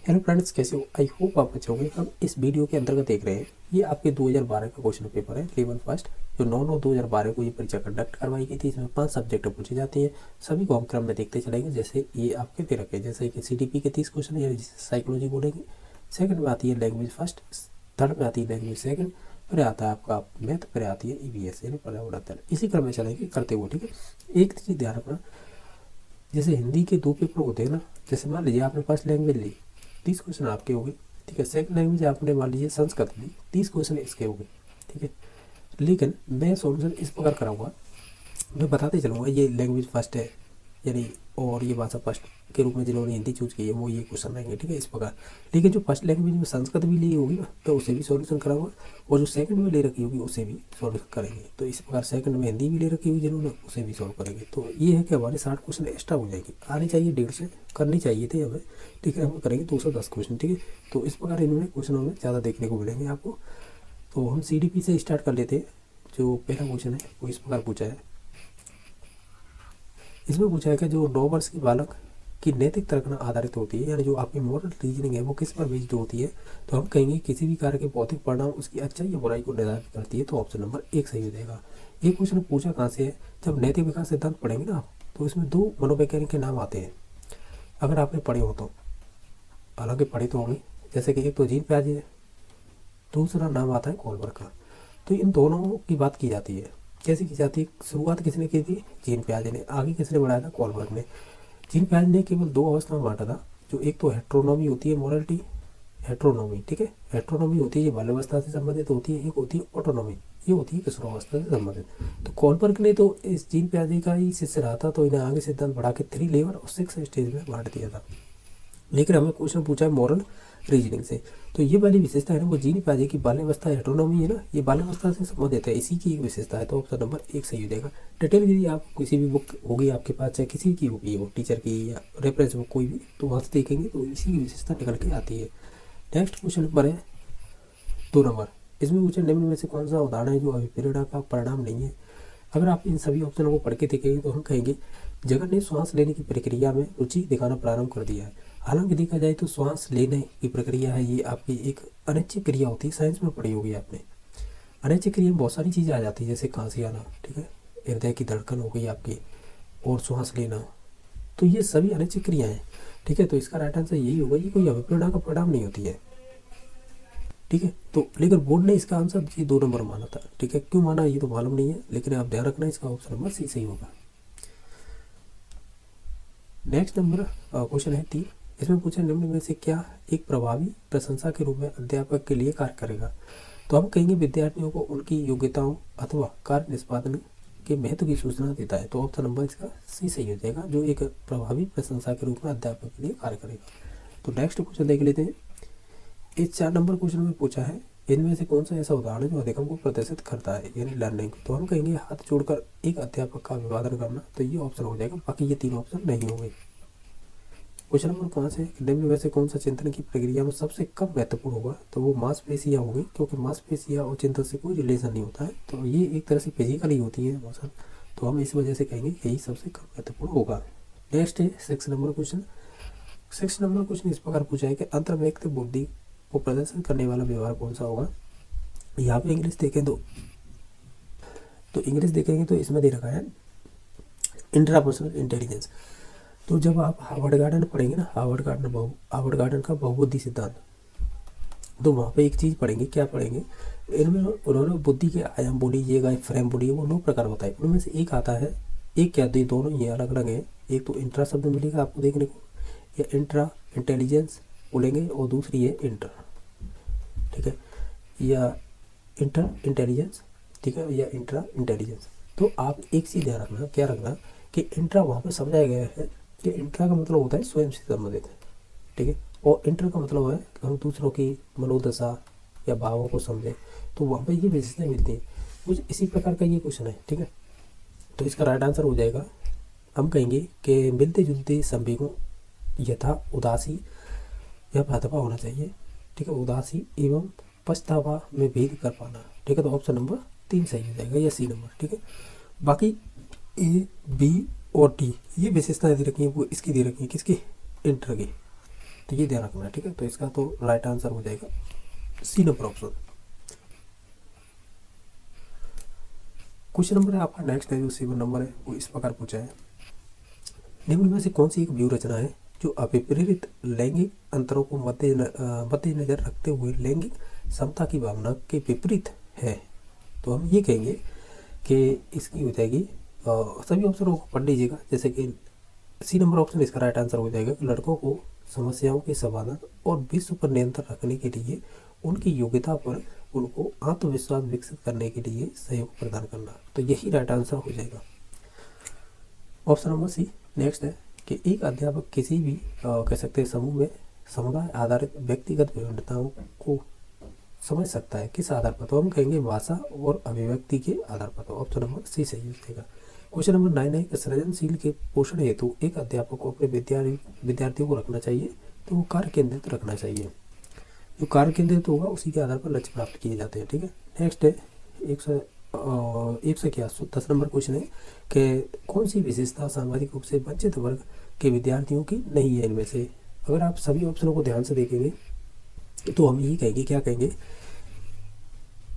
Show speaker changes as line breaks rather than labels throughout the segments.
Hello friends, कैसे हो? I hope आप अच्छे होंगे। हम इस वीडियो के अंतर्गत देख रहे हैं, ये आपके 2012 का क्वेश्चन पेपर है, लेवल फर्स्ट, जो 9/9/2012 को ये परीक्षा कंडक्ट करवाई गई थी। इसमें 5 सब्जेक्ट पूछे जाते हैं। सभी को हम क्रम में देखते चलेंगे, जैसे ये आपके दे रखे हैं। जैसे कि CDP के 30 क्वेश्चन है, जिसे साइकोलॉजी बोलेंगे। सेकंड में आती है लैंग्वेज फर्स्ट, थर्ड में आती है लैंग्वेज सेकंड, फिर आता है आपका मैथ, फिर आती है EVS यानी पर्यावरण अध्ययन। इसी क्रम में चलेंगे करते हुए, ठीक है। एक चीज़ ध्यान रखना, जैसे हिंदी के 2 पेपर होते हैं ना, जैसे मान लीजिए आपने फर्स्ट लैंग्वेज ली, 30 क्वेश्चन आपके हो गए, ठीक है। सेकंड लैंग्वेज आपने मान लीजिए संस्कृत ली, 30 क्वेश्चन इसके हो गए, ठीक है। लेकिन मैं सॉल्यूशन इस प्रकार कराऊंगा, मैं बताते चलूँगा ये लैंग्वेज फर्स्ट है यानी, और ये भाषा फर्स्ट के रूप में जिन्होंने हिंदी चूज की है वो ये क्वेश्चन रहेंगे, ठीक है, इस प्रकार। लेकिन जो फर्स्ट लैंग्वेज में संस्कृत भी ली होगी ना, तो उसे भी सॉल्यूशन कराऊंगा, और जो सेकंड में ले रखी होगी उसे भी सॉल्व करेंगे। तो इस प्रकार सेकंड में हिंदी भी ले रखी होगी जिन्होंने, उसे भी सॉल्व करेंगे। तो ये है कि हमारे 60 क्वेश्चन एक्स्ट्रा हो जाएंगे, आने चाहिए 150 करनी चाहिए थे हमें, ठीक है। हम करेंगे 210 क्वेश्चन, ठीक है। तो इस प्रकार इन्होंने क्वेश्चनों में ज़्यादा देखने को मिलेंगे आपको। तो हम CDP से स्टार्ट कर लेते हैं। जो पहला क्वेश्चन है वो इस प्रकार पूछा है। इसमें पूछा है कि जो 9 वर्ष की बालक की नैतिक तर्कना आधारित होती है, यानी जो आपकी मॉरल रीजनिंग है वो किस पर बेस्ड होती है, तो हम कहेंगे किसी भी कार्य के भौतिक परिणाम उसकी अच्छाई या बुराई को निर्धारित करती है। तो ऑप्शन नंबर 1 सही हो जाएगा। ये क्वेश्चन पूछा कहाँ से है? जब नैतिक विकास सिद्धांत पढ़ेंगे ना आप, तो इसमें 2 मनोवैज्ञानिक के नाम आते हैं, अगर आपने पढ़े हो तो। हालांकि पढ़े तो होंगे, जैसे कि एक तो जीन पियाजे है, दूसरा नाम आता है कोलबर्ग का। तो इन दोनों की बात की जाती है। कैसे की जाती है? शुरुआत किसने की थी? जीन पियाजे ने। आगे किसने बढ़ाया था? कोलबर्ग ने। जीन पियाजे ने केवल 2 अवस्था में बांटा था, जो एक तो हेट्रोनॉमी होती है, मोरलिटी हेट्रोनॉमी, ठीक है। हेट्रोनॉमी होती है ये बाल्यावस्था से संबंधित होती है, एक होती है ऑटोनॉमी, ये होती है किशोरावस्था से संबंधित। तो कोलबर्ग ने तो इस जीन पियाजे का ही शिष्य रहा था, तो इन्हें आगे सिद्धांत बढ़ा के 3 लेवल और 6 स्टेज में बांट दिया था। लेकिन हमें क्वेश्चन पूछा है मॉरल रीजनिंग से, तो ये वाली विशेषता है ना, वो जीन पियाजे की बाल्यावस्था हेट्रोनॉमी है ना, ये बाल्यावस्था से संबंधित है, इसी की एक विशेषता है। तो ऑप्शन नंबर 1 सही हो जाएगा। डिटेल यदि आप किसी भी बुक होगी आपके पास, चाहे किसी की होगी वो, टीचर की या रेफरेंस बुक कोई भी, तो वहाँ से देखेंगे तो इसी की विशेषता निकल के आती है। नेक्स्ट क्वेश्चन नंबर है 2 नंबर। इसमें पूछा निम्न में से कौन सा उदाहरण है जो अभिप्रेरणा का परिणाम नहीं है। अगर आप इन सभी ऑप्शनों को पढ़ के देखेंगे तो हम कहेंगे जगन ने श्वास लेने की प्रक्रिया में रुचि दिखाना प्रारंभ कर दिया है। हालांकि देखा जाए तो श्वास लेने की प्रक्रिया है, ये आपकी एक अनैच्छिक क्रिया होती है, साइंस में पढ़ी होगी आपने। अनैच्छिक क्रिया में बहुत सारी चीज़ें आ जाती है, जैसे खांसी आना, ठीक है, हृदय की धड़कन हो गई आपकी, और श्वास लेना, तो ये सभी अनैच्छिक क्रिया हैं, ठीक है। तो इसका राइट आंसर यही होगा, ये कोई अभिप्रेरणा का परिणाम नहीं होती है, ठीक है। तो लेकिन बोर्ड ने इसका आंसर ये 2 नंबर माना था, ठीक है। क्यों माना ये तो मालूम नहीं है, लेकिन आप ध्यान रखना इसका ऑप्शन नंबर सी सही होगा। नेक्स्ट नंबर क्वेश्चन है 3। इसमें पूछा निम्न में से क्या एक प्रभावी प्रशंसा के रूप में अध्यापक के लिए कार्य करेगा। तो हम कहेंगे विद्यार्थियों को उनकी योग्यताओं अथवा कार्य निष्पादन के महत्व की सूचना देता है। तो ऑप्शन नंबर इसका सी सही हो जाएगा, जो एक प्रभावी प्रशंसा के रूप में अध्यापक के लिए कार्य करेगा। तो नेक्स्ट क्वेश्चन देख लेते हैं। इस 4 नंबर क्वेश्चन में पूछा है इनमें से कौन सा ऐसा उदाहरण है जो अधिगम को प्रदर्शित करता है, यानी लर्निंग। तो हम कहेंगे हाथ जोड़कर एक अध्यापक का अभिवादन करना, तो ये ऑप्शन हो जाएगा, बाकी ये 3 ऑप्शन नहीं होंगे। क्वेश्चन नंबर 5 है निम्न में से कौन सा चिंतन की प्रक्रिया में सबसे कम महत्वपूर्ण होगा। तो वो मांसपेशियाँ होंगी, क्योंकि मांसपेशियाँ और चिंतन से कोई रिलेशन नहीं होता है, तो ये एक तरह से फिजिकली होती है मौसम, तो हम इस वजह से कहेंगे यही सबसे कम महत्वपूर्ण होगा। नेक्स्ट है 6 नंबर क्वेश्चन। 6 नंबर क्वेश्चन इस प्रकार पूछा है कि अंतर्वैयक्तिक बुद्धि को प्रदर्शन करने वाला व्यवहार कौन सा होगा। यहाँ पे इंग्लिश देखें तो इंग्लिश देखेंगे तो इसमें दे रखा है इंट्रापर्सनल इंटेलिजेंस। तो जब आप हार्वर्ड गार्डन पढ़ेंगे ना, हार्वर्ड गार्डन का बहुबुद्धि सिद्धांत, तो वहाँ पे एक चीज़ पढ़ेंगे, क्या पढ़ेंगे, इनमें उन्होंने बुद्धि के आयाम बोलिएगा, फ्रेम बोलिए, वो 9 प्रकार बताए। उनमें से एक आता है, एक क्या दो, दोनों ये अलग अलग हैं। एक तो इंट्रा शब्द मिलेगा आपको देखने को, या इंट्रा इंटेलिजेंस बोलेंगे, और दूसरी है इंटर, ठीक है, या इंटर इंटेलिजेंस, ठीक है, या इंट्रा इंटेलिजेंस। तो आप एक चीज़ ध्यान रखना, क्या रखना, कि इंट्रा वहाँ पे समझाया गया है कि इंट्रा का मतलब होता है स्वयं से संबंधित, ठीक है, और इंटर का मतलब है कि हम दूसरों की मनोदशा या भावों को समझें, तो वहाँ पर ये विशेषताएं मिलती हैं। कुछ इसी प्रकार का ये क्वेश्चन है, ठीक है। तो इसका राइट आंसर हो जाएगा, हम कहेंगे कि मिलते जुलते संवेगों यथा उदासी या पछतावा होना चाहिए, ठीक है, उदासी एवं पछतावा में भेद कर पाना, ठीक है। तो ऑप्शन नंबर 3 सही हो जाएगा, या सी नंबर, ठीक है। बाकी ए बी और डी ये विशेषताएं दे रखी हैं, वो इसकी दे रखी हैं, किसकी, इंटर की, तो ये ध्यान रखना है, ठीक है। तो इसका तो राइट आंसर हो जाएगा C number option. Question number है आपका नेक्स्ट है, जो 7 नंबर है, वो इस प्रकार पूछा है, निम्न में से कौन सी एक व्यू रचना है जो अभिप्रेरित लैंगिक अंतरों को मद्देनजर रखते हुए लैंगिक समता की भावना के विपरीत है। तो हम ये कहेंगे कि इसकी हो जाएगी, सभी ऑप्शनों को पढ़ लीजिएगा, जैसे कि सी नंबर ऑप्शन इसका राइट आंसर हो जाएगा कि लड़कों को समस्याओं के समाधान और विश्व पर नियंत्रण रखने के लिए उनकी योग्यता पर उनको आत्मविश्वास विकसित करने के लिए सहयोग प्रदान करना। तो यही राइट आंसर हो जाएगा ऑप्शन नंबर सी। नेक्स्ट है कि एक अध्यापक किसी भी कह सकते हैं समूह में समुदाय आधारित व्यक्तिगत विभिन्नताओं को समझ सकता है, किस आधार पर? तो हम कहेंगे भाषा और अभिव्यक्ति के आधार पर। तो ऑप्शन नंबर सी सही हो जाएगा। क्वेश्चन नंबर 9 है कि सृजनशील के पोषण हेतु एक अध्यापक को अपने विद्यार्थियों को रखना चाहिए, तो वो कार्य केंद्रित रखना चाहिए। जो कार्य केंद्रित होगा उसी के आधार पर लक्ष्य प्राप्त किए जाते हैं, ठीक है। नेक्स्ट है 10 नंबर क्वेश्चन है कि कौन सी विशेषता सामाजिक रूप से वंचित वर्ग के विद्यार्थियों की नहीं है इनमें से? अगर आप सभी ऑप्शनों को ध्यान से देखेंगे तो हम यही कहेंगे, क्या कहेंगे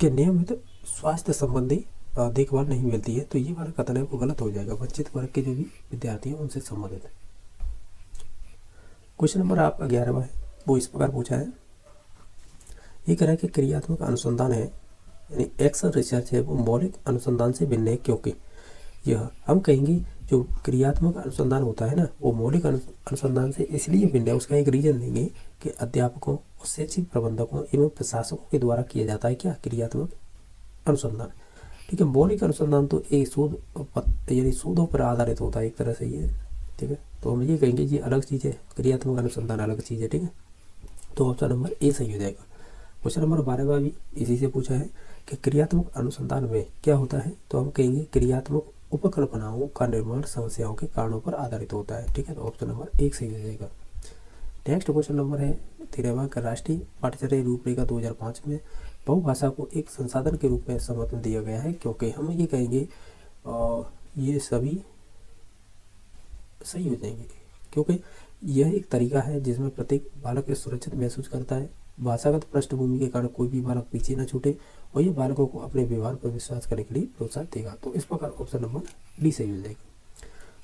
कि नियमित स्वास्थ्य संबंधी देखभाल नहीं मिलती है। तो ये वाला कथन है वो गलत हो जाएगा, वंचित वर्ग के जो भी विद्यार्थी हैं उनसे संबंधित है। क्वेश्चन नंबर आपका 11वां है, वो इस प्रकार पूछा है, ये कह रहा है कि क्रियात्मक अनुसंधान है यानी एक्शन रिसर्च है वो मौलिक अनुसंधान से भिन्न है, क्योंकि यह हम कहेंगे जो क्रियात्मक अनुसंधान होता है ना वो मौलिक अनुसंधान से इसलिए भिन्न है, उसका एक रीजन देंगे कि अध्यापकों और शैक्षिक प्रबंधकों एवं प्रशासकों के द्वारा किया जाता है क्या क्रियात्मक अनुसंधान, ठीक है। मौलिक अनुसंधान तो एक शोध यानी शोधों पर आधारित होता है एक तरह से ये, ठीक है। तो हम ये कहेंगे ये अलग चीज़ है, क्रियात्मक अनुसंधान अलग चीज़ है, ठीक है। तो ऑप्शन नंबर ए सही हो जाएगा। क्वेश्चन नंबर 12वां भी इसी से पूछा है कि क्रियात्मक अनुसंधान में क्या होता है? तो हम कहेंगे क्रियात्मक उपकल्पनाओं का निर्माण समस्याओं के कारणों पर आधारित होता है, ठीक है। तो ऑप्शन नंबर 1 सही हो जाएगा। नेक्स्ट क्वेश्चन नंबर है 13वां का राष्ट्रीय पाठ्यचर्या रूपरेखा 2005 में बहुभाषा को एक संसाधन के रूप में समर्थन दिया गया है, क्योंकि हम ये कहेंगे ये सभी सही हो जाएंगे, क्योंकि यह एक तरीका है जिसमें प्रत्येक बालक सुरक्षित महसूस करता है, भाषागत पृष्ठभूमि के कारण कोई भी बालक पीछे न छूटे और ये बालकों को अपने व्यवहार पर विश्वास करने के लिए प्रोत्साहन देगा। तो इस प्रकार ऑप्शन नंबर डी सही हो जाएगा।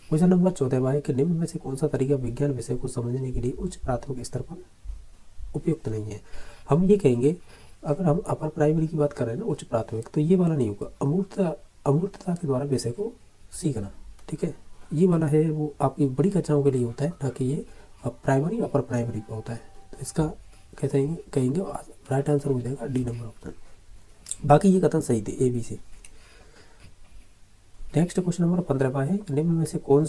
क्वेश्चन नंबर 14वां है कि निम्न में से कौन सा तरीका विज्ञान विषय को समझने के लिए उच्च प्राथमिक स्तर पर उपयुक्त नहीं है? हम ये कहेंगे अगर हम अपर प्राइमरी की बात कर रहे हैं ना उच्च प्राथमिक, तो ये वाला नहीं होगा, अमूर्तता के द्वारा विषय को सीखना, ठीक है। ये वाला है वो आपकी बड़ी कक्षाओं के लिए होता है, ना कि ये प्राइमरी अपर प्राइमरी पर होता है। तो इसका कहते हैं कहेंगे राइट आंसर हो जाएगा डी नंबर ऑप्शन। बाकी ये कथन सही थे ए बी से। नेक्स्ट क्वेश्चन नंबर 15वां है, निम्न में से कौन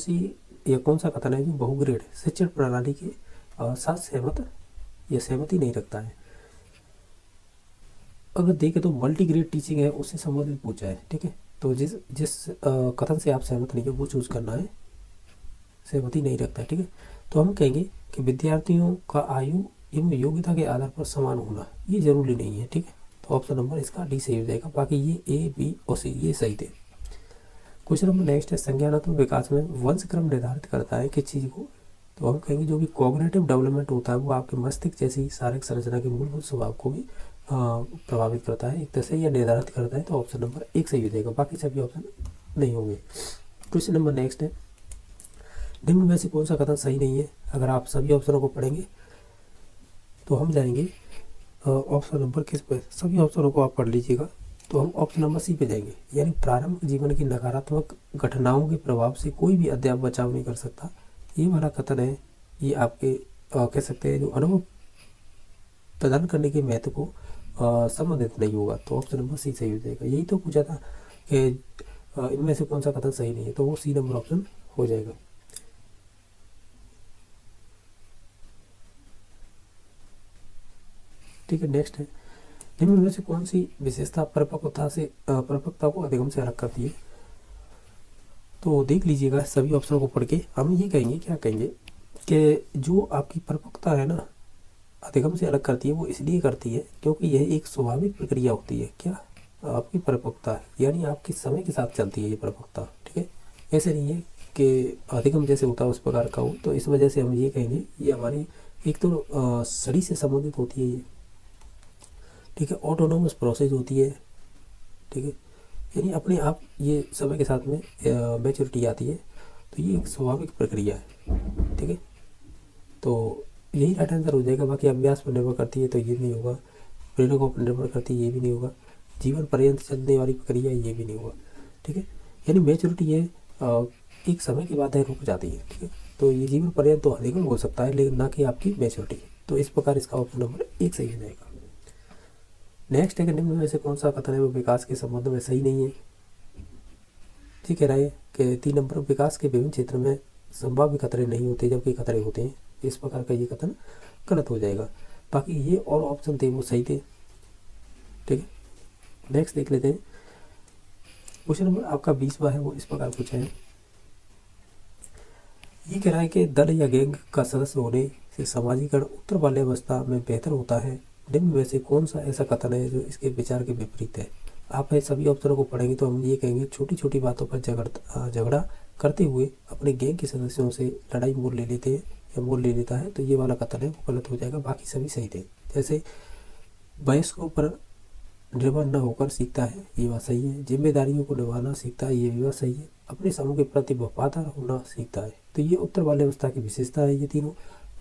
सा कथन है जो बहुग्रेड शिक्षण प्रणाली के साथ सहमति नहीं रखता है? अगर देखें तो मल्टीग्रेड टीचिंग है उससे संबंधित पूछा है, ठीक है। तो जिस कथन से आप सहमत नहीं है वो चूज करना है, सहमति नहीं रखता है, ठीक है। तो हम कहेंगे कि विद्यार्थियों का आयु एवं योग्यता के आधार पर समान होना ये जरूरी नहीं है, ठीक है। तो ऑप्शन नंबर इसका डी सही हो जाएगा। बाकी ये ए बी और सी ये सही थे। क्वेश्चन नंबर नेक्स्ट है, संज्ञानात्मक विकास में वंशक्रम निर्धारित करता है किस चीज़ को? तो हम कहेंगे जो भी कॉग्निटिव डेवलपमेंट होता है वो आपके मस्तिष्क जैसी शारीरिक संरचना के मूलभूत स्वभाव को भी प्रभावित करता है एक तरह से या निर्धारित करता है। तो ऑप्शन नंबर 1 सही हो जाएगा, बाकी सभी ऑप्शन नहीं होंगे। क्वेश्चन नंबर नेक्स्ट है, निम्न में से कौन सा कथन सही नहीं है? अगर आप सभी ऑप्शनों को पढ़ेंगे तो हम जाएंगे ऑप्शन नंबर किस पे, सभी ऑप्शनों को आप पढ़ लीजिएगा। तो हम ऑप्शन नंबर सी पे जाएंगे, यानी प्रारंभिक जीवन की नकारात्मक घटनाओं के प्रभाव से कोई भी अध्यापक बचाव नहीं कर सकता। ये वाला कथन है ये आपके कह सकते हैं जो अनुभव प्रदान करने के महत्व को संबंधित नहीं होगा। तो ऑप्शन नंबर सी सही हो जाएगा। यही तो पूछा था कि इनमें से कौन सा कथन सही नहीं है, तो वो सी नंबर ऑप्शन हो जाएगा। ठीक है। नेक्स्ट है, निम्न में से कौन सी विशेषता परिपक्वता को अधिगम से अलग करती है? तो देख लीजिएगा सभी ऑप्शनों को पढ़ के हम ये कहेंगे, क्या कहेंगे कि जो आपकी परिपक्वता है ना अधिगम से अलग करती है वो इसलिए करती है क्योंकि यह एक स्वाभाविक प्रक्रिया होती है। क्या आपकी परिपक्वता यानी आपके समय के साथ चलती है ये परिपक्वता, ठीक है। ऐसे नहीं है कि अधिगम जैसे होता है उस प्रकार का हो। तो इस वजह से हम ये कहेंगे ये हमारी एक तो स्टडी से संबंधित होती है ये, ठीक है। ऑटोनोमस प्रोसेस होती है, ठीक है, यानी अपने आप ये समय के साथ में मैच्योरिटी आती है, तो ये एक स्वाभाविक प्रक्रिया है, ठीक है। तो यही राइट आंसर हो जाएगा। बाकी अभ्यास पर निर्भर करती है तो ये नहीं होगा, प्रेरणा पर निर्भर करती है ये भी नहीं होगा, जीवन पर्यंत चलने वाली प्रक्रिया ये भी नहीं होगा, ठीक है। यानी मैच्योरिटी है एक समय की बात है, रुक जाती है, ठीक है। तो ये जीवन पर्यंत तो अधिगम हो सकता है, लेकिन ना कि आपकी मैच्योरिटी। तो इस प्रकार इसका ऑप्शन नंबर 1 सही हो जाएगा। नेक्स्ट है कि निम्न में से कौन सा कथन है वो विकास के संबंध में सही नहीं है। ठीक कह रहा है कि 3 नंबर, विकास के विभिन्न क्षेत्र में संभाव्य खतरे नहीं होते जबकि खतरे होते हैं। इस प्रकार का ये कथन गलत हो जाएगा। बाकी ये और ऑप्शन थे वो सही थे, ठीक है। नेक्स्ट देख लेते हैं। क्वेश्चन नंबर आपका 20वां है, वो इस प्रकार पूछा है। ये कह रहा है कि दल या गैंग का सदस्य होने से सामाजिकरण उत्तर बाल्यावस्था में बेहतर होता है। निम्न में से कौन सा ऐसा कथन है जो इसके विचार के विपरीत है। आप सभी ऑप्शनों को पढ़ेंगे तो हम ये कहेंगे छोटी छोटी बातों पर झगड़ा करते हुए अपने गैंग के सदस्यों से लड़ाई मोल ले लेते हैं या मोल ले लेता है, तो ये वाला कथन है वो गलत हो जाएगा। बाकी सभी सही थे। जैसे वयस्कों पर निर्भर न होकर सीखता है, ये बात सही है। जिम्मेदारियों को निभाना सीखता है, ये भी बात सही है। अपने समूह के प्रति वफादार होना सीखता है, तो ये उत्तर बाल्यावस्था की विशेषता है। ये तीनों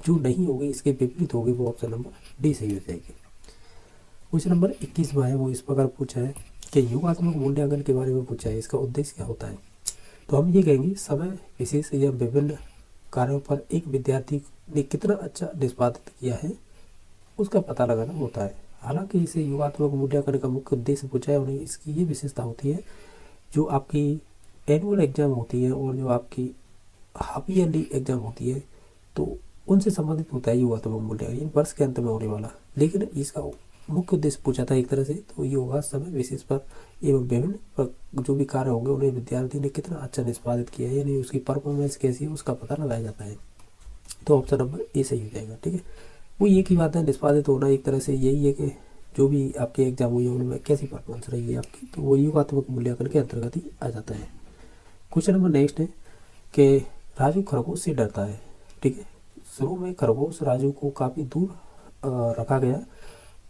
जो नहीं होगी इसके विपरीत होगी, वो ऑप्शन नंबर डी सही हो जाएगी। क्वेश्चन नंबर 21वां है, वो इस प्रकार पूछा है कि योगात्मक मूल्यांकन के बारे में पूछा है। इसका उद्देश्य क्या होता है। तो हम ये कहेंगे समय विशेष या विभिन्न कार्यों पर एक विद्यार्थी ने कितना अच्छा निष्पादित किया है उसका पता लगाना होता है। हालांकि इसे योगात्मक मूल्यांकन का मुख्य उद्देश्य पूछा है, उन्हें इसकी ये विशेषता होती है जो आपकी एनुअल एग्जाम होती है और जो आपकी हाफ ईयरली एग्जाम होती है, तो उनसे संबंधित होता है योगात्मक मूल्यांकन, वर्ष के अंत में होने वाला। लेकिन इसका मुख्य उद्देश्य पूछा था एक तरह से, तो ये होगा समय विशेष पर एवं विभिन्न जो भी कार्य होंगे उन्हें विद्यार्थी ने कितना अच्छा निष्पादित किया है, यानी उसकी परफॉर्मेंस कैसी है उसका पता लगाया जाता है। तो ऑप्शन नंबर ए सही हो जाएगा, ठीक है। वो ये की बात है, निष्पादित होना एक तरह से यही है कि जो भी आपके एग्जाम हुई है उनमें कैसी परफॉर्मेंस रही है आपकी, तो वो योगात्मक मूल्यांकन के अंतर्गत ही आ जाता है। क्वेश्चन नंबर नेक्स्ट है कि राजू खरगोश से डरता है, ठीक है। शुरू में खरगोश राजू को काफ़ी दूर रखा गया।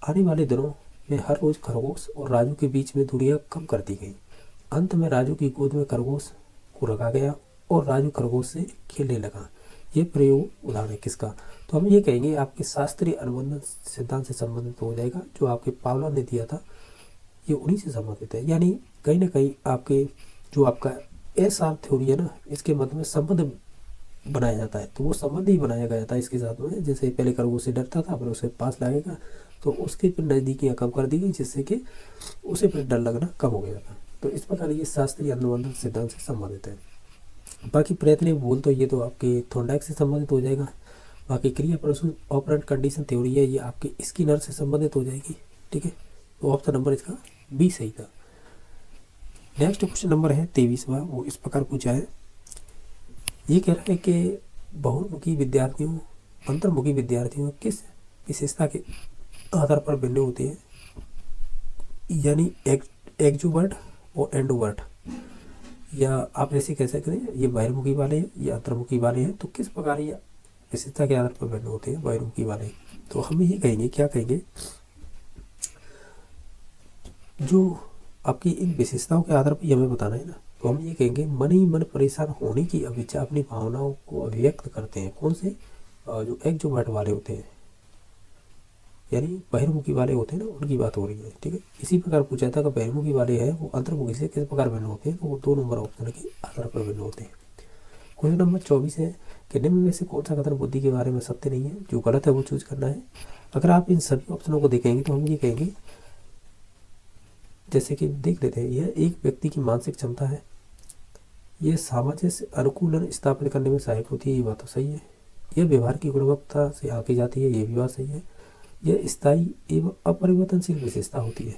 आने वाले दिनों में हर रोज खरगोश और राजू के बीच में दूरियां कम कर दी गई। अंत में राजू की गोद में खरगोश को रखा गया और राजू खरगोश से खेलने लगा। ये प्रयोग उदाहरण है किसका। तो हम ये कहेंगे आपके शास्त्रीय अनुबंध सिद्धांत से संबंधित हो जाएगा, जो आपके पावला ने दिया था, ये उन्हीं से संबंधित है। यानी कहीं ना कहीं आपके जो आपका एसआर थ्योरी है ना, इसके मध्य में संबंध बनाया जाता है, तो वो संबंध ही बनाया गया था इसके साथ में। जैसे पहले खरगोश से डरता था, फिर उसे पास लागेगा तो उसकी फिर नज़दीकियाँ कम कर दी गई, जिससे कि उसे फिर डर लगना कम हो गया था। तो इस प्रकार ये शास्त्रीय अनुबंध सिद्धांत से संबंधित है। बाकी प्रयत्न बोल तो ये तो आपके थॉर्नडाइक से संबंधित हो जाएगा। बाकी क्रिया प्रसून ऑपरेंट कंडीशन थ्योरी है, ये आपके स्किनर से संबंधित हो जाएगी, ठीक है। तो ऑप्शन नंबर इसका बी सही था। नेक्स्ट क्वेश्चन नंबर है 23वां, वो इस प्रकार पूछा है। ये कह रहा है कि बहुमुखी विद्यार्थियों अंतर्मुखी विद्यार्थियों किस विशेषता के आधार पर भिन्न होती है, यानी एक्जोवर्ट और एंडोवर्ट, या आप जैसे कह सकते हैं ये बहिर्मुखी वाले हैं या अंतर्मुखी वाले हैं, तो किस प्रकार ये विशेषता के आधार पर भिन्न होते हैं बहिर्मुखी वाले। तो हम ये कहेंगे, क्या कहेंगे, जो आपकी इन विशेषताओं के आधार पर हमें बताना है ना, तो हम ये कहेंगे मन ही मन परेशान होने की अभिच्छा अपनी भावनाओं को अभिव्यक्त करते हैं। कौन से, जो एक्जोवर्ट वाले होते हैं, यानी बहिर्मुखी वाले होते हैं ना, उनकी बात हो रही है, ठीक है। इसी प्रकार पूछा था कि बहिर्मुखी वाले हैं वो अंतर्मुखी से किस प्रकार भिन्न होते हैं, तो वो 2 नंबर ऑप्शन के आधार पर भिन्न होते हैं। क्वेश्चन नंबर 24 है कि निम्न में से कौन सा कथन बुद्धि के बारे में सत्य नहीं है, जो गलत है वो चूज करना है। अगर आप इन सभी ऑप्शनों को देखेंगे तो हम ये कहेंगे, जैसे कि देख लेते हैं, यह एक व्यक्ति की मानसिक क्षमता है, यह सामंजस्य अनुकूलन स्थापित करने में सहायक होती है, ये बात तो सही है। यह व्यवहार की गुणवत्ता से आगे जाती है, ये भी बात सही है। यह स्थायी एवं अपरिवर्तनशील विशेषता होती है।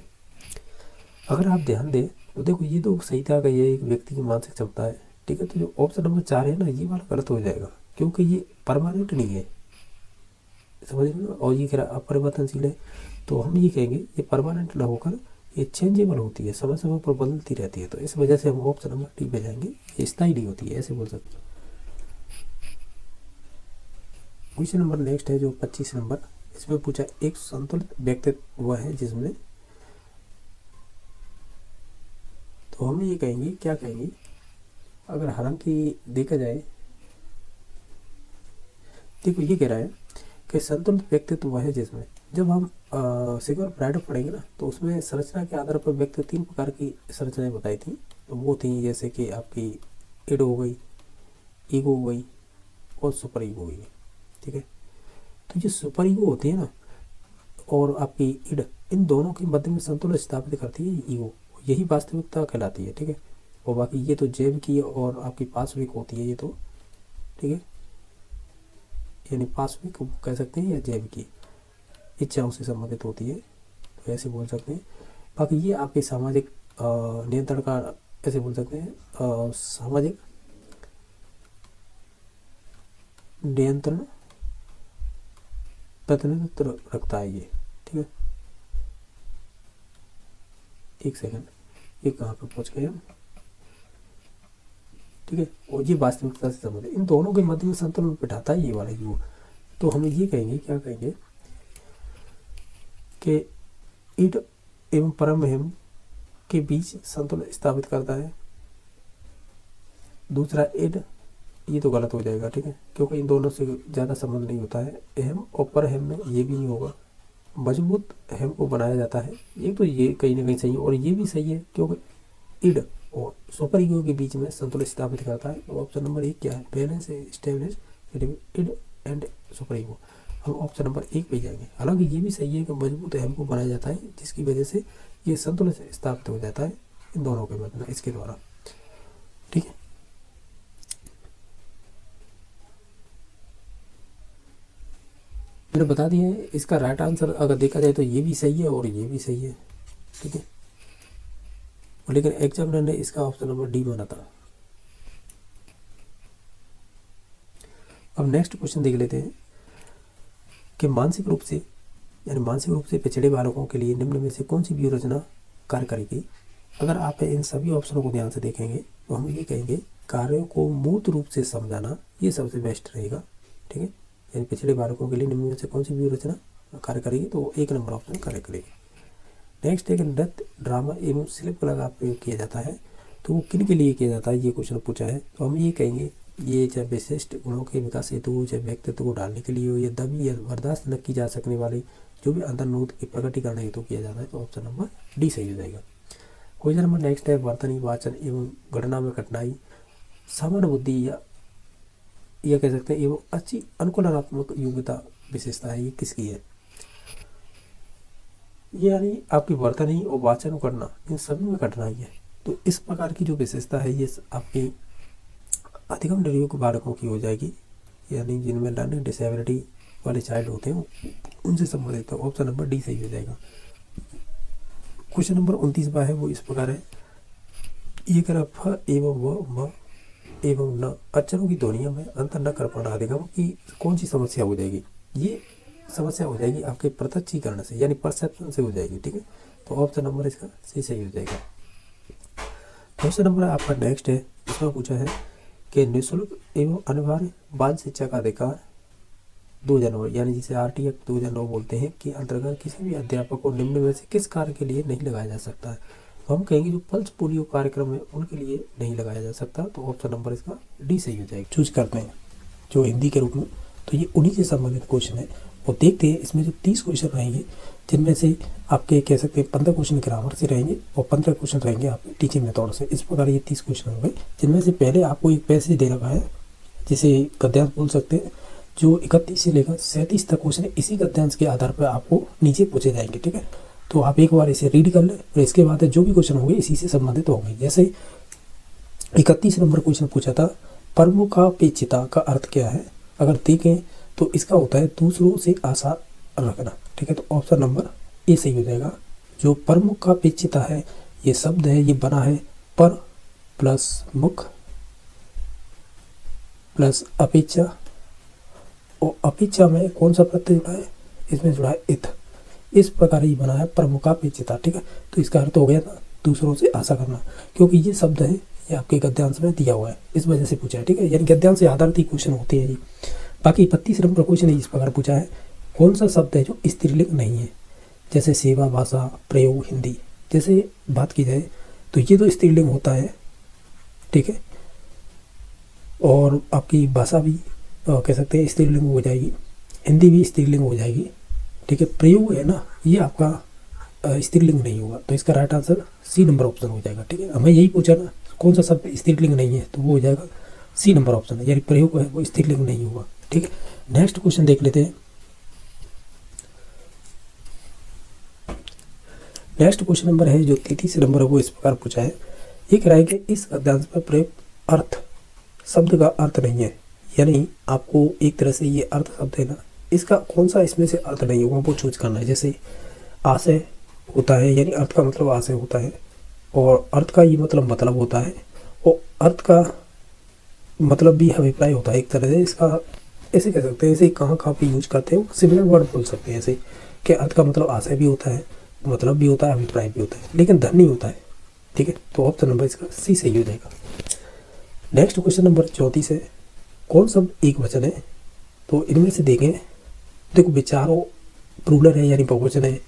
अगर आप ध्यान दें तो देखो ये तो सही था कि यह एक व्यक्ति की मानसिक क्षमता है, ठीक है। तो जो ऑप्शन नंबर 4 है ना, ये वाला गलत हो जाएगा, क्योंकि ये परमानेंट नहीं है, समझ रहे हो। और ये कह रहा अपरिवर्तनशील है, तो हम ये कहेंगे ये परमानेंट ना होकर ये चेंजेबल होती है, समय समय पर बदलती रहती है। तो इस वजह से हम ऑप्शन नंबर डी पे जाएंगे, ये स्थायी नहीं होती है, ऐसे बोल सकते हैं। क्वेश्चन नंबर नेक्स्ट है जो 25 नंबर, इसमें पूछा एक संतुलित व्यक्तित्व वह है जिसमें, तो हम ये कहेंगे, क्या कहेंगे, अगर हालांकि देखा जाए, देखो ये कह रहा है कि संतुलित व्यक्तित्व वह है जिसमें, जब हम सिग्मंड फ्राइड पढ़ेंगे ना, तो उसमें संरचना के आधार पर व्यक्ति 3 प्रकार की संरचनाएं बताई थी। तो वो थी जैसे कि आपकी इड हो गई, ईगो हो गई और सुपर ईगो हो गई। ठीक है, तो ये सुपर ईगो होती है ना और आपकी इड, इन दोनों के मध्य में संतुलन स्थापित करती है ईगो, यही वास्तविकता कहलाती है। ठीक है, और बाकी ये तो जैव की और आपकी पार्श्विक होती है ये तो। ठीक है, यानी पार्श्विक कह सकते हैं या जैव की इच्छाओं से संबंधित होती है, तो ऐसे बोल सकते हैं। बाकी ये आपके सामाजिक नियंत्रण का, ऐसे बोल सकते हैं सामाजिक नियंत्रण प्रतिनिधित्व रखता है ये। ठीक है, एक सेकंड, ये कहाँ पे पहुंच गए हम। ठीक है, और ये वास्तविकता से संबंधित, इन दोनों के मध्य में संतुलन बिठाता है ये वाला योग। तो हम ये कहेंगे, क्या कहेंगे कि इड एवं परम के बीच संतुलन स्थापित करता है। दूसरा इड, ये तो गलत हो जाएगा। ठीक है, क्योंकि इन दोनों से ज़्यादा संबंध नहीं होता है। अहम और परहम में ये भी नहीं होगा। मजबूत अहम को बनाया जाता है, ये तो ये कहीं ना कहीं सही है, और ये भी सही है क्योंकि इड और सुपर ईगो के बीच में संतुलन स्थापित करता है। तो ऑप्शन नंबर 1 क्या है, balance establish id and superego. हम ऑप्शन नंबर 1 पे जाएंगे। हालांकि ये भी सही है कि मजबूत अहम को बनाया जाता है, जिसकी वजह से ये संतुलन स्थापित हो जाता है इन दोनों के मध्य में, इसके द्वारा। ठीक है, मैंने बता दिया है। इसका राइट आंसर अगर देखा जाए तो ये भी सही है और ये भी सही है। ठीक है, लेकिन एग्जामिनर ने इसका ऑप्शन नंबर डी माना था। अब नेक्स्ट क्वेश्चन देख लेते हैं कि मानसिक रूप से पिछड़े बालकों के लिए निम्न में से कौन सी व्यूह रचना कार्य करेगी। अगर आप इन सभी ऑप्शनों को ध्यान से देखेंगे तो हम ये कहेंगे कार्यों को मूर्त रूप से समझाना ये सबसे बेस्ट रहेगा। ठीक है, यानी पिछड़े बालकों के लिए निम्न में से कौन सी व्यूह रचना कार्य करेगी, तो 1 नंबर ऑप्शन कार्य करेगी। नेक्स्ट है कि नृत्य, ड्रामा एवं शिल्पकला का प्रयोग किया जाता है, तो वो किन के लिए किया जाता है, ये क्वेश्चन पूछा है। तो हम ये कहेंगे ये चाहे विशिष्ट गुणों के विकास हेतु हो, चाहे व्यक्तित्व को डालने के लिए हो, या दबी या बर्दाश्त न की जा सकने वाली जो भी अंतर्नोद के प्रकटीकरण हेतु किया जाता है, तो ऑप्शन नंबर डी सही हो जाएगा। क्वेश्चन नंबर नेक्स्ट है वर्तनी, वाचन एवं गणना में कठिनाई, सामान्य बुद्धि या कह सकते हैं एवं अच्छी अनुकूलनात्मक योग्यता विशेषता है, ये किसकी है। ये यानी आपकी वर्तनी और वाचन करना, इन सभी में कठिनाई है। तो इस प्रकार की जो विशेषता है ये आपकी अधिगम निर्योग बालकों की हो जाएगी, यानी जिनमें लर्निंग डिसेबिलिटी वाले चाइल्ड होते हैं उनसे संबंधित है। ऑप्शन नंबर डी सही हो जाएगा। क्वेश्चन नंबर 29 है वो इस प्रकार है, ये कह फ एवं व म एवं न अक्षरों की ध्वनियों में अंतर न कर पाना अधिगम की कौन सी समस्या हो जाएगी। ये समस्या हो जाएगी आपके प्रत्यक्षीकरण से, यानी परसेप्शन से हो जाएगी। ठीक है, तो ऑप्शन नंबर इसका सही हो जाएगा। क्वेश्चन नंबर आपका नेक्स्ट है, इसमें पूछा है कि निःशुल्क एवं अनिवार्य बाल शिक्षा का अधिकार 2009, यानी जिसे RT एक्ट 2009 बोलते हैं, कि अंतर्गत किसी भी अध्यापक को निम्न में से किस कार्य के लिए नहीं लगाया जा सकता है। तो हम कहेंगे जो पल्स पोलियो कार्यक्रम है उनके लिए नहीं लगाया जा सकता, तो ऑप्शन नंबर इसका डी सही हो जाएगा। चूज करते हैं जो हिंदी के रूप में, तो ये उन्हीं से संबंधित क्वेश्चन है। और देखते हैं इसमें जो 30 क्वेश्चन रहेंगे, जिनमें से आपके कह सकते हैं 15 क्वेश्चन ग्रामर से रहेंगे और 15 क्वेश्चन रहेंगे आपके टीचिंग मेथड से। इस प्रकार ये 30 क्वेश्चन होंगे, जिनमें से पहले आपको एक पैसेज दे रखा है जिसे गद्यांश बोल सकते हैं, जो 31 से लेकर 37 तक क्वेश्चन इसी गद्यांश के आधार पर आपको नीचे पूछे जाएंगे। ठीक है, तो आप एक बार इसे रीड कर लें और इसके बाद जो भी क्वेश्चन होंगे इसी से संबंधित होंगे। जैसे 31 नंबर क्वेश्चन पूछा था, प्रमुखापेक्षिता का अर्थ क्या है। अगर देखें तो इसका होता है दूसरों से आशा रखना। ठीक है, तो ऑप्शन नंबर ए सही हो जाएगा। जो प्रमुखापेक्षिता है ये शब्द है, ये बना है पर प्लस मुख प्लस अपेक्षा, और अपेक्षा में कौन सा प्रत्यय जुड़ा है, इसमें जुड़ा है इत। इस प्रकार ही बना है प्रमुखापेक्षिता। ठीक है, तो इसका अर्थ हो गया था दूसरों से आशा करना, क्योंकि ये शब्द है ये आपके गद्यांश में दिया हुआ है, इस वजह से पूछा है। ठीक है, यानी गद्यांश से आधारित ही क्वेश्चन होते हैं जी। बाकी 32 नंबर क्वेश्चन है, इस प्रकार पूछा है कौन सा शब्द है जो स्त्रीलिंग नहीं है, जैसे सेवा, भाषा, प्रयोग, हिंदी। जैसे बात की जाए तो ये तो स्त्रीलिंग होता है, ठीक है, और आपकी भाषा भी कह सकते हैं स्त्रीलिंग हो जाएगी, हिंदी भी स्त्रीलिंग हो जाएगी, ठीक है। प्रयोग है ना, ये आपका स्त्रीलिंग नहीं होगा, तो इसका right answer C number option हो जाएगा, ठीक है। हमें यही पूछा ना कौन सा शब्द स्त्रीलिंग नहीं है, तो वो हो जाएगा सी नंबर ऑप्शन है, यानी प्रयोग है वो स्त्रीलिंग नहीं होगा, ठीक है। नेक्स्ट क्वेश्चन देख लेते हैं। नेक्स्ट क्वेश्चन नंबर है जो 33 नंबर है, वो इस प्रकार पूछा है, ये कह रहा है कि इस वाक्यांश में प्रयुक्त अर्थ शब्द का अर्थ नहीं है, यानी आपको एक तरह से ये अर्थ शब्द है ना, इसका कौन सा इसमें से अर्थ नहीं होगा वो चूज करना है। जैसे आशय होता है, यानी अर्थ का मतलब आशय होता है, और अर्थ का ये मतलब होता है, और अर्थ का मतलब भी अभिप्राय होता है एक तरह से। इसका ऐसे कह सकते हैं, ऐसे कहाँ कहाँ पे यूज करते हैं, सिमिलर वर्ड बोल सकते हैं ऐसे कि अर्थ का मतलब आशय भी होता है, मतलब भी होता है, अभिप्राय भी होता है, लेकिन धन नहीं होता है, ठीक है। तो ऑप्शन नंबर इसका सी सही हो जाएगा। नेक्स्ट क्वेश्चन नंबर 34 है, कौन शब्द एक वचन है, तो इनमें से देखें, देखो विचारों प्लूरल है यानी बहुवचन है,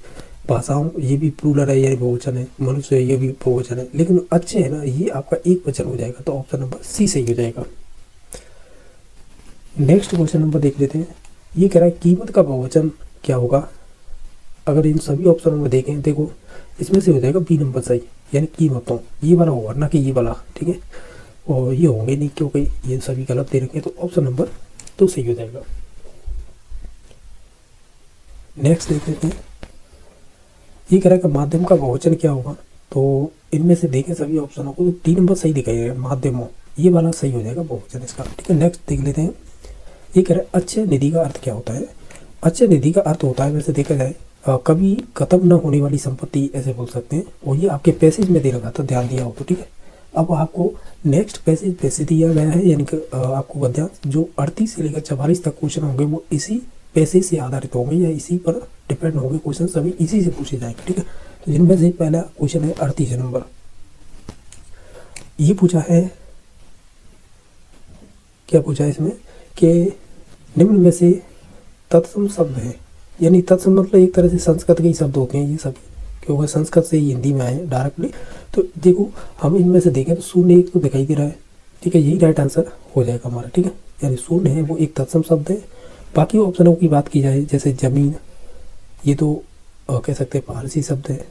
भाषाओं ये भी प्लूरल है यानी बहुवचन है, मनुष्य ये भी बहुवचन है, लेकिन अच्छे है ना ये आपका एक वचन हो जाएगा, तो ऑप्शन नंबर सी सही हो जाएगा। नेक्स्ट क्वेश्चन नंबर देख लेते हैं, ये कह रहा है कीमत का बहुवचन क्या होगा। अगर इन सभी ऑप्शनों में देखें, देखो इसमें से हो जाएगा बी नंबर सही, यानी कीमतों, ये वाला होगा ना कि ये वाला, ठीक है, और ये होंगे नहीं क्योंकि ये सभी गलत दे रखे हैं, तो ऑप्शन नंबर 2 सही हो जाएगा। नेक्स्ट देख लेते हैं, ये कह रहा है कि माध्यम का बहुवचन क्या होगा, तो इनमें से देखें सभी ऑप्शनों को, तो 3 नंबर सही दिखाई माध्यमों, ये वाला सही हो जाएगा बहुवचन इसका, ठीक है। नेक्स्ट देख लेते हैं, ये कह रहा है अच्छे निधि का अर्थ क्या होता है। अच्छे निधि का अर्थ होता है, वैसे देखा जाए कभी खत्म न होने वाली संपत्ति ऐसे बोल सकते हैं, और ये आपके पैसेज में दे रखा था, ध्यान दिया हो तो, ठीक है। अब आपको नेक्स्ट पैसेज पैसे दिया गया है, यानी कि आपको गद्यांश जो 38 से लेकर 44 तक क्वेश्चन होंगे वो इसी पैसेज से आधारित होंगे, या इसी पर डिपेंड होंगे, क्वेश्चन सभी इसी से पूछे जाएंगे, ठीक है। तो जिनमें से पहला क्वेश्चन है 38 नंबर, ये पूछा है, क्या पूछा है इसमें कि निम्न में से तत्सम शब्द है, यानी तत्सम मतलब एक तरह से संस्कृत के ही शब्द होते हैं ये सब, क्योंकि संस्कृत से ही हिंदी में आए डायरेक्टली। तो देखो हम इनमें से देखें तो शून्य एक तो दिखाई दे रहा है, ठीक है, यही राइट आंसर हो जाएगा हमारा, ठीक है, यानी शून्य है वो एक तत्सम शब्द है। बाकी ऑप्शनों की बात की जाए, जैसे जमीन, ये तो कह सकते हैं फारसी शब्द है,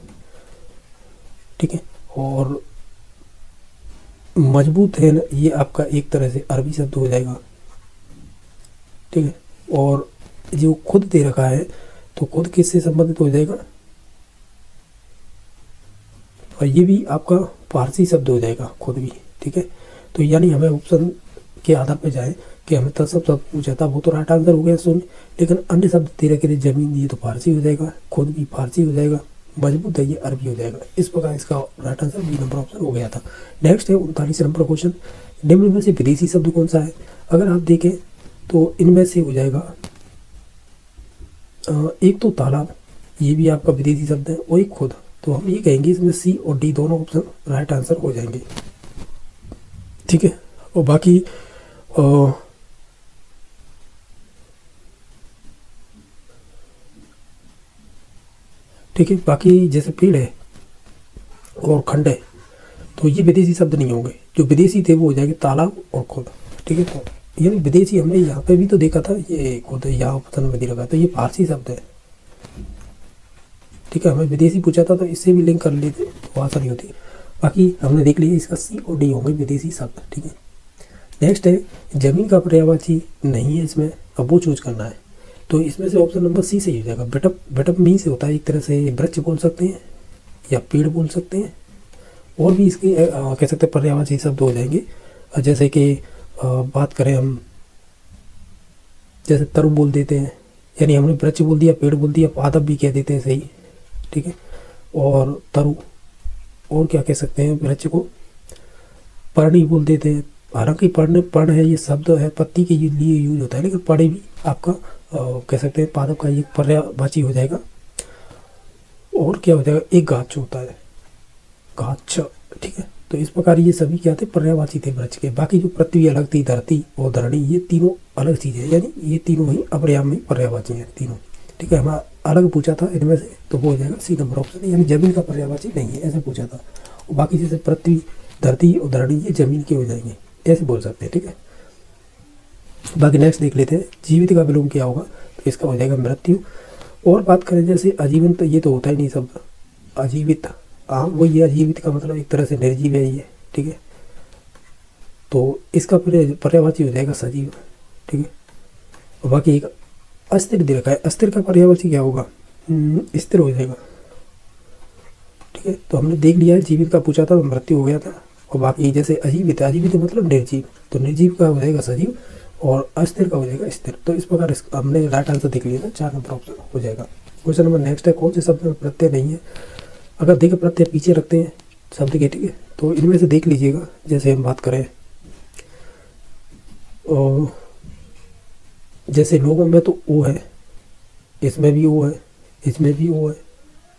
ठीक है, और मजबूत है ये आपका एक तरह से अरबी शब्द हो जाएगा, ठीक है, और जो खुद दे रखा है तो खुद किससे संबंधित हो जाएगा, और ये भी आपका फारसी शब्द हो जाएगा खुद भी, ठीक है। तो यानी हमें ऑप्शन के आधार पर जाए कि हमें तत्सम शब्द पूछा था, वो तो राइट आंसर हो गया शून्य, लेकिन अन्य शब्द दे रखे थे, जमीन ये तो फारसी हो जाएगा, खुद भी फारसी हो जाएगा, मजबूत है ये अरबी हो जाएगा। इस प्रकार इसका right answer B number option हो गया था। नेक्स्ट है 39 नंबर क्वेश्चन, निम्न में से विदेशी शब्द कौन सा है। अगर आप देखें तो इनमें से हो जाएगा एक तो तालाब, ये भी आपका विदेशी शब्द है, और एक खुद, तो हम ये कहेंगे इसमें सी और डी दोनों ऑप्शन राइट आंसर हो जाएंगे, ठीक है। और बाकी ठीक है, बाकी जैसे पेड़ है और खंड है, तो ये विदेशी शब्द नहीं होंगे, जो विदेशी थे वो हो जाएंगे तालाब और खुद, ठीक है। तो यानी विदेशी हमने यहाँ पे भी तो देखा था, ये खुद यहाँ ऑप्शन में दे रखा, तो ये फारसी शब्द है, ठीक है। हमें विदेशी पूछा था तो इससे भी लिंक कर लेते तो आसानी होती। बाकी हमने देख लिया इसका सी और डी होंगे विदेशी शब्द, ठीक है। नेक्स्ट है जमीन का पर्यायवाची नहीं है इसमें, अब वो चूज करना है, तो इसमें से ऑप्शन नंबर सी सही हो जाएगा। बेटअप, बेटअप मीन से होता है एक तरह से वृक्ष बोल सकते हैं या पेड़ बोल सकते हैं, और भी इसके कह सकते हैं पर्यायवाची शब्द हो जाएंगे, जैसे कि बात करें हम, जैसे तरु बोल देते हैं, यानी हमने वृक्ष बोल दिया, पेड़ बोल दिया, पादप भी कह देते हैं सही, ठीक है, और तरु, और क्या कह सकते हैं वृक्ष को, पर्णी बोल देते हैं, हालांकि पर्ण है ये शब्द है पत्ती के लिए यूज होता है, लेकिन पर्णी भी आपका कह सकते हैं पादप का एक पर्यायवाची हो जाएगा। और क्या हो जाएगा, एक गाछ होता है, गाछ, ठीक है, तो इस प्रकार ये सभी क्या थे, पर्यायवाची थे वृक्ष के। बाकी जो पृथ्वी अलग थी, धरती और धरणी, ये तीनों अलग चीज़ है, यानी ये तीनों ही अपने आप में पर्यायवाची हैं तीनों। ठीक है, हमारा अलग पूछा था इनमें से, तो वो हो जाएगा सी नंबर ऑप्शन, यानी जमीन का पर्यायवाची नहीं है, ऐसे पूछा था। और बाकी जैसे पृथ्वी, धरती और धरणी, ये जमीन के हो जाएंगे, ऐसे बोल सकते हैं। ठीक है, बाकी नेक्स्ट देख लेते हैं, जीवित का विलोम क्या होगा, तो इसका हो जाएगा मृत्यु। और बात करें जैसे अजीवन, तो ये तो होता ही नहीं सब अजीवित, हाँ वो ये अजीवित का मतलब एक तरह से निर्जीव है ये। ठीक है, तो इसका पर्यायवाची हो जाएगा सजीव। ठीक है, और बाकी एक अस्थिर दे रखा है, अस्थिर का पर्यायवाची क्या होगा, स्थिर हो जाएगा। ठीक है, तो हमने देख लिया है, जीवित का पूछा था तो मृत्यु हो गया था। और बाकी जैसे अजीवित है, अजीवित मतलब निर्जीव, तो निर्जीव का हो जाएगा सजीव, और अस्थिर का हो जाएगा स्थिर। तो इस प्रकार हमने राइट आंसर देख लिया था, 4 नंबर ऑप्शन हो जाएगा। क्वेश्चन नंबर नेक्स्ट है, कौन से शब्द में प्रत्यय नहीं है। अगर देखें प्रत्यय पीछे रखते हैं शब्द के, ठीक है, तो इनमें से देख लीजिएगा। जैसे हम बात करें और जैसे लोगों में तो ओ है, इसमें भी ओ है, इसमें भी ओ है,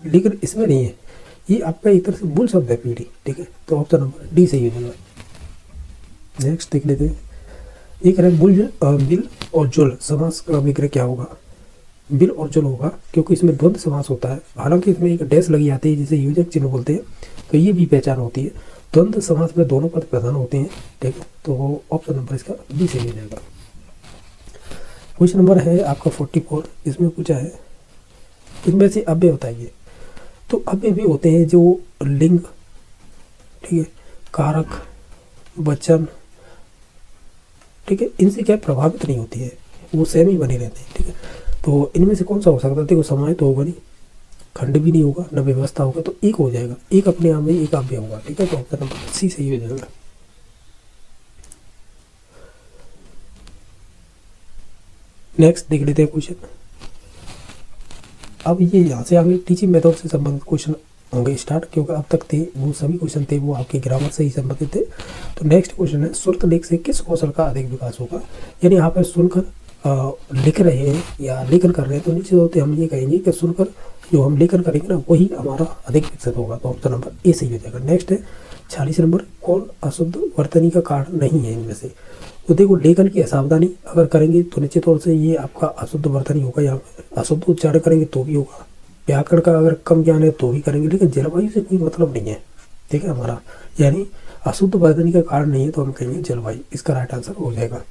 लेकिन इसमें नहीं है। ये आपका एक तरह से मूल शब्द है पीढ़ी। ठीक है, तो ऑप्शन नंबर डी सही हो जाएगा। नेक्स्ट देख लेते हैं, एक है बिल और जुल समास का विग्रह क्या होगा। बिल और जुल होगा, क्योंकि इसमें द्वंद्व समास होता है, हालांकि इसमें एक डैश लगी आती है जिसे योजक चिन्ह बोलते हैं, तो ये भी पहचान होती है। द्वंद्व समास में दोनों पद प्रधान होते हैं। ठीक है, तो ऑप्शन नंबर इसका बी सही हो जाएगा। क्वेश्चन नंबर है आपका 44, इसमें पूछा है इनमें से अव्यय बताइए। तो अव्यय भी होते हैं जो लिंग, ठीक है, कारक, वचन, ठीक है, इनसे क्या प्रभावित नहीं होती है, वो सेम ही बने रहते हैं। ठीक है, तो इनमें से कौन सा हो सकता है, देखो समय तो होगा नहीं, खंड भी नहीं होगा, न व्यवस्था होगा, तो एक हो जाएगा, एक अपने आप में एक अव्यय होगा। ठीक है, तो ऑप्शन नंबर सी सही हो जाएगा। नेक्स्ट देख लेते हैं क्वेश्चन। अब ये यहाँ से आगे टीचिंग मेथड से संबंधित क्वेश्चन होंगे स्टार्ट, क्योंकि अब तक थे वो सभी क्वेश्चन थे वो आपके ग्रामर से ही संबंधित थे। तो नेक्स्ट क्वेश्चन है, श्रुत लेख से किस कौशल का अधिक विकास होगा। यानी यहाँ पर सुनकर लिख रहे हैं या लेखन कर रहे हैं, तो निश्चित होते हम ये कहेंगे कि सुनकर जो हम लेखन करेंगे ना, वही हमारा अधिक विकसित होगा। तो ऑप्शन नंबर ए सही हो जाएगा। नेक्स्ट है 46 नंबर, कौन अशुद्ध वर्तनी का कारण नहीं है इनमें से। तो देखो, लेखन की असावधानी अगर करेंगे तो निश्चित तौर से ये आपका अशुद्ध वर्तनी होगा, या अशुद्ध उच्चारण करेंगे तो भी होगा। व्याकरण का अगर कम ज्ञान है तो भी करेंगे, लेकिन जलवायु से कोई मतलब नहीं है। ठीक है, हमारा यानी अशुद्ध वर्तनी का कारण नहीं है, तो हम कहेंगे जलवायु, इसका राइट आंसर हो जाएगा।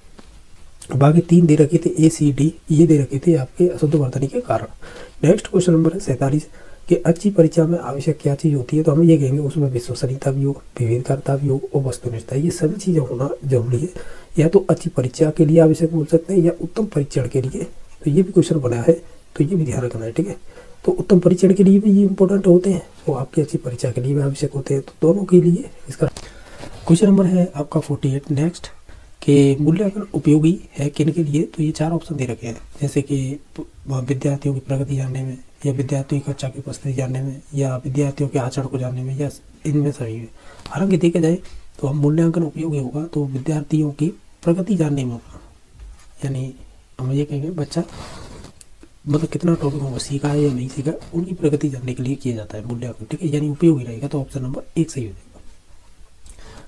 बाकी 3 दे रखे थे ए सी डी, ये दे रखे थे आपके अशुद्ध वर्तनी के कारण। नेक्स्ट क्वेश्चन नंबर है 47 कि अच्छी परीक्षा में आवश्यक क्या चीज़ होती है। तो हम ये कहेंगे उसमें विश्वसनीयता भी हो, विविधता भी हो और वस्तुनिष्ठता, ये सभी चीज़ें होना जरूरी है। या तो अच्छी परीक्षा के लिए आवश्यक बोल सकते हैं, या उत्तम परीक्षण के लिए। तो ये भी क्वेश्चन बनाया है, तो ये भी ध्यान रखना है। ठीक है, तो उत्तम परीक्षण के लिए भी ये इंपॉर्टेंट होते हैं, वो आपकी अच्छी परीक्षा के लिए भी आवश्यक होते हैं, तो दोनों के लिए इसका। क्वेश्चन नंबर है आपका 48 नेक्स्ट कि मूल्यांकन उपयोगी है किन के लिए। तो ये 4 ऑप्शन दे रखे हैं, जैसे कि विद्यार्थियों की प्रगति जानने में, या विद्यार्थियों की कक्षा की उपस्थिति जानने में, या विद्यार्थियों के आचरण को जानने में, या इनमें सभी में। हालांकि देखा जाए तो हम मूल्यांकन उपयोगी होगा तो विद्यार्थियों की प्रगति जानने में होगा, यानी हम ये कहेंगे बच्चा मतलब कितना टॉपिक होगा, सीखा है या नहीं सीखा, उनकी प्रगति जानने के लिए किया जाता है मूल्यांकन। ठीक है, यानी उपयोगी रहेगा, तो ऑप्शन नंबर 1 सही हो जाएगा।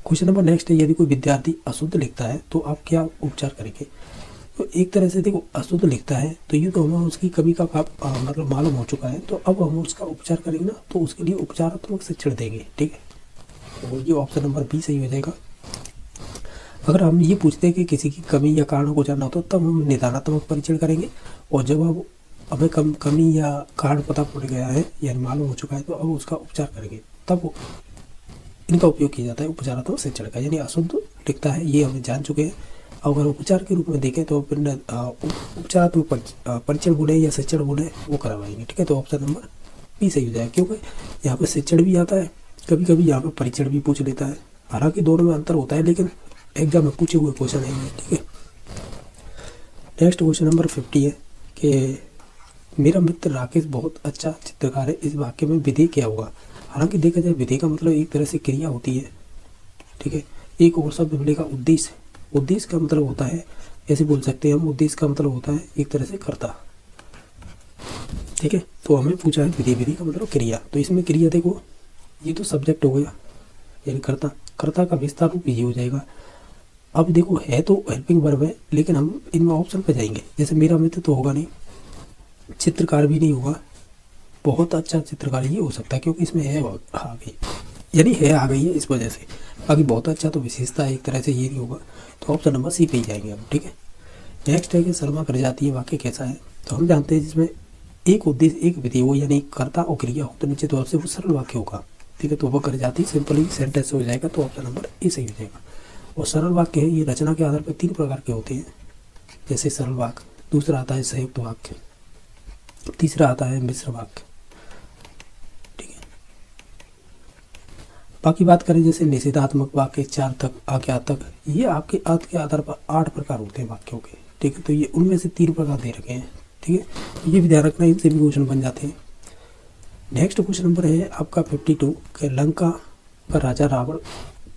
क्वेश्चन नंबर नेक्स्ट है, यदि कोई विद्यार्थी अशुद्ध लिखता है तो आप क्या उपचार करेंगे। तो एक तरह से देखो, अशुद्ध लिखता है तो ये तो हमें उसकी कमी का मतलब मालूम हो चुका है, तो अब हम उसका उपचार करेंगे ना, तो उसके लिए उपचारात्मक शिक्षण देंगे। ठीक है, तो ये ऑप्शन नंबर बी सही हो जाएगा। अगर हम ये पूछते हैं कि किसी की कमी या कारणों को जानना हो, तो तब हम निदानात्मक परीक्षण करेंगे, और जब अब हमें कमी या कारण पता पड़ गया है या मालूम हो चुका है, तो अब उसका उपचार करेंगे। तब इनका उपयोग किया जाता है उपचारात्मक शिक्षण का, यानी अशुद्ध लिखता है ये हमें जान चुके हैं। अगर उपचार के रूप में देखें तो उपचारात्मक परीक्षण गुण या शिक्षण गुण वो करवाएंगे। ठीक है, तो ऑप्शन नंबर बी सही हो जाएगा, क्योंकि यहाँ पे शिक्षण भी आता है, कभी कभी यहाँ पे परीक्षण भी पूछ लेता है। हालांकि दोनों में अंतर होता है, लेकिन एग्जाम में पूछे हुए क्वेश्चन है। ठीक है, नेक्स्ट क्वेश्चन नंबर 50 है कि मेरा मित्र राकेश बहुत अच्छा चित्रकार है, इस वाक्य में विधेय क्या होगा। हालांकि देखा जाए विधेय का मतलब एक तरह से क्रिया होती है। ठीक है, एक और शब्द मिलेगा उद्देश्य। उद्देश्य का मतलब होता है, ऐसे बोल सकते हैं हम, उद्देश्य का मतलब होता है एक तरह से कर्ता। ठीक है, तो हमें पूछा है विधेय, विधेय का मतलब क्रिया, तो इसमें क्रिया देखो, ये तो सब्जेक्ट हो गया यानी कर्ता, कर्ता का विस्तार रूप ये हो जाएगा। अब देखो है तो हेल्पिंग वर्ब है, लेकिन हम इनमें ऑप्शन पे जाएंगे। जैसे मेरा मित्र तो होगा नहीं, चित्रकार भी नहीं होगा, बहुत अच्छा चित्रकार ये हो सकता है क्योंकि इसमें है आ गई, यानी है आ गई है इस वजह से। बाकी बहुत अच्छा तो विशेषता है एक तरह से, ये नहीं होगा। तो ऑप्शन नंबर सी पे ही जाएंगे हम, ठीक है। नेक्स्ट है कि सलमा कर जाती है वाक्य कैसा है। तो हम जानते हैं जिसमें एक उद्देश्य एक विधि हो, यानी कर्ता और क्रिया हो, तो निश्चित तौर से वो सरल वाक्य होगा, ठीक है। तो वह कर जाती सिंपली सेंटेंस हो जाएगा, तो ऑप्शन नंबर ए सही हो जाएगा। और सरल वाक्य है ये रचना के आधार पर 3 प्रकार के होते हैं, जैसे सरल वाक्य, दूसरा आता है संयुक्त वाक्य, तीसरा आता है मिश्र वाक्य, ठीक है। बाकी बात करें जैसे निषेधात्मक वाक्य, चार्थक, आज्ञार्थक, ये आपके अर्थ के आधार पर 8 प्रकार होते हैं वाक्यों के, ठीक है। तो ये उनमें से 3 प्रकार दे रखे हैं, ठीक है। तो ये भी ध्यान रखना, इनसे भी क्वेश्चन बन जाते हैं। नेक्स्ट क्वेश्चन नंबर है आपका 52 कि लंका पर राजा रावण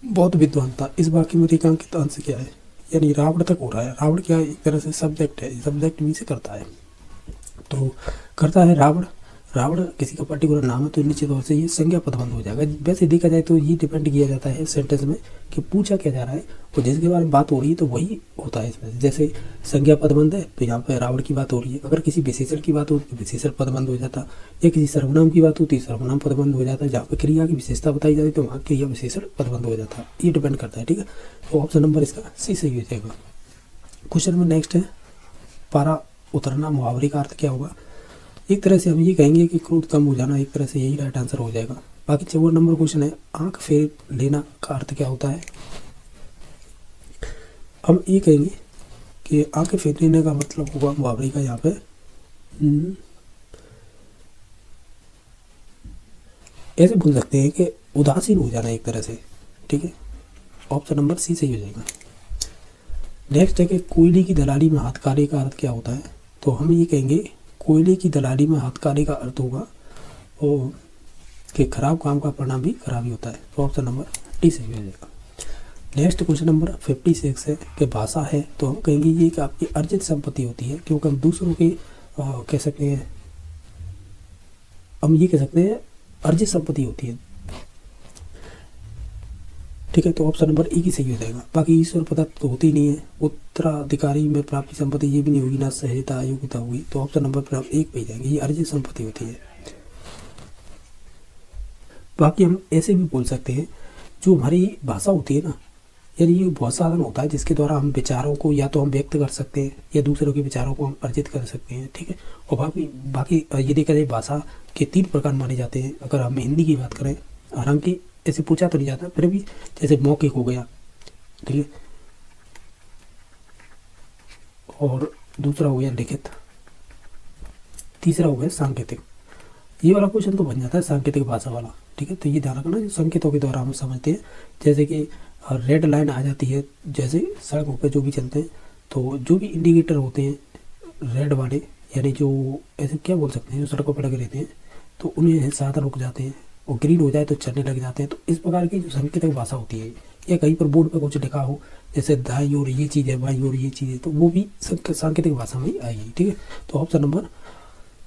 बहुत विद्वान था, इस वाक्य में रेखांकित अंश क्या है। यानी रावण तक हो रहा है, रावण क्या है, एक तरह से सब्जेक्ट है, सब्जेक्ट भी से करता है, तो करता है रावण। रावण किसी का पर्टिकुलर नाम है, तो निश्चित तौर से ये संज्ञा पदबंध हो जाएगा। वैसे देखा जाए तो ये डिपेंड किया जाता है सेंटेंस में कि पूछा क्या जा रहा है और जिसके बारे में बात हो रही है तो वही होता है इसमें। जैसे संज्ञा पदबंध है तो यहाँ पर रावण की बात हो रही है, अगर किसी विशेषण की बात हो तो विशेषण पदबंध हो जाता, या किसी सर्वनाम की बात होती है सर्वनाम पदबंध हो जाता है, जहाँ पर क्रिया की विशेषता बताई जाती है तो वहाँ क्रिया विशेषण पदबंध हो जाता है, ये डिपेंड करता है, ठीक है। तो ऑप्शन नंबर इसका सी सही हो जाएगा। क्वेश्चन में नेक्स्ट है पारा उतरना, मुहावरे का अर्थ क्या होगा। एक तरह से हम ये कहेंगे कि क्रोध कम हो जाना, एक तरह से यही राइट आंसर हो जाएगा। बाकी 54 नंबर क्वेश्चन है आंख फेर लेना का अर्थ क्या होता है। हम ये कहेंगे कि आंख फेर लेने का मतलब होगा मुहावरे का यहाँ पे ऐसे बोल सकते हैं कि उदासीन हो जाना एक तरह से, ठीक है। ऑप्शन नंबर सी सही हो जाएगा। नेक्स्ट है कि कोयले की दलाली में हाथकारी का अर्थ क्या होता है। तो हम ये कहेंगे कोयले की दलाली में हाथकारी का अर्थ होगा और कि खराब काम का परिणाम भी खराब ही होता है, तो ऑप्शन नंबर डी सही हो जाएगा। नेक्स्ट क्वेश्चन नंबर 56 है कि भाषा है, तो हम कहेंगे ये कि आपकी अर्जित संपत्ति होती है, क्योंकि हम दूसरों की कह सकते हैं, हम ये कह सकते हैं अर्जित संपत्ति होती है, ठीक है। तो ऑप्शन नंबर ए की सही हो जाएगा। बाकी ईश्वर प्रदत्त तो होती नहीं है, उत्तराधिकारी में प्राप्ति संपत्ति ये भी नहीं होगी, ना सहजता योग्यता होगी, तो ऑप्शन नंबर पर आप 1 पे जाएंगे, ये अर्जित संपत्ति होती है। बाकी हम ऐसे भी बोल सकते हैं जो हमारी भाषा होती है ना, यानी ये बहुत साधन होता है जिसके द्वारा हम विचारों को या तो हम व्यक्त कर सकते हैं या दूसरों के विचारों को हम अर्जित कर सकते हैं, ठीक है। और बाकी ये देखा जाए भाषा के 3 प्रकार माने जाते हैं। अगर हम हिंदी की बात करें, हालांकि ऐसे पूछा तो नहीं जाता, फिर भी जैसे मौखिक हो गया, ठीक है, और दूसरा हो गया लिखित, तीसरा हो गया सांकेतिक। ये वाला क्वेश्चन तो बन जाता है सांकेतिक भाषा वाला, ठीक है। तो ये ध्यान रखना, संकेतों के द्वारा हम समझते हैं, जैसे कि रेड लाइन आ जाती है, जैसे सड़कों पर जो भी चलते हैं, तो जो भी इंडिकेटर होते हैं रेड वाले, यानी जो ऐसे क्या बोल सकते हैं, जो सड़कों पर लगे रहते हैं, तो उन्हें साधन रुक जाते हैं, और ग्रीन हो जाए तो चलने लग जाते हैं। तो इस प्रकार की जो सांकेतिक भाषा होती है, या कहीं पर बोर्ड पर कुछ लिखा हो, जैसे दाईं ओर ये चीज़ है, बाईं ओर ये चीज़ है, तो वो भी सांकेतिक भाषा में ही आएगी, ठीक है। तो ऑप्शन नंबर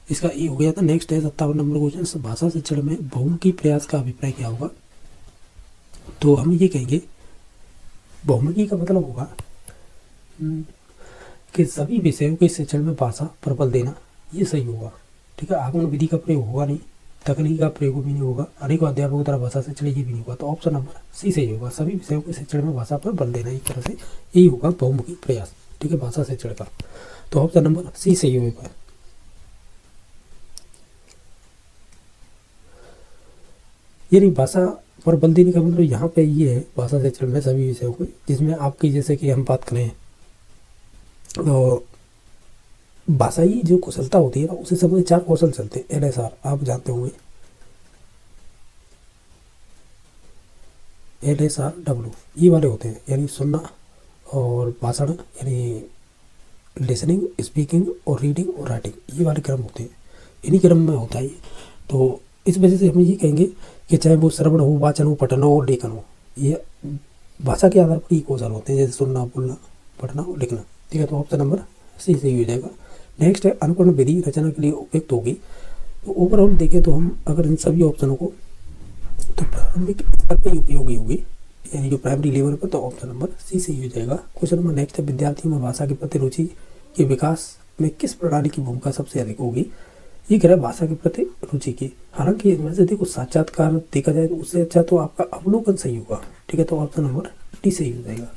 इसका ए हो गया था। नेक्स्ट है 57 नंबर क्वेश्चन, भाषा शिक्षण में बहुमुखी प्रयास का अभिप्राय क्या होगा। तो हम ये कहेंगे बहुमुखी का मतलब होगा कि सभी विषयों के शिक्षण में भाषा पर बल देना, ये सही होगा, ठीक है। आगमन विधि का प्रयोग होगा नहीं, तकनीक का प्रयोग भी नहीं होगा, अनेकों अध्यापकों द्वारा भाषा शिक्षण ये भी नहीं होगा, तो ऑप्शन नंबर सी सही होगा। सभी विषयों के शिक्षण में भाषा पर बल देना, एक तरह से यही होगा बहुमुखी प्रयास, ठीक है, भाषा शिक्षण का। तो ऑप्शन नंबर सी सही होगा। यानी भाषा पर बल देने का मतलब यहाँ पे ये है भाषा शिक्षण में सभी विषयों को, जिसमें आपकी जैसे कि हम बात करें तो भाषाई जो कुशलता होती है ना, उसे समझ 4 कौशल चलते हैं, LSR आप जानते होंगे, LSRW ये वाले होते हैं, यानी सुनना और भाषण, यानी लिसनिंग, स्पीकिंग और रीडिंग और राइटिंग, ये वाले क्रम होते हैं, इन्हीं क्रम में होता है। तो इस वजह से हम ये कहेंगे कि चाहे वो श्रवण हो, वाचन हो, पठन हो और लेखन हो, ये भाषा के आधार पर ही कौशल होते हैं, जैसे सुनना, बोलना, पढ़ना और लिखना, ठीक है। तो ऑप्शन नंबर सी सही हो जाएगा। नेक्स्ट है अनुकरण विधि रचना के लिए उपयुक्त होगी। तो ओवरऑल देखें तो हम अगर इन सभी ऑप्शनों को, तो प्रारंभिक स्तर पर उपयोगी होगी, यानी जो प्राइमरी लेवल पर, तो ऑप्शन नंबर सी सही हो जाएगा। क्वेश्चन नंबर नेक्स्ट है, विद्यार्थियों में भाषा के प्रति रुचि के विकास में किस प्रणाली की भूमिका सबसे अधिक होगी? ये कह रहा है भाषा के प्रति रुचि की। हालांकि इसमें से देखो साक्षात्कार देखा जाए तो उससे अच्छा तो आपका अवलोकन सही होगा, ठीक है, तो ऑप्शन नंबर डी सही हो जाएगा।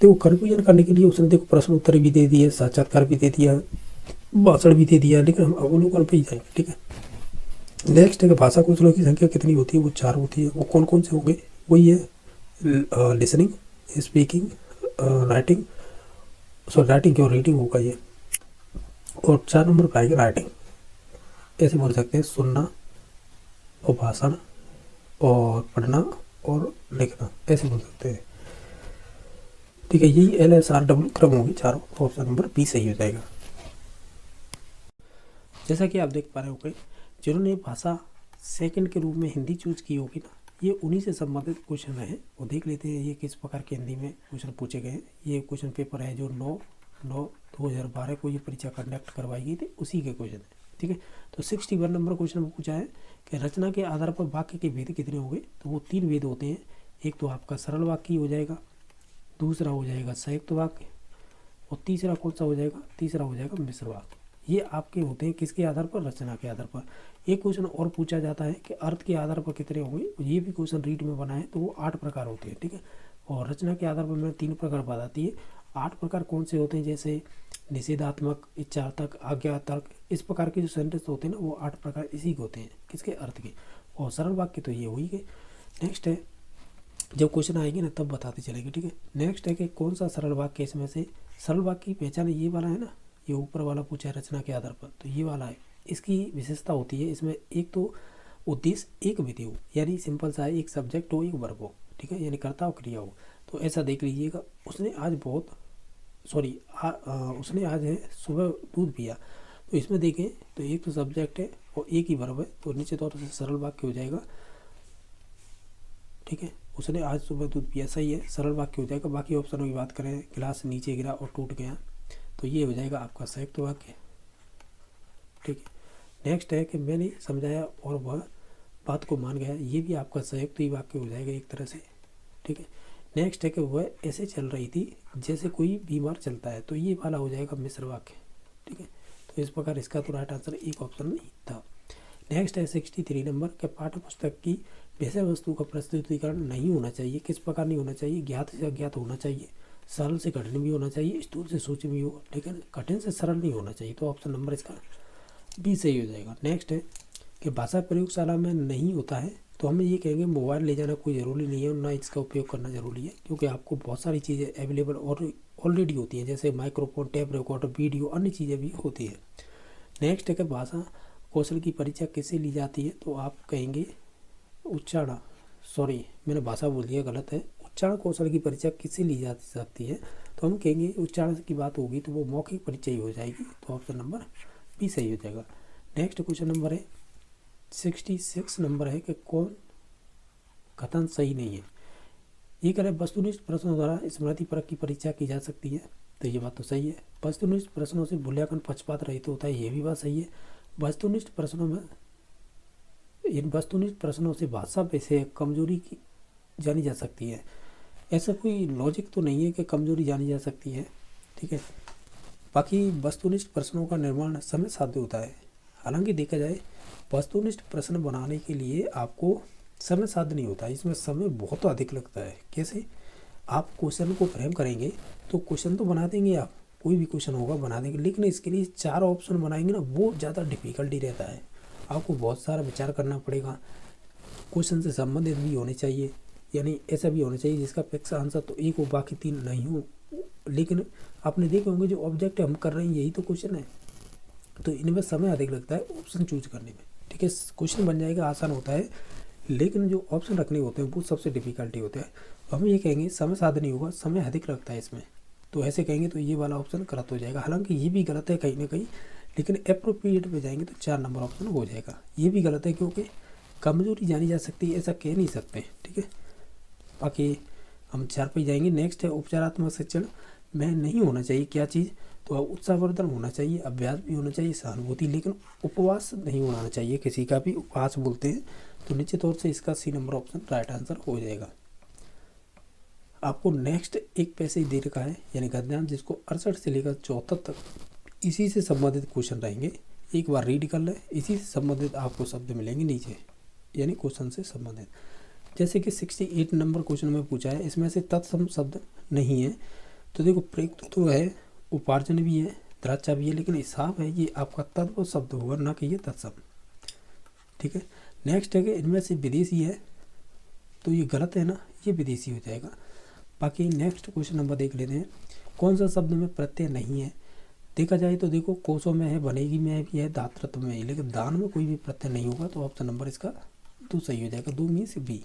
देखो कन्फ्यूजन करने के लिए उसने देखो प्रश्न उत्तर भी दे दिए, साक्षात्कार भी दे दिया, भाषण भी दे दिया, लेकिन हम अवलोकन पे ही जाएंगे, ठीक है। नेक्स्ट है कि भाषा कौशलों की संख्या कितनी होती है? वो 4 होती है। वो कौन कौन से होंगे? वही है listening, speaking, writing, sorry writing क्यों, रीडिंग होगा ये, और 4 नंबर पर आएगा राइटिंग। ऐसे बोल सकते हैं सुनना और भाषण और पढ़ना और लिखना, ऐसे बोल सकते हैं, ठीक है। यही LSRW क्रम होगी चारों, ऑप्शन नंबर बी सही हो जाएगा। जैसा कि आप देख पा रहे होंगे, जिन्होंने भाषा सेकंड के रूप में हिंदी चूज की होगी ना, ये उन्हीं से संबंधित क्वेश्चन है। वो देख लेते हैं ये किस प्रकार के हिंदी में क्वेश्चन पूछे गए हैं। ये क्वेश्चन पेपर है जो 9/9/2012 को ये परीक्षा कंडक्ट करवाई गई थी, उसी के क्वेश्चन है, ठीक है। तो 61 नंबर क्वेश्चन में पूछा है कि रचना के आधार पर वाक्य के भेद कितने होंगे? तो वो 3 भेद होते हैं। एक तो आपका सरल वाक्य हो जाएगा, दूसरा हो जाएगा संयुक्त वाक्य, और तीसरा कौन सा हो जाएगा? तीसरा हो जाएगा मिश्र वाक्य। ये आपके होते हैं किसके आधार पर? रचना के आधार पर। एक क्वेश्चन और पूछा जाता है कि अर्थ के आधार पर कितने होंगे? ये भी क्वेश्चन रीड में बना है, तो वो 8 प्रकार होते हैं, ठीक है। और रचना के आधार पर मैंने 3 प्रकार बताती है। 8 प्रकार कौन से होते हैं? जैसे निषेधात्मक, इच्छार्थक, आज्ञार्थक, इस प्रकार के जो सेंटेंस होते हैं ना, वो 8 प्रकार इसी के होते हैं, किसके? अर्थ के। और सरल वाक्य तो ये हुई गए। नेक्स्ट है, जब क्वेश्चन आएंगे ना तब बताते चलेंगे, ठीक है। नेक्स्ट है कि कौन सा सरल वाक्य इसमें से, सरल वाक्य की पहचान ये वाला है ना, ये ऊपर वाला पूछा है रचना के आधार पर, तो ये वाला है। इसकी विशेषता होती है इसमें, एक तो उद्देश्य एक विधि हो, यानी सिंपल सा है, एक सब्जेक्ट हो एक वर्ब हो, ठीक है, यानी कर्ता और क्रिया हो। तो ऐसा देख लीजिएगा, उसने आज है सुबह दूध पिया, तो इसमें देखें तो एक तो सब्जेक्ट है और एक ही वर्ब है, तो नीचे तौर से सरल वाक्य हो जाएगा, ठीक है। उसने आज सुबह दूध पिया, सही है, सरल वाक्य हो जाएगा। बाकी ऑप्शनों की बात करें, गिलास नीचे गिरा और टूट गया, तो ये हो जाएगा आपका संयुक्त वाक्य, ठीक है। नेक्स्ट है कि मैंने समझाया और वह बात को मान गया, ये भी आपका संयुक्त ही वाक्य हो जाएगा एक तरह से, ठीक है। नेक्स्ट है कि वह ऐसे चल रही थी जैसे कोई बीमार चलता है, तो ये वाला हो जाएगा मिश्र वाक्य, ठीक है। तो इस प्रकार इसका तो राइट आंसर एक ऑप्शन नहीं था। नेक्स्ट है 63 नंबर के पाठ्य पुस्तक की विषय वस्तु का प्रस्तुतिकरण नहीं होना चाहिए। किस प्रकार नहीं होना चाहिए? ज्ञात से अज्ञात होना चाहिए, सरल से कठिन भी होना चाहिए, स्थूल से सूक्ष्म भी हो, लेकिन कठिन से सरल नहीं होना चाहिए, तो ऑप्शन नंबर इसका बी सही हो जाएगा। नेक्स्ट है कि भाषा प्रयोगशाला में नहीं होता है, तो हमें ये कहेंगे मोबाइल ले जाना कोई ज़रूरी नहीं है, ना इसका उपयोग करना ज़रूरी है, क्योंकि आपको बहुत सारी चीज़ें अवेलेबल और ऑलरेडी होती हैं, जैसे माइक्रोफोन, टेप रिकॉर्डर, वीडियो, अन्य चीज़ें भी होती है। नेक्स्ट है कि भाषा कौशल की परीक्षा किससे ली जाती है, तो आप कहेंगे उच्चारण, सॉरी मैंने भाषा बोल दिया, गलत है, उच्चारण कौशल की परीक्षा किससे ली जा सकती है, तो हम कहेंगे उच्चारण की बात होगी तो वो मौखिक परीक्षा ही हो जाएगी, तो ऑप्शन नंबर बी सही हो जाएगा। नेक्स्ट क्वेश्चन नंबर है 66 नंबर है कि कौन कथन सही नहीं है। ये कह रहे वस्तुनिष्ठ प्रश्नों द्वारा स्मृति परख की परीक्षा की जा सकती है, तो ये बात तो सही है। वस्तुनिष्ठ प्रश्नों से मूल्यांकन पक्षपात रहित होता है, ये भी बात सही है। वस्तुनिष्ठ प्रश्नों से भाषा पे से कमजोरी की जानी जा सकती है, ऐसा कोई लॉजिक तो नहीं है कि कमजोरी जानी जा सकती है, ठीक है। बाकी वस्तुनिष्ठ प्रश्नों का निर्माण समय साध्य होता है। हालांकि देखा जाए वस्तुनिष्ठ प्रश्न बनाने के लिए आपको समय साध्य नहीं होता, इसमें समय बहुत अधिक लगता है। कैसे? आप क्वेश्चन को फ्रेम करेंगे तो क्वेश्चन तो बना देंगे, आप कोई भी क्वेश्चन होगा बना देंगे, लेकिन इसके लिए 4 ऑप्शन बनाएंगे ना, वो ज़्यादा डिफिकल्टी रहता है। आपको बहुत सारा विचार करना पड़ेगा, क्वेश्चन से संबंधित भी होने चाहिए, यानी ऐसा भी होना चाहिए जिसका फिक्स आंसर तो एक हो बाकी 3 नहीं हो। लेकिन आपने देखे होंगे जो ऑब्जेक्ट हम कर रहे हैं यही तो क्वेश्चन है, तो इनमें समय अधिक लगता है ऑप्शन चूज करने में, ठीक है। क्वेश्चन बन जाएगा, आसान होता है, लेकिन जो ऑप्शन रखने होते हैं वो सबसे डिफिकल्टी होता है। तो हम ये कहेंगे समय साध्य नहीं होगा, समय अधिक लगता है इसमें, तो ऐसे कहेंगे तो ये वाला ऑप्शन गलत हो जाएगा। हालांकि ये भी गलत है कहीं ना कहीं, लेकिन अप्रोप्रिएट पे जाएंगे तो 4 नंबर ऑप्शन हो जाएगा। ये भी गलत है क्योंकि कमजोरी जानी जा सकती है, ऐसा कह नहीं सकते, ठीक है। बाकी हम 4 पे जाएंगे। नेक्स्ट है उपचारात्मक शिक्षण में नहीं होना चाहिए क्या चीज़, तो उत्साहवर्धन होना चाहिए, अभ्यास भी होना चाहिए, सहानुभूति, लेकिन उपवास नहीं होना चाहिए किसी का भी, उपवास बोलते हैं, तो निश्चित तौर से इसका C number option right answer हो जाएगा। आपको नेक्स्ट एक पैसे दे रखा है यानी गद्यांश, जिसको 68 से लेकर 74 तक इसी से संबंधित क्वेश्चन रहेंगे। एक बार रीड कर लें, इसी से संबंधित आपको शब्द मिलेंगे नीचे, यानी क्वेश्चन से संबंधित। जैसे कि 68 नंबर क्वेश्चन में पूछा है, इसमें से तत्सम शब्द नहीं है। तो देखो प्रयुक्त तो है, उपार्जन भी है, द्राक्षा भी है, लेकिन हिसाब है ये आपका तत्व शब्द होगा, ना कि ये तत्सम। ठीक है। नेक्स्ट है कि इनमें से विदेशी है, तो ये गलत है ना, ये विदेशी हो जाएगा। बाकी नेक्स्ट क्वेश्चन नंबर देख लेते हैं। कौन सा शब्द में प्रत्यय नहीं है? देखा जाए तो देखो कोशों में है, बनेगी में भी है, दातृत्व में है, लेकिन दान में कोई भी प्रत्यय नहीं होगा, तो ऑप्शन नंबर इसका 2 सही हो जाएगा। 2 मीन्स बी।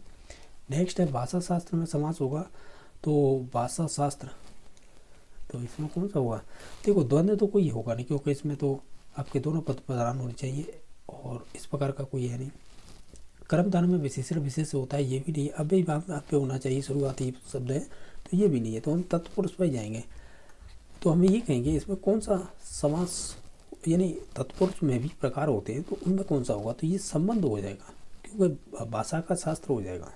नेक्स्ट है भाषा शास्त्र में समास होगा, तो भाषा शास्त्र, तो इसमें कौन सा होगा? देखो द्वंद्व तो कोई होगा नहीं, क्योंकि इसमें तो आपके दोनों पद प्रधान होने चाहिए और इस प्रकार का कोई है नहीं। कर्मधारय में विशेषण विशेष होता है, ये भी नहीं है। अभी भाग में आपके होना चाहिए, शुरुआती शब्द है, तो ये भी नहीं है। तो हम तत्पुरुष पर जाएंगे, तो हम ये कहेंगे इसमें कौन सा समास, यानी तत्पुरुष में भी प्रकार होते हैं, तो उनमें कौन सा होगा? तो ये संबंध हो जाएगा, क्योंकि भाषा का शास्त्र हो जाएगा।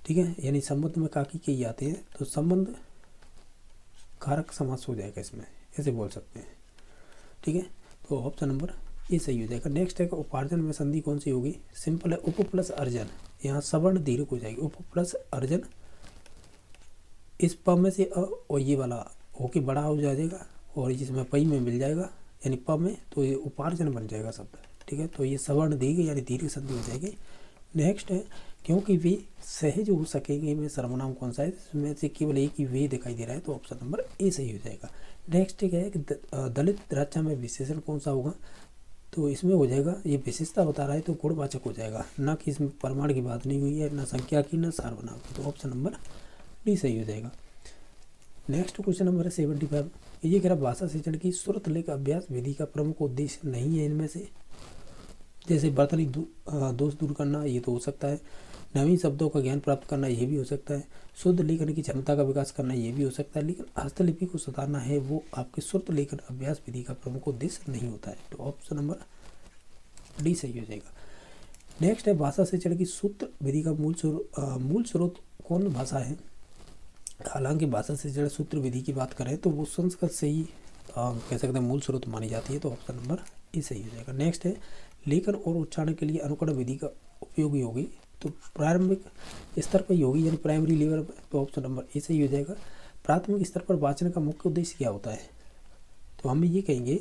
ठीक है, यानी संबंध में काकी के ही आते हैं, तो संबंध कारक समास हो जाएगा, इसमें ऐसे बोल सकते हैं। ठीक है, तो ऑप्शन नंबर ये सही हो जाएगा। नेक्स्ट है उपार्जन में संधि कौन सी होगी? सिंपल है, उप प्लस अर्जन, यहाँ सवर्ण दीर्घ हो जाएगी। उप प्लस अर्जन, इस प में से अ और ये वाला होके बड़ा हो जाएगा, और जिसमें पई में मिल जाएगा यानी प में, तो ये उपार्जन बन जाएगा शब्द। ठीक है, तो ये सवर्ण दीर्घ यानी दीर्घ संधि हो जाएगी। नेक्स्ट है क्योंकि वे सहज हो सकेंगे में सर्वनाम कौन सा है? इसमें से केवल एक ही वे दिखाई दे रहा है, तो ऑप्शन नंबर ए सही हो जाएगा। नेक्स्ट है कि दलित द्राक्षा में विशेषण कौन सा होगा? तो इसमें हो जाएगा, ये विशेषता बता रहा है तो गुणवाचक हो जाएगा, ना कि इसमें प्रमाण की बात नहीं हुई है, ना संख्या की, ना सार्वनाम की, तो ऑप्शन नंबर डी सही हो जाएगा। नेक्स्ट क्वेश्चन नंबर है 75। ये कह रहा भाषा शिक्षण की श्रुत लेख अभ्यास विधि का प्रमुख उद्देश्य नहीं है इनमें से। जैसे वर्तनी दोष दूर करना, ये तो हो सकता है। नवीन शब्दों का ज्ञान प्राप्त करना, ये भी हो सकता है। शुद्ध लेखन की क्षमता का विकास करना, ये भी हो सकता है। लेकिन हस्तलिपि को सुधारना है, वो आपके श्रुत लेखन अभ्यास विधि का प्रमुख उद्देश्य नहीं होता है, तो ऑप्शन नंबर डी सही हो जाएगा। नेक्स्ट है भाषा शिक्षण की सूत्र विधि का मूल स्रोत कौन भाषा है? हालांकि भाषा शिक्षण सूत्र विधि की बात करें तो वो संस्कृत से ही कह सकते हैं मूल स्रोत मानी जाती है, तो ऑप्शन नंबर ए सही हो जाएगा। नेक्स्ट है लेखन और उच्चारण के लिए अनुकरण विधि का उपयोगी होगी, तो प्रारंभिक स्तर पर ही होगी, यानी प्राइमरी लेवल पर, तो ऑप्शन नंबर ए सही हो जाएगा। प्राथमिक स्तर पर वाचन का मुख्य उद्देश्य क्या होता है? तो हम ये कहेंगे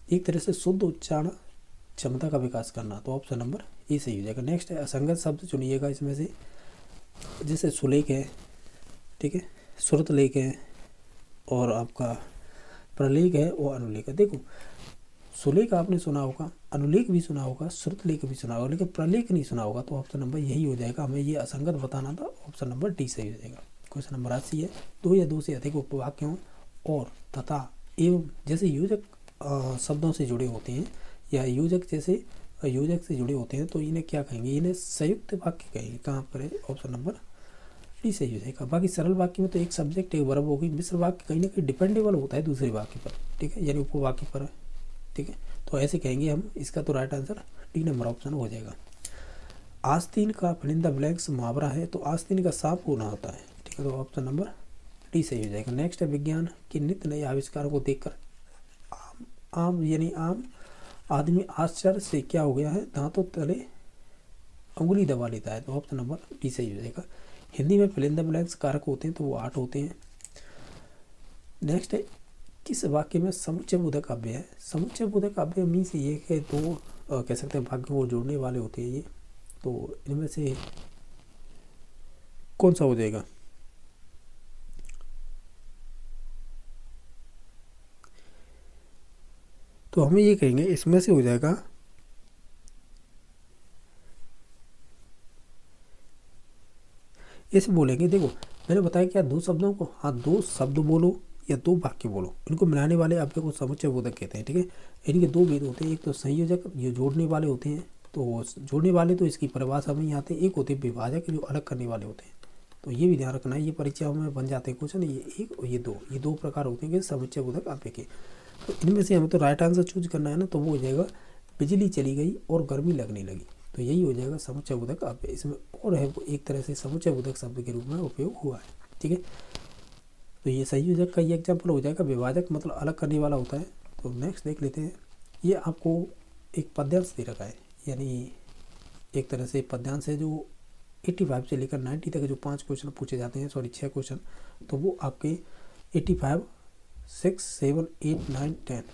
एक तरह से शुद्ध उच्चारण क्षमता का विकास करना, तो ऑप्शन नंबर ए सही हो जाएगा। नेक्स्ट है असंगत शब्द चुनिएगा इसमें से, जैसे सुलेख है, ठीक है, श्रुत लेख है, और आपका प्रलेख है और अनुलेख है। देखो सुलेख आपने सुना होगा, अनुलेख भी सुना होगा, श्रुत लेख भी सुना होगा, लेकिन प्रलेख नहीं सुना होगा, तो ऑप्शन नंबर यही हो जाएगा। हमें ये असंगत बताना था, ऑप्शन नंबर डी सही हो जाएगा। क्वेश्चन नंबर 80 है, 2 या 2 से अधिक उपवाक्यों और तथा एवं जैसे योजक शब्दों से जुड़े होते हैं, या योजक जैसे योजक से जुड़े होते हैं, तो इन्हें क्या कहेंगे? इन्हें संयुक्त वाक्य कहेंगे। कहाँ पर है? ऑप्शन नंबर डी सही हो जाएगा। बाकी सरल वाक्य में तो एक सब्जेक्ट एक वर्ब होगी, मिश्र वाक्य कहीं ना कहीं डिपेंडेबल होता है दूसरे वाक्य पर, ठीक है, यानी उपवाक्य पर, ठीक है, तो ऐसे कहेंगे हम। इसका तो right answer D number option हो जाएगा। आस्तीन का फिलिंग द ब्लैंक्स मुहावरा है, तो आस्तीन का सांप होना होता है, ठीक है, तो ऑप्शन नंबर डी सही हो जाएगा। नेक्स्ट है विज्ञान के नित्य नए आविष्कारों को देखकर आम यानी आम आदमी आश्चर्य से क्या हो गया है? दांतों तले उंगली दबा लेता है, तो ऑप्शन नंबर डी सही हो जाएगा। हिंदी में फिलिंग द ब्लैंक्स कारक होते हैं, तो वो 8 होते हैं। नेक्स्ट है किस वाक्य में समुच्चय बोधक काव्य है? समुच्चय बोधक काव्य मीन्स ये कि 2 कह सकते हैं वाक्यों को जोड़ने वाले होते हैं ये, तो इनमें से कौन सा हो जाएगा? तो हमें ये कहेंगे इसमें से हो जाएगा ऐसे बोलेंगे। देखो मैंने बताया क्या 2 शब्दों को, हाँ 2 शब्द बोलो या 2 वाक्य बोलो, इनको मिलाने वाले आपके को समुच्चय बोधक कहते हैं, ठीक है। इनके 2 भेद होते हैं, एक तो संयोजक ये जोड़ने वाले होते हैं, तो जोड़ने वाले तो इसकी परिभाषा में ही आते हैं। एक होते हैं विभाजक जो अलग करने वाले होते हैं, तो ये भी ध्यान रखना है, ये परीक्षाओं में बन जाते हैं क्वेश्चन। ये एक और ये दो प्रकार होते हैं समुच्चय बोधक काव्य के। तो इनमें से हमें तो राइट आंसर चूज करना है ना, तो वो हो जाएगा बिजली चली गई और गर्मी लगने लगी, तो यही हो जाएगा समुच्चय बोधक अव्यय। इसमें और है वो एक तरह से समुच्चय बोधक शब्द के रूप में उपयोग हुआ है। ठीक है, तो ये संयोजक का ये एग्जाम्पल हो जाएगा। विभाजक मतलब अलग करने वाला होता है। तो नेक्स्ट देख लेते हैं। ये आपको एक पद्यांश दे रखा है, यानी एक तरह से पद्यांश है जो 85 से लेकर 90 तक जो 5 क्वेश्चन पूछे जाते हैं, सॉरी 6 क्वेश्चन, तो वो आपके 85, 6, 7, 8, 9, 10,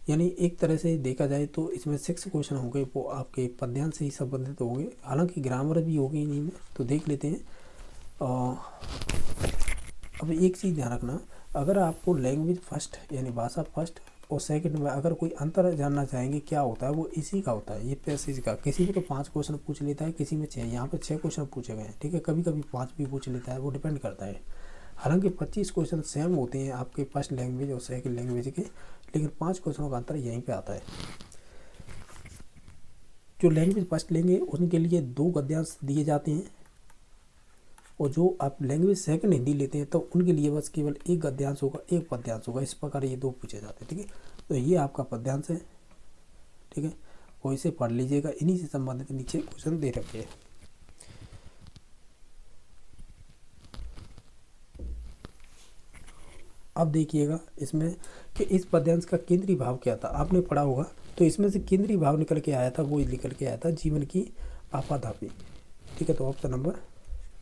यानी एक तरह से देखा जाए तो इसमें 6 क्वेश्चन होंगे वो आपके पद्यांश से ही संबंधित होंगे। हालांकि ग्रामर भी होगी इन्हीं में, तो देख लेते हैं। अब एक चीज़ ध्यान रखना, अगर आपको लैंग्वेज फर्स्ट यानी भाषा फर्स्ट और सेकंड में अगर कोई अंतर जानना चाहेंगे क्या होता है, वो इसी का होता है, ये पैसेज का। किसी में तो 5 क्वेश्चन पूछ लेता है, किसी में 6, यहाँ पे 6 क्वेश्चन पूछे गए हैं। ठीक है, कभी कभी 5 भी पूछ लेता है, वो डिपेंड करता है। हालांकि 25 क्वेश्चन सेम होते हैं आपके फर्स्ट लैंग्वेज और सेकंड लैंग्वेज के, लेकिन 5 क्वेश्चनों का अंतर यहीं पे आता है। जो लैंग्वेज फर्स्ट लेंगे उनके लिए 2 गद्यांश दिए जाते हैं, और जो आप लैंग्वेज सेकंड हिंदी लेते हैं तो उनके लिए बस केवल एक गद्यांश होगा, एक पद्यांश होगा। इस प्रकार ये 2 पूछे जाते हैं। ठीक है, तो ये आपका पद्यांश है। ठीक है, और इसे पढ़ लीजिएगा, इन्हीं से संबंधित नीचे क्वेश्चन दे रखे हैं। अब देखिएगा इसमें कि इस पद्यांश का केंद्रीय भाव क्या था, आपने पढ़ा होगा। तो इसमें से केंद्रीय भाव निकल के आया था, वो निकल के आया था जीवन की आपाधापी। ठीक है, तो ऑप्शन नंबर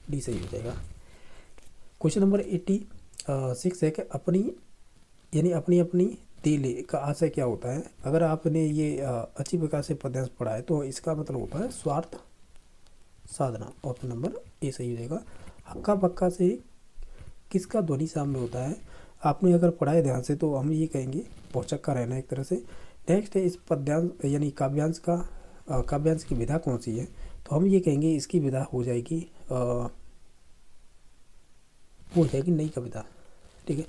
डी सही हो जाएगा। क्वेश्चन नंबर 86 है कि अपनी यानी अपनी अपनी तेले का आशय क्या होता है। अगर आपने ये अच्छी प्रकार से पद्यांश पढ़ा है तो इसका मतलब होता है स्वार्थ साधना। ऑप्शन नंबर ए सही हो जाएगा। हक्का बक्का से किसका ध्वनि साम्य होता है, आपने अगर पढ़ा है ध्यान से तो हम ये कहेंगे भौचक्का रहना एक तरह से। नेक्स्ट है इस पद्यांश यानी काव्यांश की विधा कौन सी है, तो हम ये कहेंगे इसकी विधा हो जाएगी वो हो जाएगी नई कविता। ठीक है,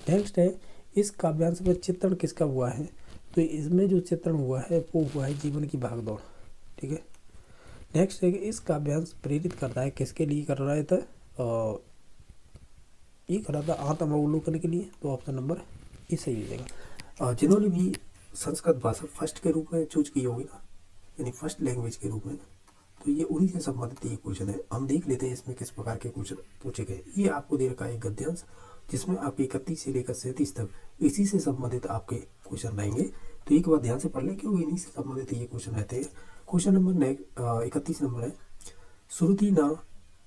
नेक्स्ट है इस काव्यांश में चित्रण किसका हुआ है, तो इसमें जो चित्रण हुआ है वो हुआ है जीवन की भागदौड़। ठीक है, नेक्स्ट है कि इस काव्यांश प्रेरित करता है किसके लिए कर रहा था, ये कर रहा था आत्म अवलोकन के लिए। तो ऑप्शन नंबर ए सही हो जाएगा। जिन्होंने भी संस्कृत भाषा फर्स्ट के रूप में चूज की होगी ना, यानी फर्स्ट लैंग्वेज के रूप में, तो ये उन्हीं से संबंधित ये क्वेश्चन है। हम देख लेते हैं इसमें किस प्रकार के क्वेश्चन पूछे गए। ये आपको दे रखा है गद्यांश, जिसमें आपके 31 से लेकर 37 तक इसी से संबंधित आपके क्वेश्चन रहेंगे। तो एक बार ध्यान से पढ़ लें क्योंकि इन्हीं से संबंधित ये क्वेश्चन रहते हैं। क्वेश्चन नंबर 31 नंबर है, श्रुति न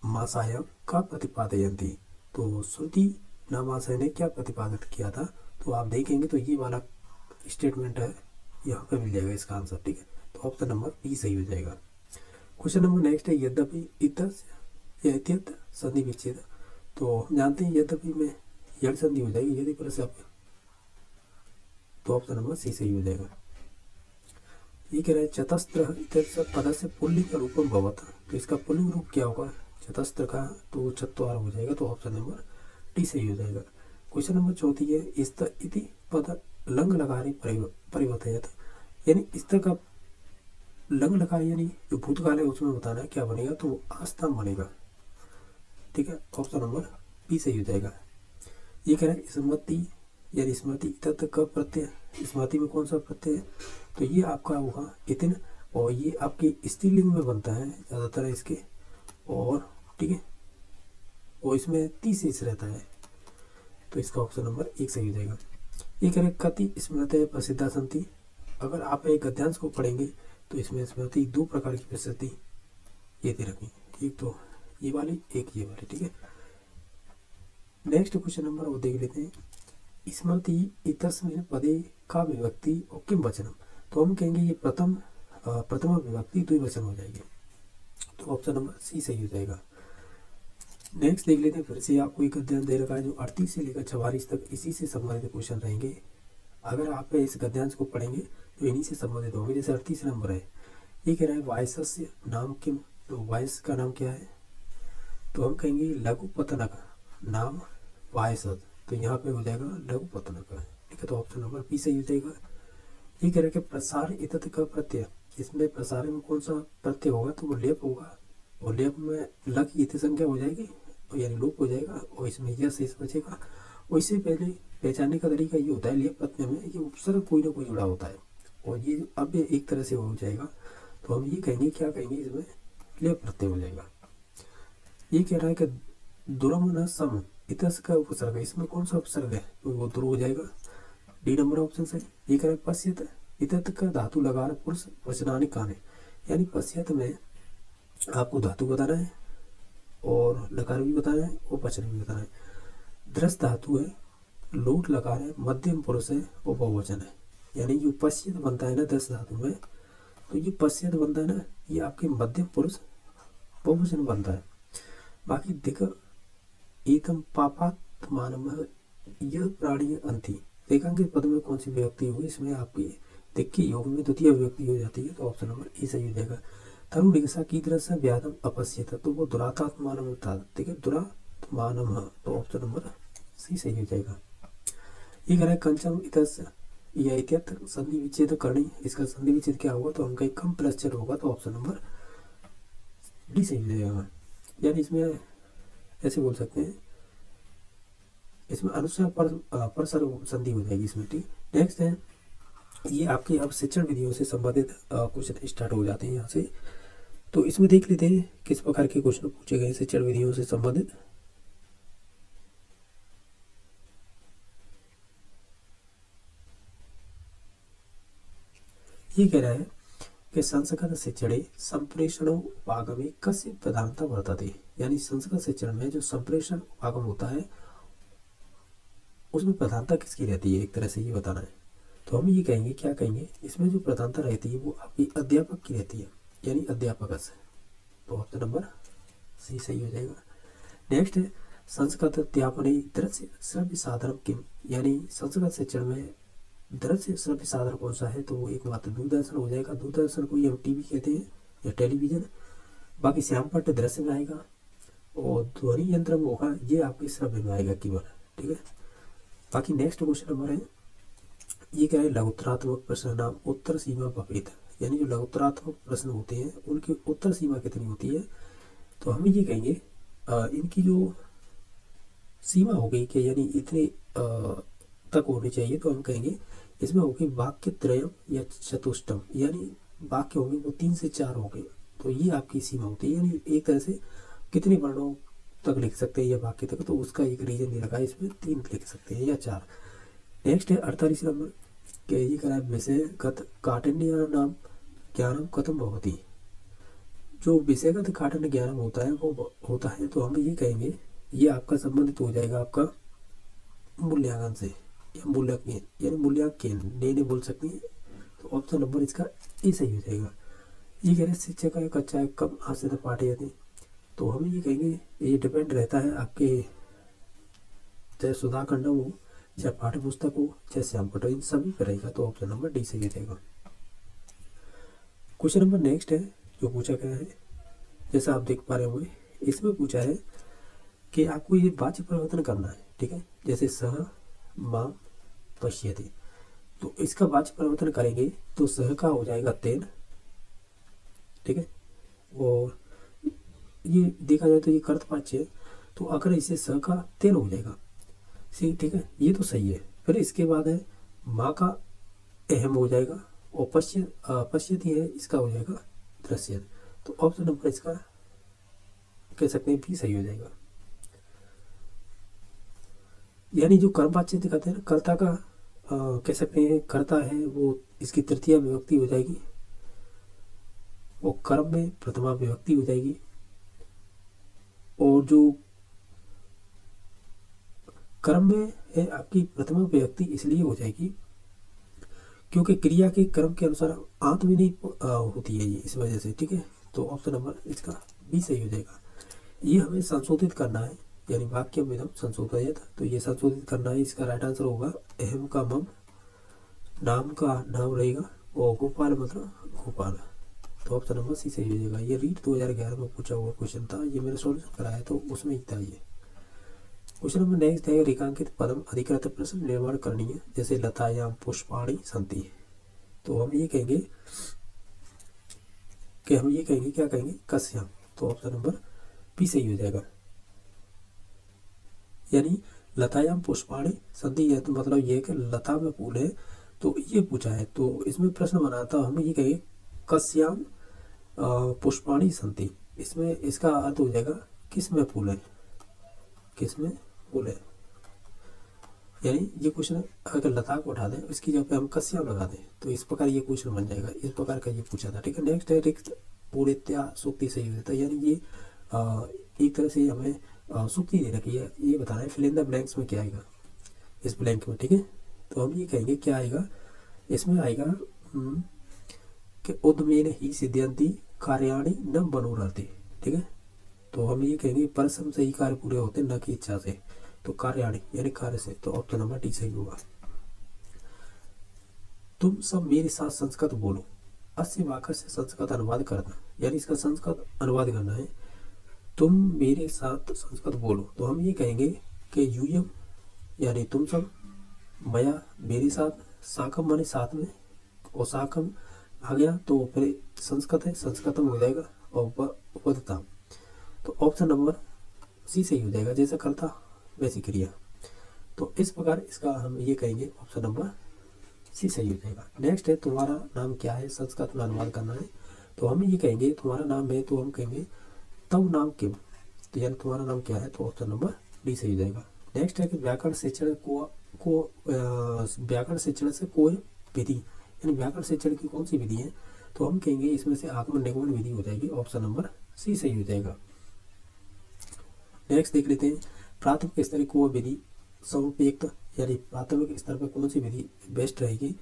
मासाय का प्रतिपादयन्ति। तो श्रुति न मासाय ने क्या प्रतिपादित किया था, तो आप देखेंगे तो ये वाला स्टेटमेंट है, यहाँ पे मिल जाएगा इसका आंसर। ठीक है, तो ऑप्शन नंबर बी सही हो जाएगा। क्वेश्चन नंबर नेक्स्ट है यद्यपि इत्यस्य या इत्यत संधि विच्छेद। तो हम जानते हैं यद्यपि में यड़ संधि हो जाएगी यदि पर से, तो ऑप्शन नंबर सी सही हो जाएगा। ये कह रहा है चतस्त्र इत्यस्य पदस्य पुल्लिंग रूपम भवतः, तो इसका पुल्लिंग रूप क्या होगा चतस्त्र का, तो चत्वार हो जाएगा। तो ऑप्शन नंबर डी सही हो जाएगा। क्वेश्चन नंबर 34 है स्त इति पद लंग लकारी परिवर्तयत, यानी स्तर का लंग लकारी यानी जो भूतकाल है उसमें बताना है क्या बनेगा, तो वो आस्था बनेगा। ठीक है, ऑप्शन नंबर बी सही हो जाएगा। ये कह रहा है स्मृति यानी स्मृति तत्व का प्रत्यय, स्मृति में कौन सा प्रत्यय है, तो ये आपका होगा इतिन, और ये आपके स्त्रीलिंग में बनता है ज़्यादातर इसके, और ठीक है, और इसमें 30 शेष रहता है। तो इसका ऑप्शन नंबर 1 सही हो जाएगा। ये कह रहे कति स्मृति प्रसिद्धा संति। अगर आप एक गद्यांश को पढ़ेंगे तो इसमें स्मृति 2 प्रकार की प्रसिद्धि ये दे रखी, एक तो ये वाली, एक ये वाली। ठीक है, नेक्स्ट क्वेश्चन नंबर वो देख लेते हैं। स्मृति इतस्मिन् पदे का विभक्ति और किम वचनम, तो हम कहेंगे ये प्रथम विभक्ति द्विवचन हो जाएगी। तो ऑप्शन नंबर सी सही हो जाएगा। नेक्स्ट देख लेते हैं, फिर से आपको एक गद्यांश दे रखा है जो 38 से लेकर 44 तक इसी से संबंधित क्वेश्चन रहेंगे। अगर आप इस गद्यांश को पढ़ेंगे तो इन्हीं से संबंधित होंगे। जैसे 38 नंबर है, ये कह रहा है वायसस्य नाम किम, तो वायस का नाम क्या है, तो हम कहेंगे लघु पतनक नाम वायसद, तो यहाँ पे हो जाएगा लघु पतनक। ठीक है, तो ऑप्शन नंबर बी सही हो जाएगा। ये कह रहा है कि प्रसार इतत का प्रत्यय, इसमें प्रसार में कौन सा प्रत्यय होगा, तो वो लेप होगा, और लेप में लक इति संख्या हो जाएगी यानी लोप हो जाएगा, और इसमें यह शेष बचेगा। और इससे पहले पहचानने का तरीका ये होता है लेप प्रत्यय में ये उपसर्ग कोई ना कोई जुड़ा होता है, और ये अब एक तरह से हो जाएगा। तो हम ये कहेंगे, क्या कहेंगे, इसमें लेप प्रत्यय हो जाएगा। ये कह रहा है कि दुरम न सम इतस का उपसर्ग है, इसमें कौन सा उपसर्ग है, तो वो दुर हो जाएगा, डी नंबर ऑप्शन सही। ये कह रहा है पश्यत इतत का धातु लगा पुरुष वचनानि काने, यानी पश्यत में आपको धातु बताना है और लकार भी बताना है और वचन भी बताना है। दृष्ट धातु है, लोट लकार है, मध्यम पुरुष है और बहुवचन है। यानी जो पश्यत बनता है ना दृष्ट धातु में, तो ये पश्यत बनता है ना, ये आपके मध्यम पुरुष बहुवचन बनता है। बाकी देखो एतम पापात मानव, यह प्राणी अंति, रेखांकित पद में कौन सी विभक्ति होगी, इसमें आपकी दिख के योग में द्वितीय विभक्ति हो जाती है, तो ऑप्शन नंबर ए सही हो जाएगा। तरुण निगसा की दृश्य व्याधम अपश्यत, तो वो दुरात्मानम था, ठीक है, दुरात्मानम, तो ऑप्शन नंबर सी सही हो जाएगा। ये कह रहा है कंचम इतस या इत्यत्र संधि विच्छेद करनी, इसका संधि विच्छेद क्या होगा, तो हम कहीं कम प्लस चल होगा, तो ऑप्शन नंबर डी सही हो जाएगा। यानी इसमें ऐसे बोल सकते हैं, इसमें अनुस्वार पर संधि हो जाएगी इसमें, ठीक। नेक्स्ट है, ये आपके अब शिक्षण विधियों से संबंधित क्वेश्चन स्टार्ट हो जाते हैं यहाँ से। तो इसमें देख लेते हैं किस प्रकार के क्वेश्चन पूछे गए शिक्षण विधियों से संबंधित। ये कह रहा है कि संस्कृत शिक्षणे संप्रेषणों उपागमे कस्य प्रधानता वर्तते, यानी संस्कृत शिक्षण में जो संप्रेषण उपागम होता है उसमें प्रधानता किसकी रहती है, एक तरह से ये बताना है। तो हम ये कहेंगे, क्या कहेंगे, इसमें जो प्रधानता रहती है वो आपकी अध्यापक की रहती है, यानी अध्यापक से, तो ऑप्शन नंबर सी सही हो जाएगा। नेक्स्ट है संस्कृत अध्यापन दृश्य श्रव्य साधन किम, यानी संस्कृत शिक्षण में दृश्य श्रव्य साधन कौन सा है, तो वो एकमात्र दूरदर्शन हो जाएगा। दूरदर्शन को हम टीवी कहते हैं या टेलीविजन। बाकी श्यामपट्ट दृश्य में आएगा और ध्वनि यंत्र में होगा, ये आपके श्रव्य में आएगा केवल, ठीक है। बाकी नेक्स्ट क्वेश्चन नंबर है, ये क्या है, लघुत्तरात्मक प्रश्न नाम उत्तर सीमा भवेत, यानी जो लघुत्तरात्मक प्रश्न होते हैं उनकी उत्तर सीमा कितनी होती है, तो हम ये कहेंगे इनकी जो सीमा हो गई कि यानी इतने तक होनी चाहिए, तो हम कहेंगे इसमें होगी वाक्य त्रयम या चतुष्टम, यानी वाक्य होंगे वो 3 से 4 होंगे, तो ये आपकी सीमा होती है। यानी एक तरह से कितने वर्णों तक लिख सकते हैं या वाक्य तक, तो उसका एक रीजन दे रखा है, इसमें 3 लिख सकते हैं या 4। नेक्स्ट है 48 नंबर, कि ये कह रहा है विषयगत काठिन्य नाम ज्ञानम कथम भवति, जो विषयगत काठिन्य ज्ञान होता है वो होता है, तो हम ये कहेंगे ये आपका संबंधित हो जाएगा आपका मूल्यांकन से या मूल्यांकन, यानी मूल्यांकन ने बोल सकती है, तो ऑप्शन नंबर इसका ए सही हो जाएगा। ये कह रहे हैं शिक्षक का कक्षा कब आश्रित पाठ्यते, तो हम ये कहेंगे ये डिपेंड रहता है आपके, चाहे सुधाखंड हो, चाहे पाठ्य पुस्तक हो, चाहे श्यामपट्ट हो, इन सभी पर रहेगा, तो ऑप्शन नंबर डी सही हो जाएगा। क्वेश्चन नंबर नेक्स्ट है जो पूछा गया है, जैसा आप देख पा रहे होंगे, इसमें पूछा है कि आपको ये वाच्य परिवर्तन करना है, ठीक है। जैसे सह माम पश्यति, तो इसका वाच्य परिवर्तन करेंगे तो सह का हो जाएगा तेन, ठीक है। और ये देखा जाए तो ये कर्तवाच्य है, तो अगर इसे स का तेन हो जाएगा, ठीक है, ये तो सही है। फिर इसके बाद है माँ का अहम हो जाएगा और पश्यति है, इसका हो जाएगा दृश्य, तो ऑप्शन नंबर इसका कह सकते हैं भी सही हो जाएगा। यानी जो कर्मवाच्य दिखाते हैं, कर्ता का कह सकते हैं कर्ता है वो, इसकी तृतीय विभक्ति हो जाएगी और कर्म में प्रथमा विभक्ति हो जाएगी, और जो कर्म में है आपकी प्रथमा विभक्ति इसलिए हो जाएगी क्योंकि क्रिया के कर्म के अनुसार आंत भी नहीं होती है ये, इस वजह से, ठीक है। तो ऑप्शन नंबर इसका भी सही हो जाएगा। ये हमें संशोधित करना है, यानी वाक्य विधम संशोधित, तो ये संशोधित करना है। इसका राइट आंसर होगा अहम का मम, नाम का नाम रहेगा और गोपाल मतलब गोपाल, तो ऑप्शन नंबर सी सही हो जाएगा। ये रीट 2011 में पूछा हुआ क्वेश्चन था, ये मैंने सॉल्यूशन कराया तो उसमें ही था ये क्वेश्चन। नंबर नेक्स्ट है रेखांकित पदम अधिकृत प्रश्न निर्माण करनी है, जैसे लतायाम पुष्पाणि संति, तो हम ये कहेंगे क्या कहेंगे कश्याम, तो ऑप्शन नंबर बी सही हो जाएगा। यानी लतायाम पुष्पाणि संति, तो मतलब ये कि लता में फूल है, तो ये पूछा है, तो इसमें प्रश्न बना था, हम ये कहेंगे कश्याम पुष्पाणी संति, इसमें इसका अर्थ हो जाएगा किस में फूल है, किस में फूल है। यानी ये क्वेश्चन अगर लता को उठा दें इसकी जगह पे हम कस्याम लगा दें तो इस प्रकार ये क्वेश्चन बन जाएगा, इस प्रकार का ये पूछा था। ठीक है, नेक्स्ट है रिक्त पूर्णतया सूक्ति से युक्त, यानी ये एक तरह से हमें सूक्ति दे रखी है, ये बताना है फिल इन द ब्लैंक्स में क्या आएगा इस ब्लैंक में। ठीक है, तो हम ये कहेंगे क्या आएगा, इसमें आएगा कि उद्मेन ही सिद्ध्यंती कार्याणि न मनोरथे। ठीक है, तो हम ये कहेंगे परिश्रम से ही कार्य पूरे होते न कि इच्छा से, तो कार्याणि यानी कार्य से, तो ऑप्शन नंबर डी सही होगा। तुम सब मेरे साथ संस्कृत बोलो, अस्य वाक्य से संस्कृत अनुवाद करना, यानी इसका संस्कृत अनुवाद करना है। तुम मेरे साथ संस्कृत बोलो, तो हम ये कहेंगे कि यूयम यानी तुम सब, मया मेरे साथ, साकम माने साथ में, और साकम आ गया तो फिर संस्कृत है, संस्कृतम हो जाएगा, और उपदता, तो ऑप्शन नंबर सी सही हो जाएगा, जैसा करता वैसी क्रिया। तो इस प्रकार इसका हम ये कहेंगे ऑप्शन नंबर सी सही हो जाएगा। नेक्स्ट है तुम्हारा नाम क्या है, संस्कृत में अनुवाद करना है, तो हम ये कहेंगे तुम्हारा नाम है, तो हम कहेंगे तव नाम किम, तो यानी तुम्हारा नाम क्या है, तो ऑप्शन नंबर डी सही हो जाएगा। नेक्स्ट है कि व्याकरण शिक्षण व्याकरण शिक्षण से कोई विधि, यानी व्याकरण शिक्षण की कौन सी विधि है, तो हम कहेंगे इसमें से आगमन निगमन विधि हो जाएगी, ऑप्शन नंबर सी सही हो जाएगा। नेक्स्ट देख लेते हैं प्राथमिक स्तर की कोई विधि समुपयुक्त, यानी प्राथमिक स्तर पर कौन सी विधि बेस्ट रहेगी।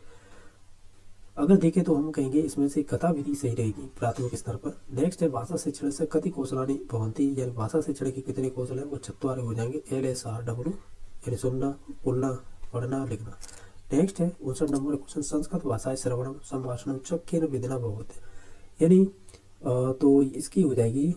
अगर देखें तो हम कहेंगे इसमें से कथा विधि सही रहेगी प्राथमिक स्तर पर। नेक्स्ट है भाषा शिक्षण से कति कौशलानी भवंती, यानी भाषा शिक्षण के कितने कौशल है वो 56 हो जाएंगे, LSRW, यानी सुनना बोलना पढ़ना लिखना। नेक्स्ट है 59 नंबर क्वेश्चन, संस्कृत भाषा श्रवणम संभाषणम चक्केन विधिना भवते, यानी तो इसकी हो जाएगी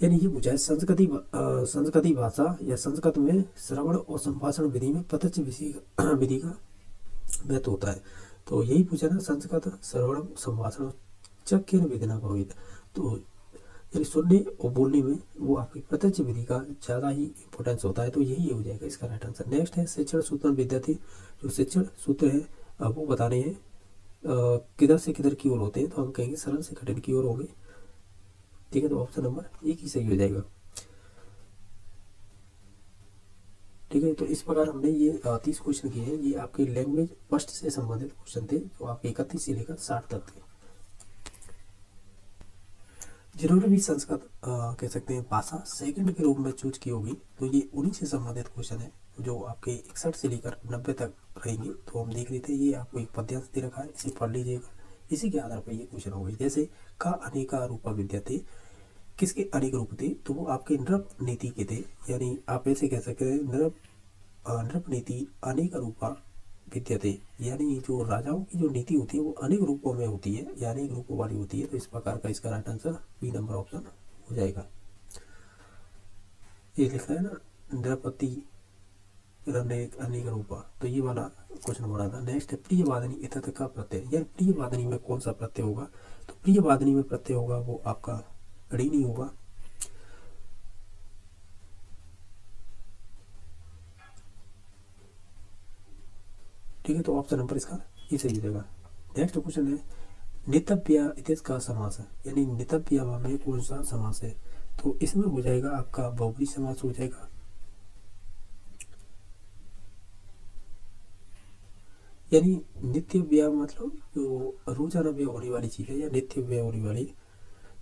यानी ये पूछा है संस्कृति भाषा या संस्कृत में श्रवण और संभाषण विधि में प्रत्यक्ष विधि का महत्व होता है, तो यही पूछा ना, संस्कृत श्रवण संभाषण चक्केन विधिना भवित, तो यानी सुनने और बोलने में वो आपकी प्रत्यक्ष विधि का ज़्यादा ही इंपॉर्टेंस होता है, तो यही हो जाएगा इसका राइट आंसर। नेक्स्ट है शिक्षण सूत्र विद्यार्थी, जो शिक्षण सूत्र है वो बताने हैं किधर से किधर की ओर होते हैं, तो हम कहेंगे सरल से कठिन की ओर होंगे। ठीक है, तो ऑप्शन नंबर एक ही सही हो जाएगा। ठीक है, तो इस प्रकार हमने ये 30 क्वेश्चन किए हैं, ये आपके लैंग्वेज फर्स्ट से संबंधित क्वेश्चन थे, जो आपके 31 से लेकर 60 तक थे। जिन्होंने भी संस्कृत कह सकते हैं भाषा सेकंड के रूप में चूज की होगी, तो ये उन्हीं से संबंधित क्वेश्चन है जो आपके 61 से लेकर 90 तक रहेंगे। तो हम देख लेते हैं, ये आपको एक पद्यांश दे रखा है, इसे पढ़ लीजिएगा, इसी के आधार पर ये क्वेश्चन होगी। जैसे का अनेका रूपा विद्यते, किसके अनेक रूप थे, तो वो आपके नृप नीति के थे, यानी आप ऐसे कह सकते हैं नृप नीति अनेक रूपा विद्यते, यानी जो राजाओं की जो नीति होती है वो अनेक रूपों में होती है, यानी अनेक रूपों वाली होती है, तो इस प्रकार का इसका right answer B number option हो जाएगा। ये लिखा है ना नृपति अनेक रूपा, तो ये वाला क्वेश्चन बना था। नेक्स्ट है प्रिय वादनी इतत का प्रत्यय, यानी प्रिय वादनी में कौन सा प्रत्यय होगा, तो प्रिय वादनी में प्रत्यय होगा वो आपका ड़ी नहीं होगा। ठीक है, तो ऑप्शन नंबर इसका ये सही हो जाएगा। नेक्स्ट क्वेश्चन है नितव्य इतिस का समास है, यानी नितव्य में कौन सा समास है, तो इसमें हो जाएगा आपका बहुब्री समास हो जाएगा। यानी नित्य व्यय मतलब जो रोजाना व्यय होने वाली चीज है या नित्य व्यय होने वाली,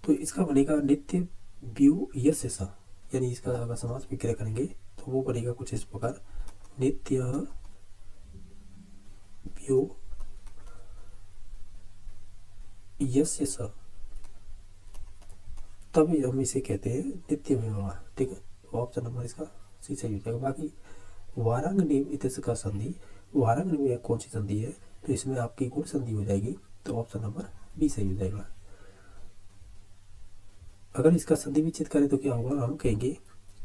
तो इसका बनेगा नित्य व्यू यश सा, यानी इसका अगर समास विक्रय करेंगे तो वो बनेगा कुछ इस प्रकार, नित्य व्यू यश सा, तब हम इसे कहते हैं नित्य व्यवहार। ठीक है, तो ऑप्शन नंबर इसका सी सही हो जाएगा। बाकी वारांग नेम इतिस का संधि, वारांग में कौन सी संधि है, तो इसमें आपकी गुण संधि हो जाएगी, तो ऑप्शन नंबर बी सही हो जाएगा। अगर इसका संधि विच्छेद करें तो क्या होगा, हम कहेंगे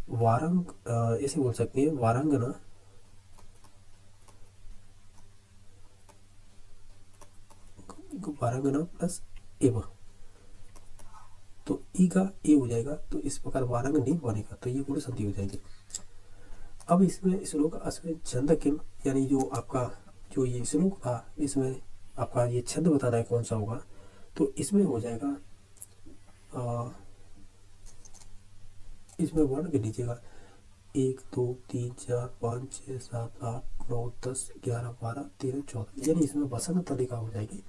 वारंग, ऐसे बोल सकते हैं वारांगना वारांगना प्लस एव, तो ई का ए हो जाएगा, तो इस प्रकार वारंग नहीं बनेगा, तो ये गुण संधि हो जाएगी। अब इसमें श्लोक अस्मिन् छंद किम, यानी जो आपका जो ये श्लोक था इसमें आपका ये छंद बताना है कौन सा होगा, तो इसमें हो जाएगा इसमें वर्ण गिन लीजिएगा 1 2 3 4 5 6 7 8 9 10 11 12 13 14, यानी इसमें वसंत तलिका हो जाएगी।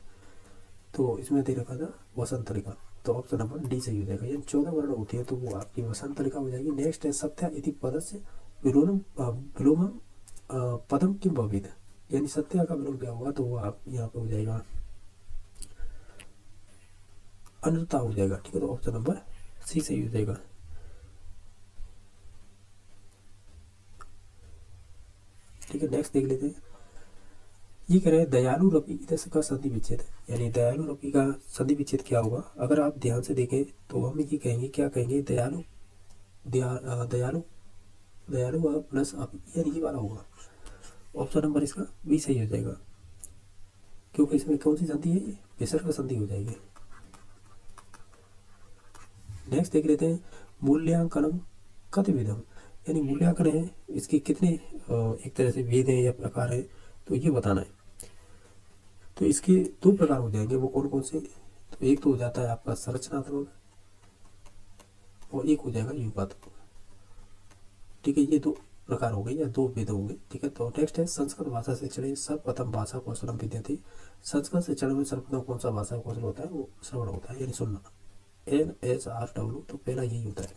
तो इसमें दे रखा था वसंत तलिका, तो ऑप्शन नंबर डी सही हो जाएगा। यानी 14 वर्ण होती है तो वो आपकी वसंत तलिका हो जाएगी। नेक्स्ट है सत्या इति पदस्य विलोमम विलोमम पदम किम भवेत्, यानी सत्या का विलोम क्या होगा, तो वो आप यहाँ पे हो जाएगा अनृता हो जाएगा। ठीक है, तो ऑप्शन नंबर सी सही हो जाएगा। ठीक है, नेक्स्ट देख लेते हैं। ये कह रहे हैं दयालु रपी इधर का संधि विच्छेद, यानी दयालु रपी का संधि विच्छेद क्या होगा। अगर आप ध्यान से देखें तो हम ये कहेंगे, क्या कहेंगे, दयालु दयालु दयालु प्लस आप, यानी ये वाला होगा। ऑप्शन नंबर इसका बी सही हो जाएगा, क्योंकि इसमें कौन सी संधि है, विसर्ग संधि हो जाएगी। नेक्स्ट देख लेते हैं मूल्यांकनम कत विधम, यानी मूल्यांकन है इसके कितने एक तरह से भेद है या प्रकार है, तो ये बताना है। तो इसके दो प्रकार हो जाएंगे, वो कौन कौन से, तो एक तो हो जाता है आपका संरचनात्मक और एक हो जाएगा युगात्मक। ठीक है, ये दो प्रकार हो गए या दो भेद होंगे। ठीक है, तो नेक्स्ट है संस्कृत भाषा शिक्षण सर्वप्रथम भाषा कौशलम विद्यते, संस्कृत शिक्षण में सर्वप्रथम कौन सा भाषा कौशल होता है, वो श्रवण होता है, यानी सुनना, NSRW, तो पहला यही होता है।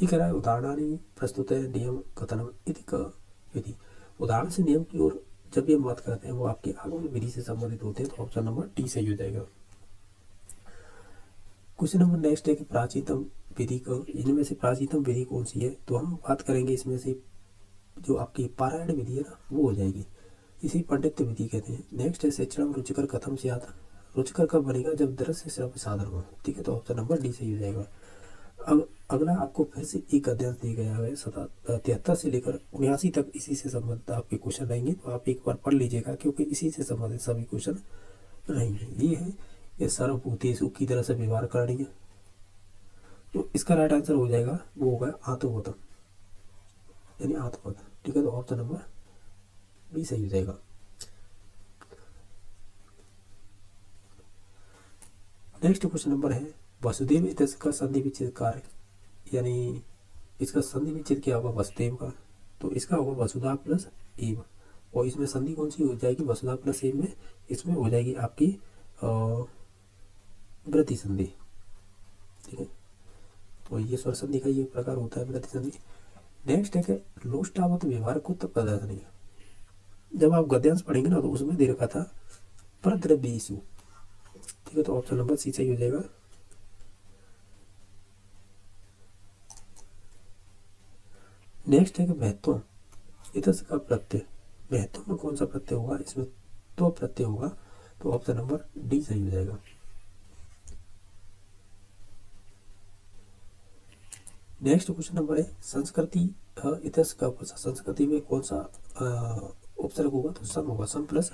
ये कह रहा है उदाहरणानि प्रस्तुत है नियम कथनम इति क विधि, उदाहरण से नियम की ओर जब भी हम बात करते हैं वो आपके आगमन विधि से संबंधित होते हैं, तो ऑप्शन नंबर डी सही हो जाएगा। क्वेश्चन नंबर नेक्स्ट है कि प्राचीनतम विधि का, इनमें से प्राचीनतम विधि कौन सी है, तो हम बात करेंगे इसमें से जो आपकी पारायण विधि है ना, वो हो जाएगी, इसी पंडित्य विधि कहते हैं। नेक्स्ट है शिक्षण रुचिकर कथम से आता, रुचिकर कब बनेगा, जब दृश्य श्रव्य साधन हो। ठीक है, तो ऑप्शन नंबर डी सही हो जाएगा। अब अगला आपको फिर से एक अध्याय दिया गया है 73 से लेकर 79 तक, इसी से संबंधित आपके क्वेश्चन रहेंगे, तो आप एक बार पढ़ लीजिएगा, क्योंकि इसी से संबंधित सभी क्वेश्चन रहेंगे। ये है ये सर्वभूतेषु की तरह से व्यवहार करणीय, तो इसका राइट आंसर हो जाएगा, वो होगा आत्मबोधम, यानी आत्मबोध। ठीक है, तो ऑप्शन नंबर बी सही हो जाएगा। नेक्स्ट क्वेश्चन नंबर है वसुदेव इत्यस्य का संधि विच्छेद कार्य, यानी इसका संधि विच्छेद क्या होगा वसुदेव का, तो इसका होगा वसुधा प्लस एव, और इसमें संधि कौन सी हो जाएगी, वसुधा प्लस एव में इसमें हो जाएगी आपकी वृद्धि संधि। ठीक है, तो ये स्वर संधि का ये प्रकार होता है, वृद्धि संधि। नेक्स्ट है कि लोष्टावत व्यवहार को तब प्रदर्शनी, जब आप गद्यांश पढ़ेंगे ना तो उसमें दे रखा था परद्रव्येषु। ठीक है, तो ऑप्शन नंबर सी सही हो जाएगा। नेक्स्ट है कि महत्व इतस का प्रत्यय, महत्व में कौन सा प्रत्यय होगा, इसमें तो प्रत्यय होगा, तो ऑप्शन नंबर डी सही हो जाएगा। नेक्स्ट क्वेश्चन नंबर है संस्कृति इतस का संस्कृति में कौन सा उपसर्ग होगा, तो सम होगा, सम प्लस,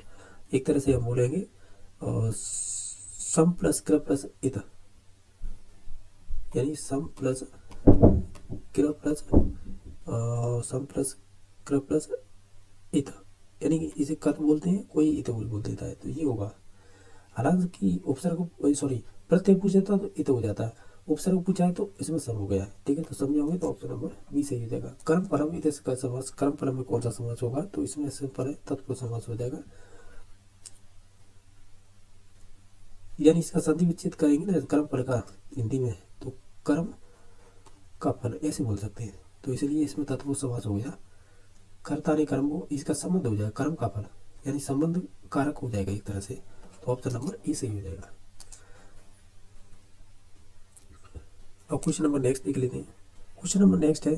एक तरह से हम बोलेंगे सम प्लस क्र प्लस इत, यानी सम प्लस क्र प्लस सम प्लस क्र प्लस इत, यानी कि इसे कत बोलते हैं, कोई इत बोल देता है, तो ये होगा। हालांकि उपसर्ग सॉरी प्रत्यय पूछे तो इत हो जाता है, उपसर्ग पूछा है तो इसमें सम हो गया है। ठीक है, तो समझोगे तो ऑप्शन नंबर बी सही हो जाएगा। कर्म परम इत का समास, कर्म परम में कौन सा समास होगा, तो इसमें से पर तत्पुरुष समास हो जाएगा, यानी इसका संधि विच्छेद करेंगे ना कर्म फल का हिंदी में, तो कर्म का फल ऐसे बोल सकते हैं, तो इसलिए इसमें तत्पुरुष समास हो गया। कर्ता ने कर्म को, इसका संबंध हो जाएगा कर्म का फल, यानी संबंध कारक हो जाएगा एक तरह से, तो ऑप्शन नंबर ई सही हो जाएगा। अब क्वेश्चन नंबर नेक्स्ट देख लेते हैं। क्वेश्चन नंबर नेक्स्ट है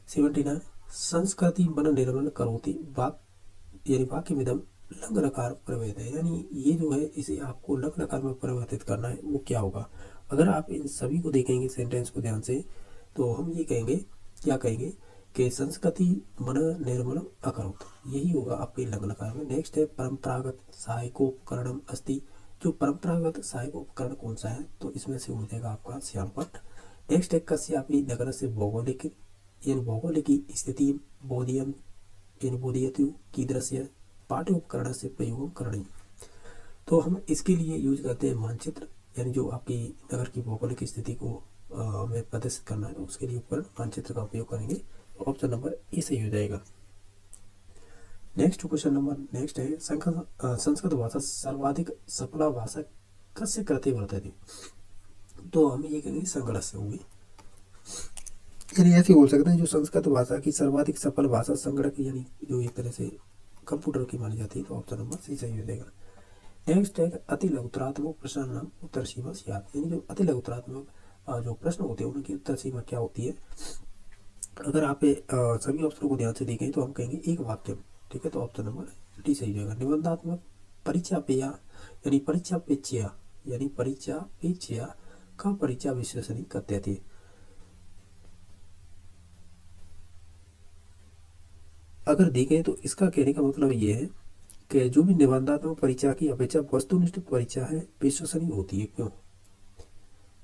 79 संस्कृति मन निर्मल करोति वाक्य, यानी वाक्य विधम लंग लकार परिवर्तित है, यानी ये जो है इसे आपको लंग लकार में परिवर्तित करना है, वो क्या होगा। अगर आप इन सभी को देखेंगे सेंटेंस को ध्यान से, तो हम ये कहेंगे, क्या कहेंगे कि संस्कृति मन निर्मल अकरोत, यही होगा आपके लंग लकार में। नेक्स्ट है परंपरागत सहायकोपकरणम अस्ति, जो परंपरागत सहायक उपकरण कौन सा है, तो इसमें से हो जाएगा आपका श्यामपट्ट। नेक्स्ट है कस्यापि नगर से भौगोलिक, यानी भौगोलिक स्थिति बोधियम, यानी बोधियतु कीदृश्य पाठ्य उपकरण से प्रयोग करनी। तो हम इसके लिए यूज करते हैं मानचित्र, यानी जो आपकी नगर की भौगोलिक स्थिति को हमें प्रदर्शित करना है, तो उसके लिए उपकरण मानचित्र का उपयोग करेंगे। तो ऑप्शन नंबर ए सही हो जाएगा। नेक्स्ट क्वेश्चन नंबर नेक्स्ट है, संस्कृत भाषा सर्वाधिक सफला भाषा कस्य कृते वर्तते। तो हम ये कहेंगे संगणक से होंगे, यानी ऐसे बोल सकते हैं जो संस्कृत भाषा की सर्वाधिक सफल भाषा संगणक, यानी जो एक तरह से कंप्यूटर की मानी जाती है। तो ऑप्शन नंबर सी सही हो जाएगा। नेक्स्ट है अति लघुतरात्मक प्रश्न नाम उत्तर सीमा स्यात्, यानी जो अति लघुतरात्मक जो प्रश्न होते हैं उनकी उत्तर सीमा क्या होती है। अगर आप सभी ऑप्शनों को ध्यान से देखें तो हम कहेंगे एक वाक्य, ठीक है। तो ऑप्शन नंबर डी सही हो जाएगा। निबंधात्मक परीक्षा पेया, यानी परीक्षा पेचया, यानी परीक्षा पेचया का परीक्षा विश्वसनीय कहते थे। अगर देखें तो इसका कहने का मतलब ये है कि जो भी निबंधात्मक परीक्षा की अपेक्षा वस्तुनिष्ठ परीक्षा है विश्वसनीय होती है। क्यों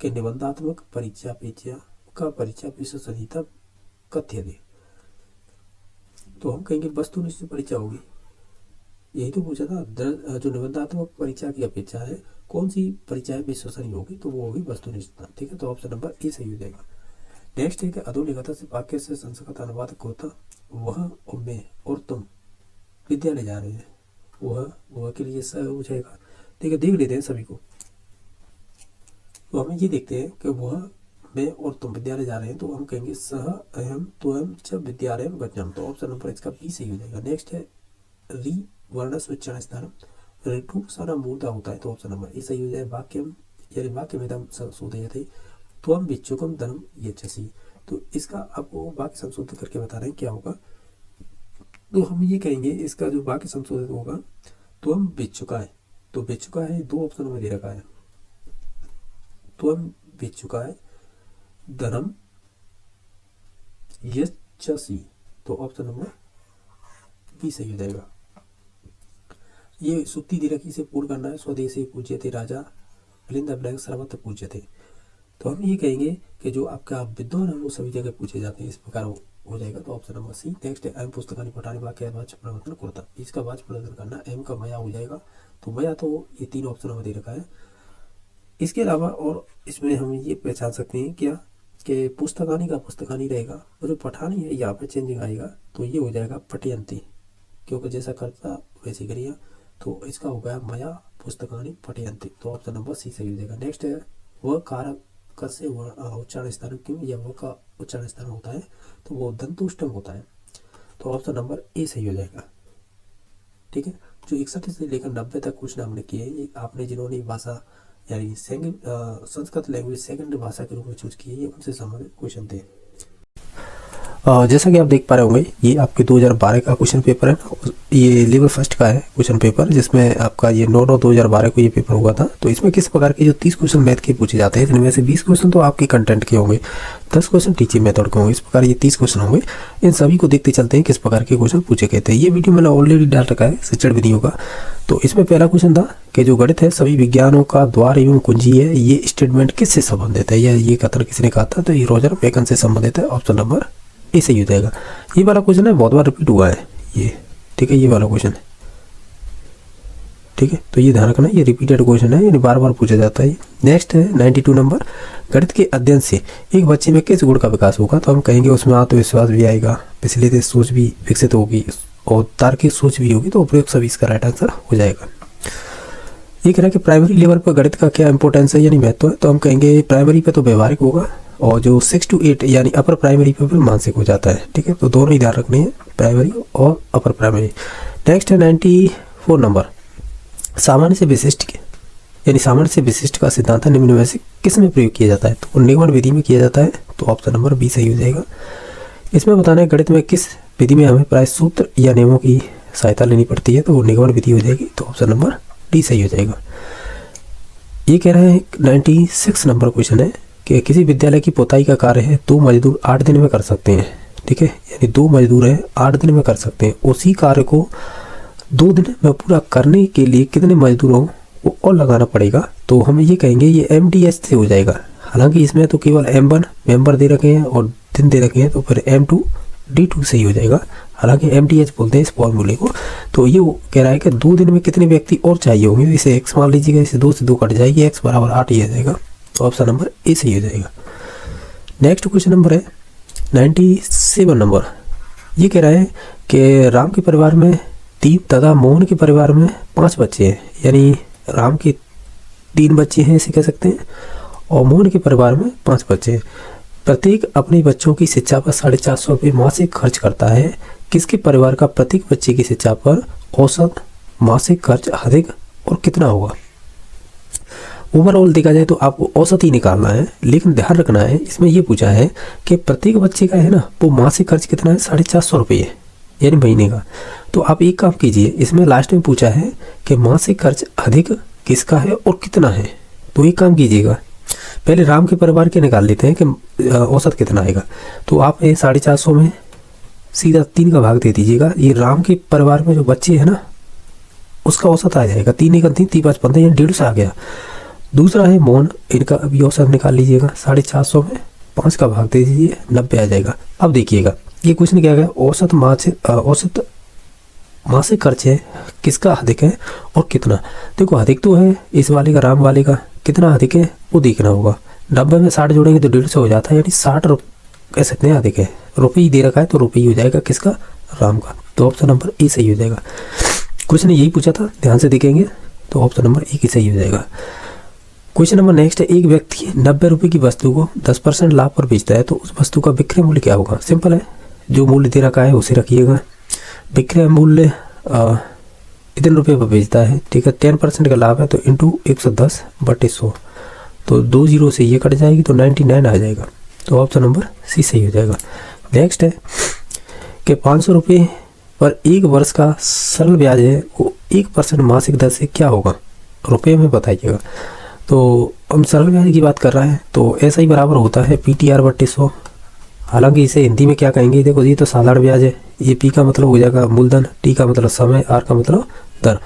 कि निबंधात्मक परीक्षा पेचया का परीक्षा विश्वसनीयता कथ्य थे। तो हम कहेंगे वस्तुनिष्ठ परीक्षा होगी, यही तो पूछा था। जो निबंधात्मक परीक्षा की अपेक्षा है कौन सी परीक्षा विश्वसनीय होगी, तो वो होगी वस्तुनिष्ठता, ठीक है। तो ऑप्शन नंबर ए सही हो जाएगा। नेक्स्ट है कि अधोलिखित से वाक्य से संस्कृत अनुवाद होता वह और मैं और तुम विद्यालय जा रहे हैं। वह के लिए स हो जाएगा, ठीक है। देख लेते हैं सभी को। तो हम ये देखते हैं कि वह मैं और तुम विद्यालय जा रहे हैं, तो हम कहेंगे सह अहम त्वम च विद्यालयम गच्छामि। तो ऑप्शन नंबर इसका बी सही हो जाएगा। नेक्स्ट है री वर्ण उच्चारण स्थान ऋतु सारा मूर्धा होता है। तो ऑप्शन नंबर ए सही हो जाए। वाक्यम, यानी वाक्य में दम संशोधन थे त्वम भिक्षुकम धनम यच्छसि। तो इसका आपको वाक्य संशोधित करके बता रहे हैं क्या होगा। तो हम ये कहेंगे इसका जो वाक्य संशोधित होगा त्वम भिक्षुकाय। तो भिक्षुकाय दो ऑप्शन में दे रखा है, त्वम भिक्षुकाय धनम यच्छसि। तो ऑप्शन नंबर बी सही हो जाएगा। ये सुक्ति दे रखी से पूर्ण करना है। स्वदेशी पूज्य थे राजा मिलिंद ब्लैक सर्वत्र पूज्य थे। तो हम ये कहेंगे कि जो आपका विद्वान है वो सभी जगह पूछे जाते हैं, इस प्रकार हो जाएगा। तो ऑप्शन नंबर सी। नेक्स्ट है एम पुस्तकानि पठानी वाक्य वाच्य परिवर्तन करता। इसका वाच्य परिवर्तन करना एम का मया हो जाएगा। तो मया तो ये तीन ऑप्शन में दे रखा है। इसके अलावा और इसमें हम ये पहचान सकते हैं क्या कि पुस्तकानी का पुस्तकानी रहेगा, और जो पठानी है यहाँ पे चेंजिंग आएगा। तो ये हो जाएगा पठयंती, क्योंकि जैसा करता वैसी करिए। तो इसका हो गया मया पुस्तकानी पठयंती। तो ऑप्शन नंबर सी सही हो जाएगा। नेक्स्ट है वह कारक कसे उच्चारण स्थान क्यों, या वह का उच्चारण स्थान होता है तो वो दंतुष्टम होता है। तो ऑप्शन नंबर ए सही हो जाएगा, ठीक है। जो 61 से लेकर 90 तक क्वेश्चन हमने किए, ये आपने जिन्होंने भाषा यानी संस्कृत लैंग्वेज सेकंड भाषा के रूप में चूज किए, ये उनसे संबंधित क्वेश्चन थे। जैसा कि आप देख पा रहे होंगे ये आपके 2012 का क्वेश्चन पेपर है। ये लेवल फर्स्ट का है क्वेश्चन पेपर, जिसमें आपका ये 9/9/2012 को ये पेपर हुआ था। तो इसमें किस प्रकार के जो 30 क्वेश्चन मैथ के पूछे जाते हैं, जिनमें से 20 क्वेश्चन तो आपके कंटेंट के होंगे, 10 क्वेश्चन टीचिंग मेथड के होंगे। इस प्रकार ये 30 क्वेश्चन होंगे। इन सभी को देखते चलते हैं किस प्रकार के क्वेश्चन पूछे गए थे। ये वीडियो मैंने ऑलरेडी डाल रखा है शिक्षण विधियों का। तो इसमें पहला क्वेश्चन था कि जो गणित है सभी विज्ञानों का द्वार एवं कुंजी है, ये स्टेटमेंट किससे संबंधित है, या ये कथन किसने कहा था। तो ये रॉजर बेकन से संबंधित है। ऑप्शन नंबर ए सही हो जाएगा। ये वाला क्वेश्चन है बहुत बार रिपीट हुआ है ये, ठीक है। ये वाला क्वेश्चन है, ठीक है। तो ये ध्यान रखना, ये रिपीटेड क्वेश्चन है, यानी बार बार पूछा जाता है। नेक्स्ट है 92 नंबर, गणित के अध्ययन से एक बच्चे में किस गुण का विकास होगा। तो हम कहेंगे उसमें आत्मविश्वास भी आएगा, विश्लेषण सोच भी विकसित होगी, और तार्किक सोच भी होगी। तो उपयुक्त सभी इसका राइट आंसर हो जाएगा। ये कह रहा है कि प्राइमरी लेवल पर गणित का क्या इंपॉर्टेंस है, यानी महत्व है। तो हम कहेंगे प्राइमरी पे तो व्यवहारिक होगा, और जो 6 to 8 यानी अपर प्राइमरी पे फिर मानसिक हो जाता है, ठीक है। तो दोनों ही ध्यान रखने हैं, प्राइमरी और अपर प्राइमरी। नेक्स्ट है 94 नंबर, सामान्य से विशिष्ट के, यानी सामान्य से विशिष्ट का सिद्धांत निम्न में से किस में प्रयोग किया जाता है। तो निगमन विधि में किया जाता है। तो ऑप्शन नंबर बी सही हो जाएगा। इसमें बताना है गणित में किस विधि में हमें प्राय सूत्र या नियमों की सहायता लेनी पड़ती है। तो वो निगमन विधि हो जाएगी। तो ऑप्शन नंबर डी सही हो जाएगा। ये कह रहे हैं 96 नंबर क्वेश्चन है कि किसी विद्यालय की पोताई का कार्य है 2 मजदूर 8 दिन में कर सकते हैं, ठीक है। यानी 2 मजदूर हैं 8 दिन में कर सकते हैं। उसी कार्य को 2 दिन में पूरा करने के लिए कितने मजदूरों को और लगाना पड़ेगा। तो हम ये कहेंगे ये MDS से हो जाएगा। हालांकि इसमें तो केवल M1 मेंबर दे रखे हैं और दिन दे रखे हैं, तो फिर M2 D2 सही हो जाएगा। हालांकि MTH बोलते हैं इस फॉर्मूले को। तो ये कह रहा है कि 2 दिन में कितने व्यक्ति और चाहिए होंगे, इसे x मान लीजिएगा, इसे 2 से 2 कट जाएगी, x बराबर 8 ही आ जाएगा। तो ऑप्शन नंबर ए सही हो जाएगा। नेक्स्ट क्वेश्चन नंबर है 97 नंबर। ये कह रहा है कि राम के परिवार में 3 तथा मोहन के परिवार में 5 बच्चे हैं, यानी राम के 3 बच्चे हैं इसे कह सकते हैं, और मोहन के परिवार में 5 बच्चे हैं। प्रत्येक अपने बच्चों की शिक्षा पर 450 रुपये मासिक खर्च करता है। किसके परिवार का प्रत्येक बच्चे की शिक्षा पर औसत मासिक खर्च अधिक और कितना होगा? ओवरऑल देखा जाए तो आपको औसत ही निकालना है, लेकिन ध्यान रखना है इसमें ये पूछा है कि प्रत्येक बच्चे का है ना वो मासिक खर्च कितना है, 450 रुपये, यानी महीने का। तो आप एक काम कीजिए, इसमें लास्ट में पूछा है कि मासिक खर्च अधिक किसका है और कितना है। तो एक काम कीजिएगा, पहले राम के परिवार के निकाल लेते हैं कि औसत कितना आएगा। तो आप ये 450 में सीधा 3 का भाग दे दीजिएगा। ये राम के परिवार में जो बच्चे हैं ना उसका औसत आ जाएगा, 3 × 3 = 3 × 5 = 15, यानी 150 आ गया। दूसरा है मोहन, इनका अभी औसत निकाल लीजिएगा, 450 में 5 का भाग दे दीजिए, 90 आ जाएगा। अब देखिएगा ये क्वेश्चन क्या है, औसत मासिक खर्च है किसका अधिक है और कितना। देखो अधिक तो है इस वाले का, राम वाले का, कितना अधिक है वो देखना होगा। 90 में 60 जोड़ेंगे तो 150 हो जाता है, यानी 60 कह सकते हैं अधिक है। रुपये ही दे रखा है तो रुपये ही हो जाएगा किसका, राम का। तो ऑप्शन नंबर ए सही हो जाएगा। क्वेश्चन यही पूछा था, ध्यान से देखेंगे तो ऑप्शन नंबर ए ही सही हो जाएगा। क्वेश्चन नंबर नेक्स्ट है, एक व्यक्ति 90 रुपये की वस्तु को 10% लाभ पर बेचता है तो उस वस्तु का विक्रय मूल्य क्या होगा? सिंपल है, जो मूल्य दे रखा है उसे रखिएगा। विक्रय मूल्य इतने रुपये पर बेचता है, ठीक है, 10% का लाभ है तो इंटू 110/100, तो 2 0 से ये कट जाएगी तो 99 आ जाएगा। तो ऑप्शन नंबर सी सही हो जाएगा। नेक्स्ट है कि 500 रुपये पर 1 वर्ष का सरल ब्याज है वो 1% मासिक दर से क्या होगा, रुपये में बताइएगा। तो हम सरल ब्याज की बात कर रहे हैं तो ऐसा ही बराबर होता है PTR/100। हालांकि इसे हिंदी में क्या कहेंगे, देखो ये तो साधारण ब्याज है, ये P का मतलब हो जाएगा मूलधन, T का मतलब समय, R का मतलब दर,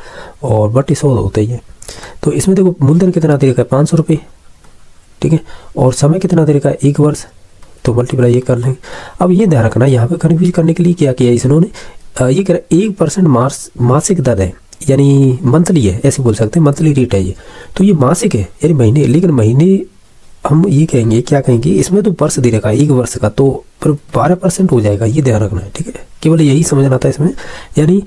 और 100 होता ही है। तो इसमें देखो मूलधन कितना दे रखा है, 500 रुपये, ठीक है, और समय कितना दे रखा है, 1 वर्ष, तो मल्टीप्लाई ये कर लेंगे। अब ये ध्यान रखना, यहाँ पे कन्फ्यूज करने के लिए क्या किया इन्होंने, ये कह रहा है 1% मासिक दर है, यानी मंथली है, ऐसे बोल सकते हैं, मंथली रेट है ये। तो ये मासिक है यानी महीने, लेकिन महीने हम ये कहेंगे, क्या कहेंगे, इसमें तो वर्ष दे रखा है 1 वर्ष का, तो पर 12% हो जाएगा, ये ध्यान रखना है, ठीक है। केवल यही समझना था इसमें, यानी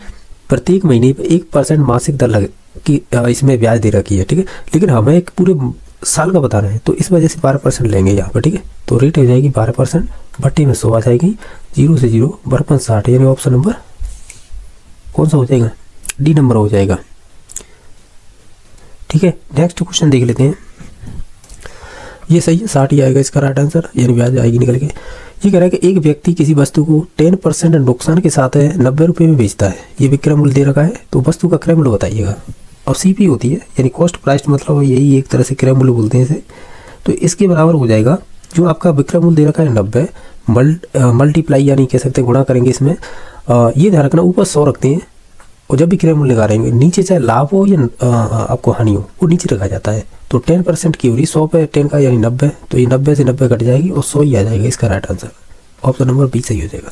प्रत्येक महीने पे 1% मासिक दर लगे कि इसमें ब्याज दे रखी है, ठीक है। लेकिन हमें एक पूरे साल का बता रहे हैं तो इस वजह से 12% लेंगे यहाँ पर, ठीक है। तो रेट हो जाएगी 12%, बट्टे में 100 आ जाएगी, 0 से 0 बरपन 60, यानी ऑप्शन नंबर कौन सा हो जाएगा, डी नंबर हो जाएगा, ठीक है। नेक्स्ट क्वेश्चन देख लेते हैं, ये सही है, 60 ही आएगा इसका राइट आंसर, यानी ब्याज आएगी निकल के। ये कह रहा है कि एक व्यक्ति किसी वस्तु को 10% नुकसान के साथ 90 रुपये में बेचता है, ये विक्रय मूल्य दे रखा है, तो वस्तु का क्रय मूल्य बताइएगा। और CP होती है, यानी कॉस्ट प्राइस मतलब यही एक तरह से क्रय मूल्य बोलते हैं इसे। तो इसके बराबर हो जाएगा जो आपका विक्रय मूल्य दे रखा है 90 मल्टीप्लाई, यानी कह सकते हैं गुणा करेंगे इसमें। ये ध्यान रखना, ऊपर 100 रखते हैं और जब भी क्रय मूल्य लगा रहेंगे नीचे चाहे लाभ हो या आपको हानि हो वो नीचे रखा जाता है। तो 10% की हो रही 100 पे 10 का यानी 90, तो ये 90 से 90 कट जाएगी और 100 ही आ जाएगा इसका right answer. Option number B सही हो जाएगा।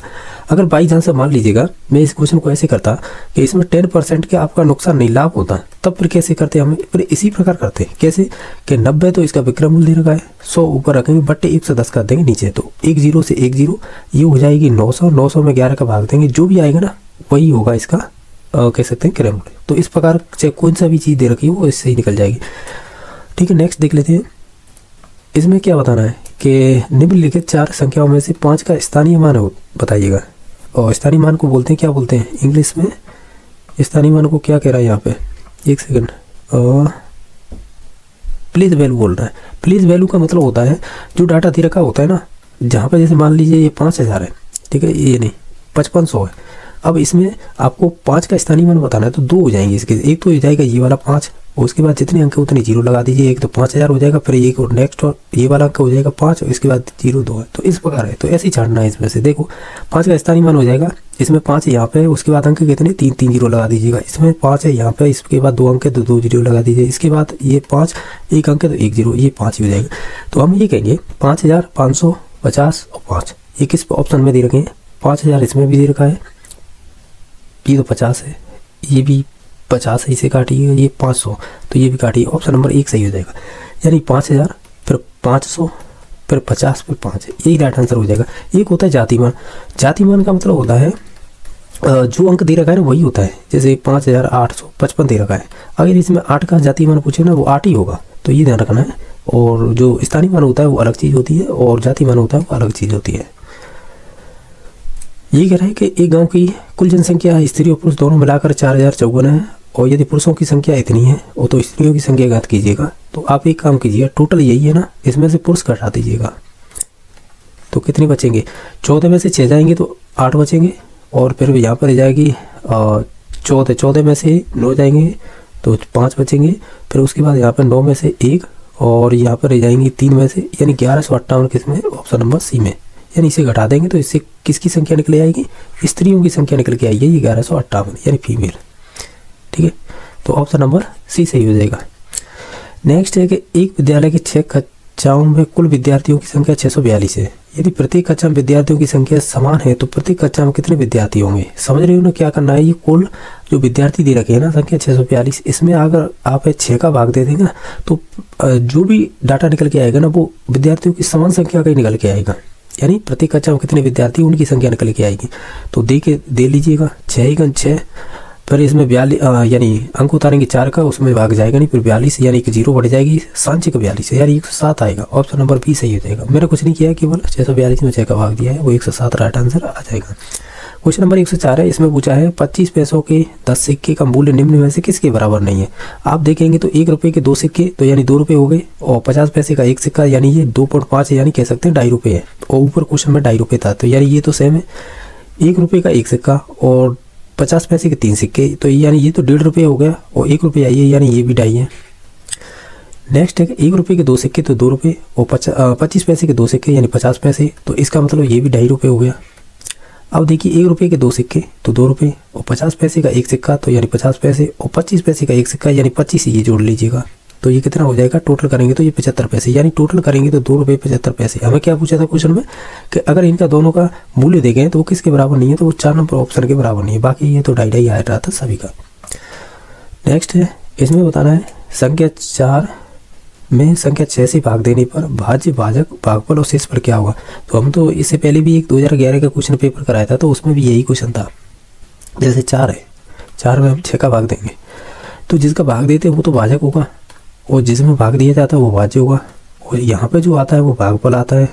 अगर बाई चांस मान लीजिएगा मैं इस क्वेश्चन को ऐसे करता कि इसमें 10% के आपका नुकसान नहीं लाभ होता, तब फिर कैसे करते हम, फिर इसी प्रकार करते कैसे कि 90 तो इसका विक्रय मूल्य दे रखा है, 100 ऊपर रखेंगे, बट्टे 110 कर देंगे नीचे, तो 1 0 से 1 0 ये हो जाएगी 900, 900 में 11 का भाग देंगे, जो भी आएगा ना वही होगा इसका कह सकते हैं क्रय मूल्य। तो इस प्रकार चाहे कौन सा भी चीज़ दे रखी है वो इससे ही निकल जाएगी, ठीक है। नेक्स्ट देख लेते हैं, इसमें क्या बताना है कि निम्नलिखित 4 संख्याओं में से 5 का स्थानीय मान बताइएगा। और स्थानीय मान को बोलते हैं, क्या बोलते हैं इंग्लिश में, स्थानीय मान को क्या कह रहा है यहाँ पे, एक सेकंड, प्लेस वैल्यू बोल रहा है। प्लेस वैल्यू का मतलब होता है जो डाटा दे रखा होता है ना, जहाँ पे जैसे मान लीजिए ये 5000 है, ठीक है, ये नहीं 5500 है। अब इसमें आपको 5 का स्थानीय मान बताना है तो 2 हो जाएंगे इसके, एक तो हो जाएगा ये वाला 5, और उसके बाद जितने अंक उतने 0 लगा दीजिए, एक तो 5000 हो जाएगा, फिर एक और नेक्स्ट और ये वाला अंक हो जाएगा 5, और इसके बाद 0 2 है। तो इस प्रकार है, तो ऐसे ही छाड़ना है इसमें से। देखो 5 का स्थानीय मान हो जाएगा, इसमें 5 है यहाँ पे, उसके बाद अंक कितने 3 3 0 लगा दीजिएगा, इसमें 5 है यहाँ पे, इसके बाद 2 अंक है तो 2 0 लगा दीजिए, इसके बाद ये 5 एक अंक है तो 1 0, ये 5 ही हो जाएगा। तो हम ये कहेंगे 5550 और 5 ये किस ऑप्शन में दे रखे हैं, 5000 इसमें भी दे रखा है, ये तो 50 है, ये भी 50 है, इसे काटिए, ये 500, तो ये भी काटिए। ऑप्शन नंबर 1 सही हो जाएगा। यानी 5000 फिर 500 फिर 50 फिर 5, यही राइट आंसर हो जाएगा। एक होता है जातिमान। जातिमान का मतलब होता है जो अंक दे रखा है ना वही होता है। जैसे 5855 दे रखा है, अगर इसमें 8 का जातिमान पूछे ना वो 8 ही होगा, तो ये ध्यान रखना है। और जो स्थानीय मान होता है वो अलग चीज़ होती है, और जातिमान होता है वो अलग चीज़ होती है। ये कह रहा है कि एक गांव की कुल जनसंख्या स्त्री और पुरुष दोनों मिलाकर 4054 है, और यदि पुरुषों की संख्या इतनी है और तो स्त्रियों की संख्या ज्ञात कीजिएगा। तो आप एक काम कीजिएगा, टोटल यही है ना, इसमें से पुरुष घटा दीजिएगा, तो कितने बचेंगे? 14 में से 6 जाएंगे तो 8 बचेंगे, और फिर यहाँ पर जाएगी 14 में से 9 जाएंगे तो 5 बचेंगे। फिर उसके बाद यहाँ पर 9 में से 1, और यहाँ पर रह जाएंगी 3 में से, यानी 1158 किसमें? ऑप्शन नंबर सी में। यानी इसे घटा देंगे तो इससे किसकी संख्या निकल आएगी? स्त्रियों की संख्या निकल के आएगी, ये 1158 यानी फीमेल। ठीक है, तो ऑप्शन नंबर सी सही हो जाएगा। नेक्स्ट है कि एक विद्यालय के 6 कक्षाओं में कुल विद्यार्थियों की संख्या 642 है। यदि प्रत्येक कक्षा में विद्यार्थियों की संख्या समान है तो प्रत्येक कक्षा में कितने विद्यार्थी होंगे? समझ रहे हो ना क्या करना है? ये कुल जो विद्यार्थी दे रखे हैं ना संख्या 642, इसमें अगर आप 6 का भाग दे देंगे तो जो भी डाटा निकल के आएगा ना वो विद्यार्थियों की समान संख्या का ही निकल के आएगा। यानी प्रत्येक कक्षा में कितने विद्यार्थी उनकी संख्या निकल के आएगी। तो दे लीजिएगा 6 6, फिर इसमें 42 यानी अंक उतारेंगे 4 का, उसमें भाग जाएगा नहीं, फिर 42 यानी कि 0 बढ़ जाएगी, 6 का 42 यानी 107 आएगा। ऑप्शन नंबर बी सही हो जाएगा। मैंने कुछ नहीं किया, केवल 642 में 6 का भाग दिया है, वो 107 राइट आंसर आ जाएगा। क्वेश्चन नंबर 104 है, इसमें पूछा है 25 पैसों के 10 सिक्के का मूल्य निम्न में से किसके बराबर नहीं है? आप देखेंगे तो 1 रुपये के 2 सिक्के तो यानी 2 रुपये हो गए, और 50 पैसे का 1 सिक्का यानी ये 2.5 है, यानी कह सकते हैं 2.5 रुपये है, और ऊपर क्वेश्चन में 2.5 रुपये था, तो यानी ये तो सेम है। 1 रुपये का 1 सिक्का और 50 पैसे के 3 सिक्के, तो यानी ये तो 1.5 रुपये हो गया, और 1 रुपये आई है यानी ये भी 2.5 है। नेक्स्ट है 1 रुपये के 2 सिक्के तो 2 रुपये, और 25 पैसे के 2 सिक्के यानी 50 पैसे, तो इसका मतलब ये भी 2.5 रुपये हो गया। अब देखिए 1 रुपये के 2 सिक्के तो 2 रुपये, और 50 पैसे का 1 सिक्का तो यानी 50 पैसे, और 25 पैसे का 1 सिक्का यानी 25 ये जोड़ लीजिएगा, तो ये कितना हो जाएगा? टोटल करेंगे तो ये 75 पैसे, यानी टोटल करेंगे तो 2 रुपये 75 पैसे। हमें क्या पूछा था क्वेश्चन में कि अगर इनका दोनों का मूल्य देखें तो वो किसके बराबर नहीं है? तो वो 4 नंबर ऑप्शन के बराबर नहीं है, बाकी ये तो 2.5 आ रहा था सभी का। नेक्स्ट है, इसमें बताना है संख्या 4 में संख्या 6 से भाग देने पर भाज्य, भाजक, भागफल और शेष पर क्या होगा? तो हम तो इससे पहले भी एक 2011 का क्वेश्चन पेपर कराया था, तो उसमें भी यही क्वेश्चन था। जैसे 4 है, 4 में हम 6 का भाग देंगे, तो जिसका भाग देते हैं वो तो भाजक होगा, और जिसमें भाग दिया जाता है वो भाज्य होगा, और यहाँ पे जो आता है वो भागफल आता है,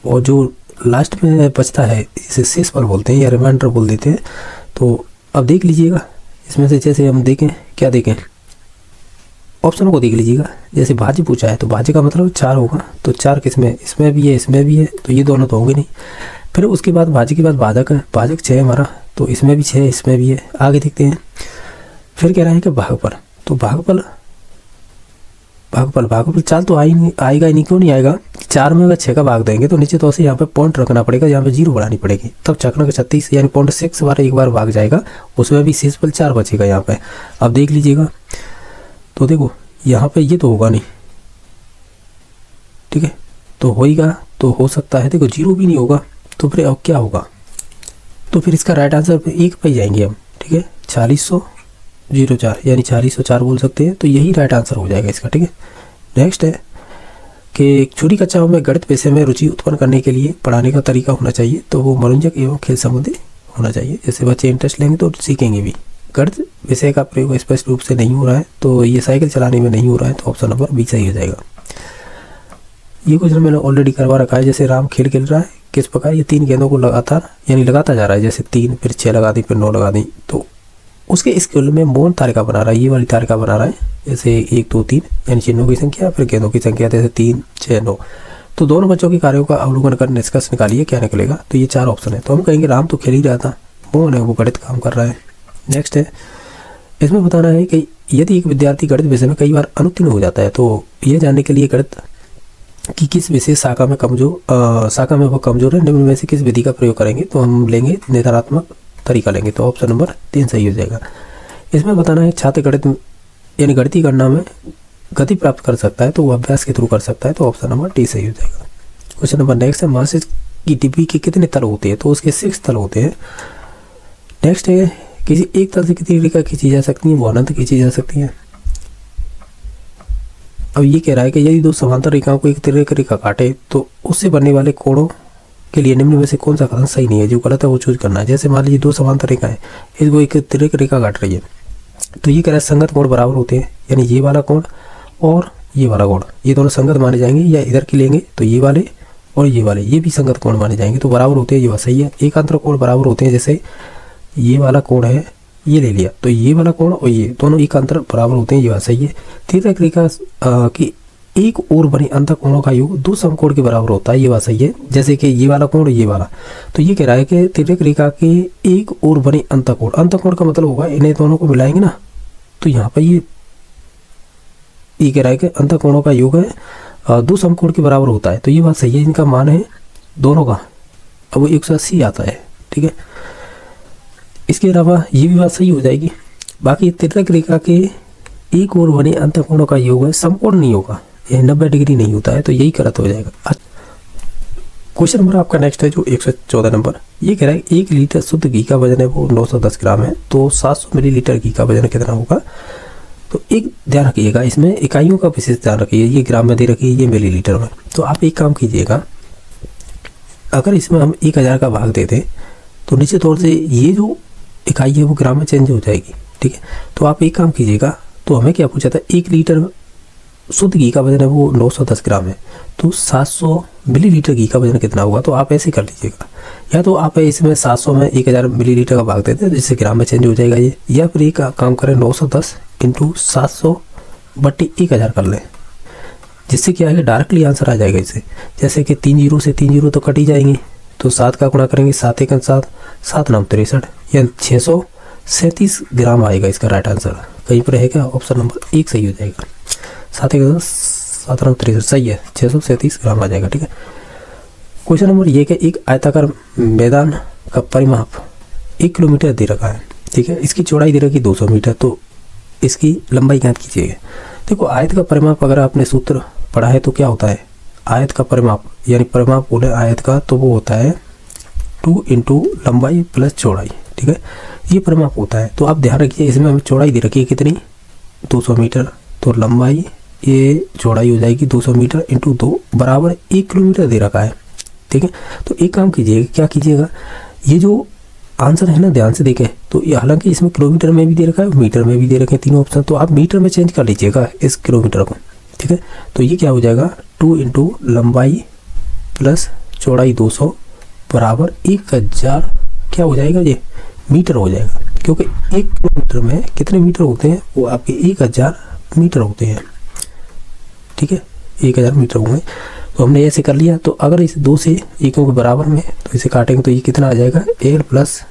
और जो लास्ट में बचता है इसे शेष फल बोलते हैं या रिमाइंडर बोल देते हैं। तो अब देख लीजिएगा इसमें से, जैसे हम देखें, क्या देखें, ऑप्शन को देख लीजिएगा। जैसे भाज्य पूछा है तो भाज्य का मतलब 4 होगा, तो 4 किसमें? इसमें भी है, इसमें भी है, तो ये दोनों तो होंगे नहीं। फिर उसके बाद भाज्य के बाद भाजक है, भाजक 6 है हमारा, तो इसमें भी 6 इसमें भी है। आगे देखते हैं, फिर कह रहा है कि भागफल, तो भागफल 4 तो आएगा ही नहीं, क्यों नहीं आएगा? 4 में अगर 6 का भाग देंगे तो नीचे तो ऐसे यहाँ पे पॉइंट रखना पड़ेगा, यहाँ पे 0 बढ़ानी पड़ेगी, तब चक्र का 36 यानी 0.6 बार एक बार भाग जाएगा, उसमें भी शेष फल 4 बचेगा यहाँ पे। अब देख लीजिएगा, तो देखो यहाँ पे ये तो होगा नहीं, ठीक है, तो होएगा तो हो सकता है, देखो 0 भी नहीं होगा, तो फिर अब क्या होगा? तो फिर इसका राइट आंसर पे 1 पे जाएंगे हम, ठीक है, 4604 यानी 4604 बोल सकते हैं, तो यही राइट आंसर हो जाएगा इसका। ठीक है, नेक्स्ट है कि छोटी कक्षाओं में गणित विषय में रुचि उत्पन्न करने के लिए पढ़ाने का तरीका होना चाहिए, तो वो मनोरंजक एवं खेल संबंधी होना चाहिए। जैसे बच्चे इंटरेस्ट लेंगे तो सीखेंगे भी। गणित विषय का प्रयोग स्पष्ट रूप से नहीं हो रहा है, तो ये साइकिल चलाने में नहीं हो रहा है, तो ऑप्शन नंबर बी सही हो जाएगा। ये क्वेश्चन मैंने ऑलरेडी करवा रखा है। जैसे राम खेल रहा है, किस प्रकार ये 3 गेंदों को लगातार यानी लगाता जा रहा है, जैसे 3 फिर 6 लगा दी फिर 9 लगा दी, तो उसके स्कूल में मोहन तालिका बना रहा है, ये वाली तालिका बना रहा है, जैसे 1 2 3 यानी चिन्हों की संख्या फिर गेंदों की संख्या, जैसे 3 6 9। तो दोनों बच्चों के कार्यों का अवलोकन कर निष्कर्ष निकालिए, क्या निकलेगा? तो ये 4 ऑप्शन है, तो हम कहेंगे राम तो खेल ही रहा था, मोहन है वो गणित काम कर रहा है। नेक्स्ट है, इसमें बताना है कि यदि एक विद्यार्थी गणित विषय में कई बार अनुत्तीर्ण हो जाता है, तो यह जानने के लिए गणित कि किस विशेष शाखा में वो कमजोर है, निम्न में से किस विधि का प्रयोग करेंगे? तो हम लेंगे निर्धारणात्मक तरीका लेंगे, तो ऑप्शन नंबर 3 सही हो जाएगा। इसमें बताना है छात्र गणित यानी गणितीय गणना में गति प्राप्त कर सकता है, तो वो अभ्यास के थ्रू कर सकता है, तो ऑप्शन नंबर डी सही हो जाएगा। क्वेश्चन नंबर नेक्स्ट है, माचिस की डिब्बी के कितने तल होते हैं? तो उसके 6 तल होते हैं। नेक्स्ट है किसी एक तल से कितनी रेखा खींची जा सकती है? वो अनंत खींची जा सकती है। अब ये कह रहा है कि यदि दो समांतर रेखाओं को एक तिर्यक रेखा काटे तो उससे बनने वाले कोणों के लिए निम्न में से कौन सा कथन सही नहीं है? जो गलत है वो चूज करना है। जैसे मान लीजिए दो समांतर रेखाएं, इसको एक तिर्यक रेखा काट रही है, तो ये कह रहा है संगत कोण बराबर होते हैं, यानी ये वाला कोण और ये वाला कोण, ये दोनों संगत माने जाएंगे। या इधर की लेंगे तो ये वाले और ये वाले, ये भी संगत कोण माने जाएंगे, तो बराबर होते हैं, ये बात सही है। एकांतर कोण बराबर होते हैं, जैसे ये वाला कोण है, ये ले लिया, तो ये वाला कोण और ये दोनों एकांतर बराबर होते हैं, ये बात सही है। तिर्यक रेखा की एक ओर बने अंतः कोणों का योग दो समकोण के बराबर होता है, ये बात सही है। जैसे कि ये वाला कोण और ये वाला, तो ये कह रहा है कि तिर्यक रेखा के एक ओर बने अंतःकोण, अंतःकोण का मतलब होगा इन्हें दोनों को मिलाएंगे ना, तो यहाँ पर ये कह रहा है कि अंतःकोणों का योग है दो समकोण के बराबर होता है, तो ये बात सही है। इनका मान है दोनों का, अब वो 180 आता है, ठीक है। इसके अलावा ये भी बात सही हो जाएगी। बाकी तिर्यक रेखा के एक ओर बने अंतःकोणों का योग है समकोण नहीं होगा, यह 90 डिग्री नहीं होता है, तो यही गलत हो जाएगा। क्वेश्चन नंबर आपका नेक्स्ट है जो 114 नंबर, ये कह रहा है 1 लीटर शुद्ध घी का वजन है वो 910 ग्राम है, तो 700 मिलीलीटर घी का वजन कितना होगा? तो एक ध्यान रखिएगा, इसमें इकाइयों का विशेष ध्यान रखिए, ये ग्राम में दे रखी है, ये मिलीलीटर में। तो आप एक काम कीजिएगा, अगर इसमें हम 1000 का भाग दे दें तो निश्चित तौर से ये जो इकाई है वो ग्राम में चेंज हो जाएगी, ठीक है। तो आप एक काम कीजिएगा, तो हमें क्या पूछा था, 1 लीटर शुद्ध घी का वजन है वो 910 ग्राम है, तो 700 मिलीलीटर घी का वजन कितना होगा? तो आप ऐसे कर लीजिएगा, या तो आप इसमें 700 में 1000 मिलीलीटर का भाग देते हैं जिससे ग्राम में चेंज हो जाएगा ये, या फिर एक काम करें 910 इंटू 700/1000 कर लें, जिससे क्या है डायरेक्टली आंसर आ जाएगा इससे। जैसे कि 3 जीरो से 3 जीरो तो कट ही जाएंगे, तो 7 का गुणा करेंगे, 7 1 7, 7 9 63, या 637 ग्राम आएगा इसका राइट आंसर। कहीं पर है क्या? ऑप्शन नंबर 1 सही हो जाएगा। 7 1 7 9 63 सही है, 637 ग्राम आ जाएगा, ठीक है। क्वेश्चन नंबर ये कि एक आयताकार मैदान का परिमाप 1 किलोमीटर दे रखा है, ठीक है। इसकी चौड़ाई दे रखी 200 मीटर, तो इसकी लंबाई ज्ञात कीजिएगा। देखो आयत का परिमाप अगर आपने सूत्र पढ़ा है तो क्या होता है, आयत का परिमाप यानी परिमाप बोले आयत का, तो वो होता है 2 इंटू लंबाई प्लस चौड़ाई, ठीक है, ये परिमाप होता है। तो आप ध्यान रखिए, इसमें हमें चौड़ाई दे रखी है कितनी, 200 मीटर, तो लंबाई ये चौड़ाई हो जाएगी 200 मीटर इंटू 2 बराबर 1 किलोमीटर दे रखा है, ठीक है। तो एक काम कीजिएगा, क्या कीजिएगा, ये जो आंसर है ना ध्यान से देखें, तो ये हालांकि इसमें किलोमीटर में भी दे रखा है, मीटर में भी दे रखे हैं, तीनों ऑप्शन, तो आप मीटर में चेंज कर लीजिएगा इस किलोमीटर को, ठीक है। तो ये क्या हो जाएगा, 2 इंटू लंबाई प्लस चौड़ाई 200 बराबर 1000 क्या हो जाएगा, ये मीटर हो जाएगा, क्योंकि 1 किलोमीटर में कितने मीटर होते हैं, वो आपके 1000 मीटर होते हैं, ठीक है, 1000 मीटर होंगे। तो हमने ऐसे कर लिया। तो अगर इस 2 से 1 के बराबर में, तो इसे काटेंगे तो ये कितना आ जाएगा, एल प्लस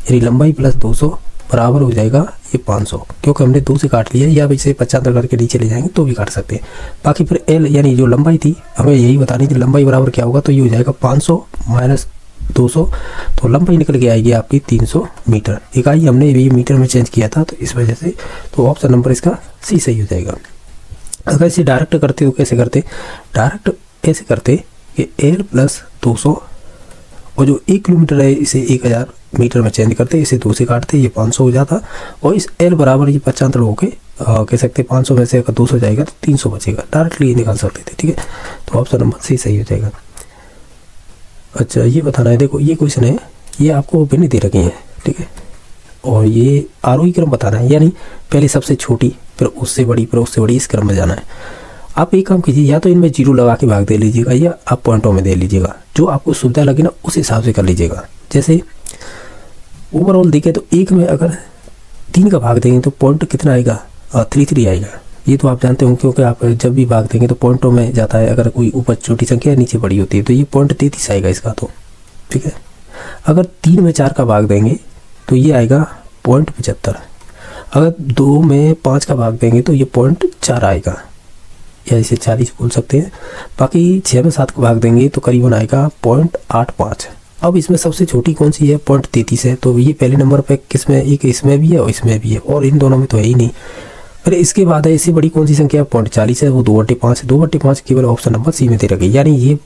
यानी लंबाई प्लस 200 बराबर हो जाएगा ये 500, क्योंकि हमने 2 से काट लिया, या इसे 75 करके नीचे ले जाएंगे तो भी काट सकते हैं। बाकी फिर एल यानी जो लंबाई थी हमें यही बतानी थी, लंबाई बराबर क्या होगा, तो ये हो जाएगा 500 माइनस 200, तो लंबाई निकल के आएगी आपकी 300 मीटर। इकाई हमने ये मीटर में चेंज किया था, तो इस वजह से तो ऑप्शन नंबर इसका सी सही हो जाएगा। अगर इसे डायरेक्ट करते तो कैसे करते, डायरेक्ट ऐसे करते कि एल प्लस 200 और जो 1 किलोमीटर है इसे 1000 मीटर में चेंज करते, इसे 2 से काटते, ये 500 हो जाता, और इस एल बराबर ये 75 होके कह सकते 500 में से अगर 200 जाएगा तो 300 बचेगा, डायरेक्टली ये निकाल सकते थे, ठीक है। तो ऑप्शन नंबर सी सही हो जाएगा। अच्छा ये बताना है, देखो ये क्वेश्चन है, ये आपको भिन्न दे रखी है, ठीक है, और ये आरोही क्रम बताना है, यानी पहले सबसे छोटी फिर उससे बड़ी फिर उससे बड़ी, इस क्रम में जाना है। आप एक काम कीजिए, या तो इनमें 0 लगा के भाग दे लीजिएगा, या आप पॉइंटों में दे लीजिएगा, जो आपको सुविधा लगे ना उस हिसाब से कर लीजिएगा। जैसे ओवरऑल देखें तो 1 में अगर 3 का भाग देंगे तो पॉइंट कितना आएगा, 33 आएगा। ये तो आप जानते होंगे, क्योंकि आप जब भी भाग देंगे तो पॉइंटों में जाता है, अगर कोई ऊपर छोटी संख्या नीचे बड़ी होती है, तो ये पॉइंट 33 आएगा इसका, तो ठीक है। अगर 3 में 4 का भाग देंगे तो ये आएगा पॉइंट 75। अगर 2 में 5 का भाग देंगे तो ये पॉइंट 4 आएगा, या इसे 40 बोल सकते हैं। बाकी 6 में 7 का भाग देंगे तो करीबन आएगा पॉइंट 85। अब इसमें सबसे छोटी कौन सी है, पॉइंट 33 है, तो ये पहले नंबर पे किसमें, एक इसमें भी है और इसमें भी है, और इन दोनों में तो है ही नहीं। फिर इसके बाद है इससे बड़ी कौन सी संख्या, पॉइंट 40 है, वो 2/5 है, 2/5 केवल ऑप्शन नंबर सी में दे रखी, यानी ये